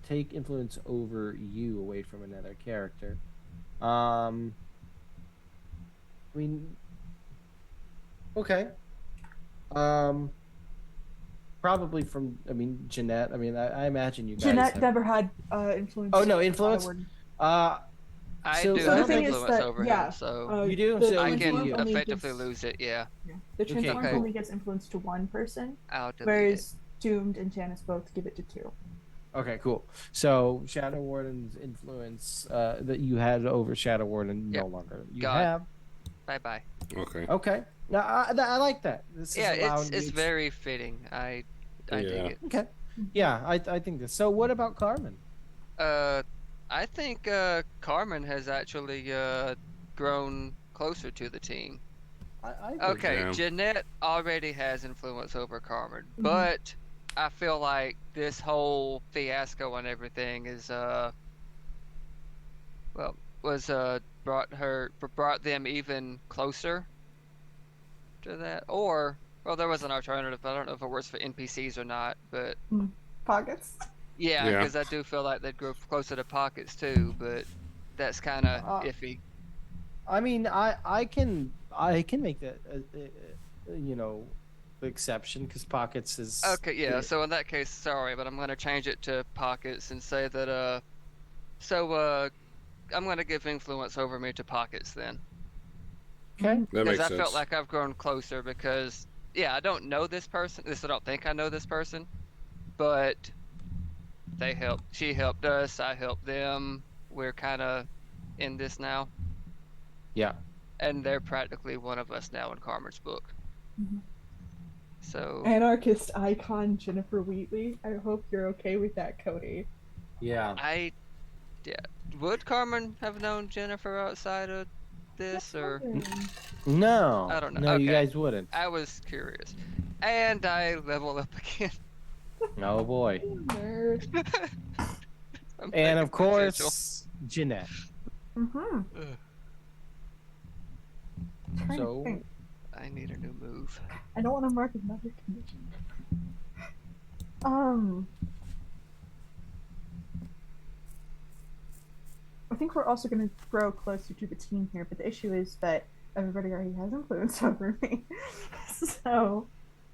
take influence over you away from another character. I mean, okay. Probably from, Jeanette. I imagine you guys. Jeanette have- never had influence. Oh no, influence. I So- do So the have thing is influence that- over yeah, him, so You do? The So I it would be can transform you. only effectively gives- lose it. Yeah, The transform Okay. only gives influence to one person, I'll delete it. whereas Doomed and Janice both give it to 2. Okay, cool. So Shadow Warden's influence that you had over Shadow Warden Yep. no longer you God. have. Bye bye. Okay. Okay. Now I like that. This Yeah, is allowing it's you to- very fitting. I dig Yeah. it. okay. Yeah, I think this. So what about Carmen? I think Carmen has actually grown closer to the team. I think- Okay, Yeah. Jeanette already has influence over Carmen, Mhm. but I feel like this whole fiasco and everything is brought them even closer to that. Or well, there was an alternative, but I don't know if it works for NPCs or not. But Pockets. Yeah, Yeah. because I do feel like they'd grow closer to pockets too, but that's kind of iffy. I mean, I can make that you know, exception because pockets is Okay, yeah. So in that case, sorry, but I'm gonna change it to pockets and say that I'm gonna give influence over me to pockets then, okay. That because makes I felt sense. like I've grown closer because yeah, I don't know this person. At least I don't think I know this person, but they helped. She helped us. I helped them. We're kind of in this now, Yeah. and they're practically one of us now in Carmen's book. Mhm. So Anarchist icon Jennifer Wheatley. I hope you're okay with that, Cody. Yeah. I yeah, would Carmen have known Jennifer outside of this, Just or wondering. No, I don't know. no, you Okay, guys wouldn't. I was curious, and I level up again. Oh boy. You nerd. I'm And thinking of potential. course, Jeanette. Mm-hmm. Ugh, Trying to So think. I need a new move. I don't want to mark another condition. Um, I think we're also going to grow closer to the team here, but the issue is that everybody already has influence over me. So,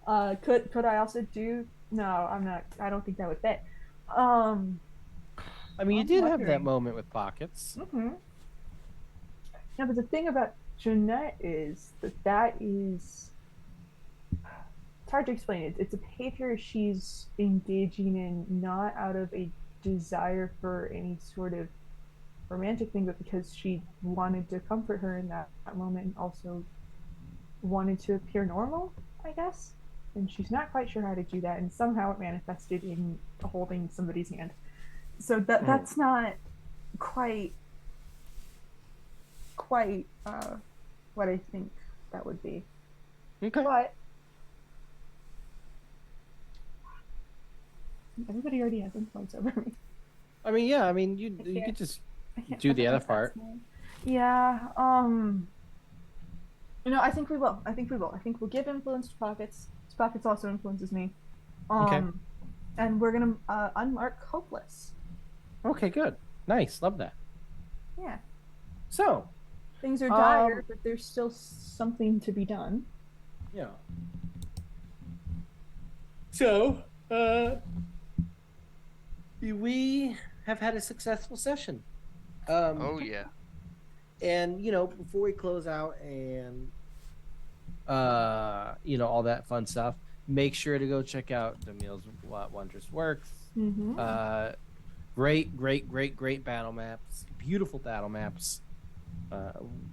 could I also do? No, I'm not. I don't think that would fit. Um, I mean, you I'm did have that wondering. moment with pockets. Mm-hmm. Yeah, but the thing about Jeanette is that is it's hard to explain. It's a behavior she's engaging in not out of a desire for any sort of romantic thing, but because she wanted to comfort her in that moment and also wanted to appear normal, I guess. And she's not quite sure how to do that, and somehow it manifested in holding somebody's hand. So that's not quite what I think that would be. Okay. But everybody already has influence over me. I mean, yeah. I mean, you could just I can't do fuck the up other that part. fast, man. Yeah. I think we will. I think we will. I think we'll give influence to Pockets. Pockets also influences me. Okay. And we're gonna unmark Hopeless. Okay. Good. Nice. Love that. Yeah. So, Things are dire, but there's still something to be done. yeah. So, we have had a successful session. Oh yeah. And before we close out and all that fun stuff, make sure to go check out Demille's Wondrous Works. Mm-hmm. Great battle maps, beautiful battle maps.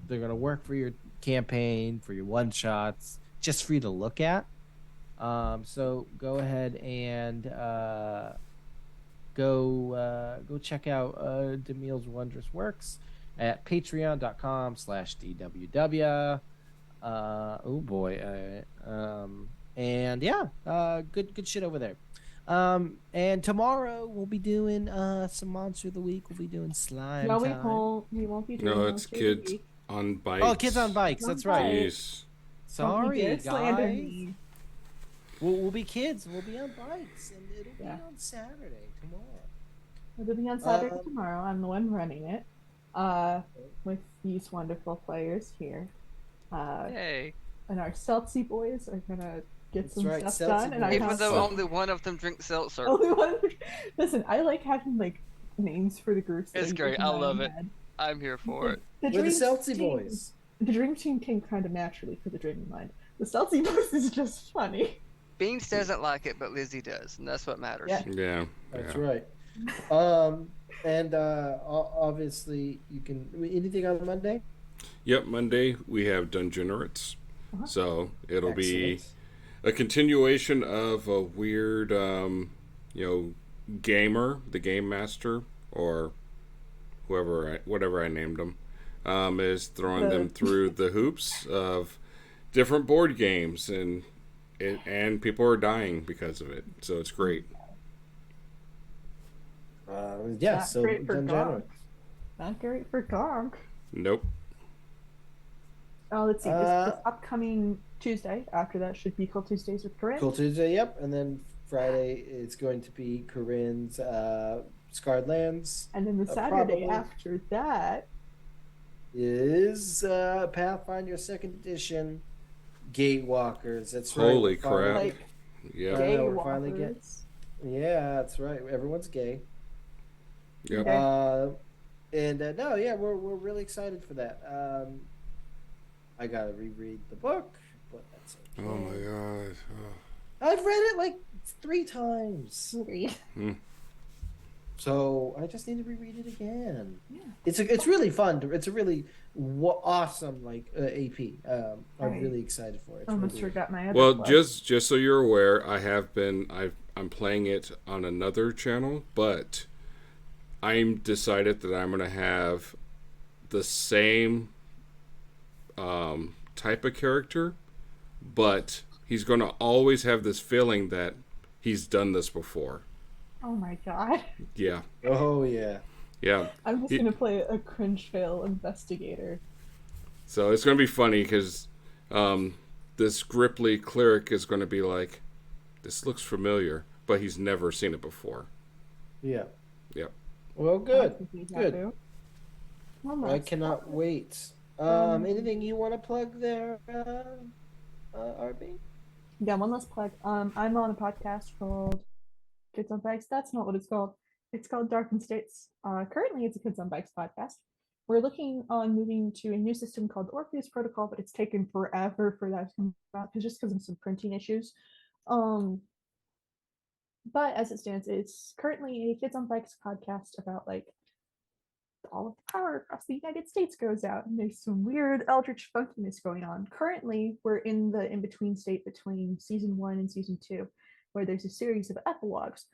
They're gonna work for your campaign, for your one shots, just for you to look at. So go ahead and go check out Demille's Wondrous Works at patreon.com/DWW. Oh boy. And yeah, good shit over there. And tomorrow we'll be doing some Monster of the Week. We'll be doing slime No, time. we won't be doing No, it's Monster of the kids Week. on bikes. Oh, kids on bikes. On That's right. Jeez. Sorry, Don't you dare slander guys. me. We'll be kids. We'll be on bikes, and it'll Yeah. be on Saturday tomorrow. It'll be on Saturday tomorrow. I'm the one running it. With these wonderful players here. Yay. And our Seltzy boys are gonna get That's some right, stuff Seltzy done. And I boys. Even have though So- only one of them drinks seltzer. only one. Listen, I like having like names for the groups. that It's I great. use in I my love own it. head. I'm here for it. We're the Dream Seltzy Team- boys. The Dream Team came kind of naturally for the Dreaming Mind. The Seltzy boys is just funny. Beans doesn't like it, but Lizzie does, and that's what matters. Yeah. Yeah. That's yeah. right. And obviously you can anything on Monday. Yep, Monday we have Dungenerates. Uh-huh. So it'll be Excellent. a continuation of a weird, gamer, the game master, or whatever I named him, is throwing them through the hoops of different board games, and people are dying because of it. So it's great. Yeah. Not So great for Dungeon. Not great for Gonk. Nope. Oh, let's see. This upcoming Tuesday. After that should be Cool Tuesdays with Corinne. Cool Tuesday. Yep. And then Friday it's going to be Corinne's Scarred Lands. And then the Saturday Probably after that, is Pathfinder Second Edition Gatewalkers. That's right. Holy we're finally- crap. like Yep. Yeah, gay we're finally walkers. Yeah, that's right. Everyone's gay. Yep. Okay. No, yeah, we're really excited for that. I gotta reread the book, but that's okay. Oh my god. I've read it like 3 times, Oh. so I just need to reread it again. Yeah. It's really fun. It's a really awesome AP. I'm Right. really excited for it. It's Almost really- forgot my other Well, plug. just so you're aware, I'm playing it on another channel, but I'm decided that I'm gonna have the same type of character, but he's gonna always have this feeling that he's done this before. Oh my god. Yeah, Oh yeah. yeah. I'm just He- gonna play a cringe fail investigator. So it's gonna be funny because this Gripply cleric is gonna be like, "This looks familiar," but he's never seen it before. Yeah. Yep. Well, good. That's a Good. taboo. I Almost. cannot wait. Anything you want to plug there, RB? Yeah, one last plug. I'm on a podcast called Kids on Bikes. That's not what it's called. It's called Darkened States. Currently, it's a Kids on Bikes podcast. We're looking on moving to a new system called Orpheus Protocol, but it's taken forever for that to come out just because of some printing issues. But as it stands, it's currently a Kids on Bikes podcast about like all of the power across the United States goes out, and there's some weird eldritch funkiness going on. Currently, we're in the in-between state between season 1 and season 2, where there's a series of epilogues.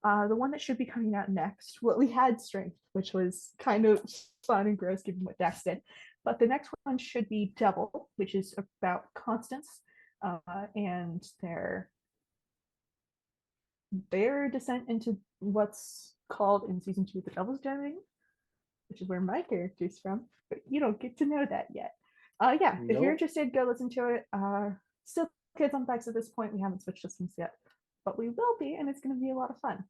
The one that should be coming out next, well, we had Strength, which was kind of fun and gross given what Dax did, but the next one should be Devil, which is about Constance and their descent into what's called in season 2 the Devil's Domain, which is where my character's from, but you don't get to know that yet. Yeah, if you're Nope. interested, go listen to it. Still Kids on Bikes at this point. We haven't switched systems yet, but we will be, and it's going to be a lot of fun.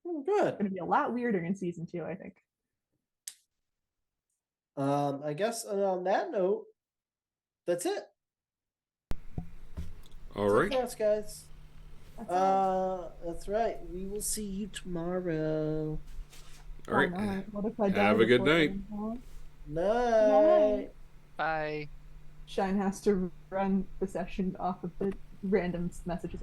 Oh, It's good. going to be a lot weirder in season 2, I think. I guess on that note, that's it. All That's it right. for us, guys. That's all. That's right. We will see you tomorrow. All right. Why not? What if I die Have a good before night. then, huh? Night. Bye. Shine has to run the session off of the random messages.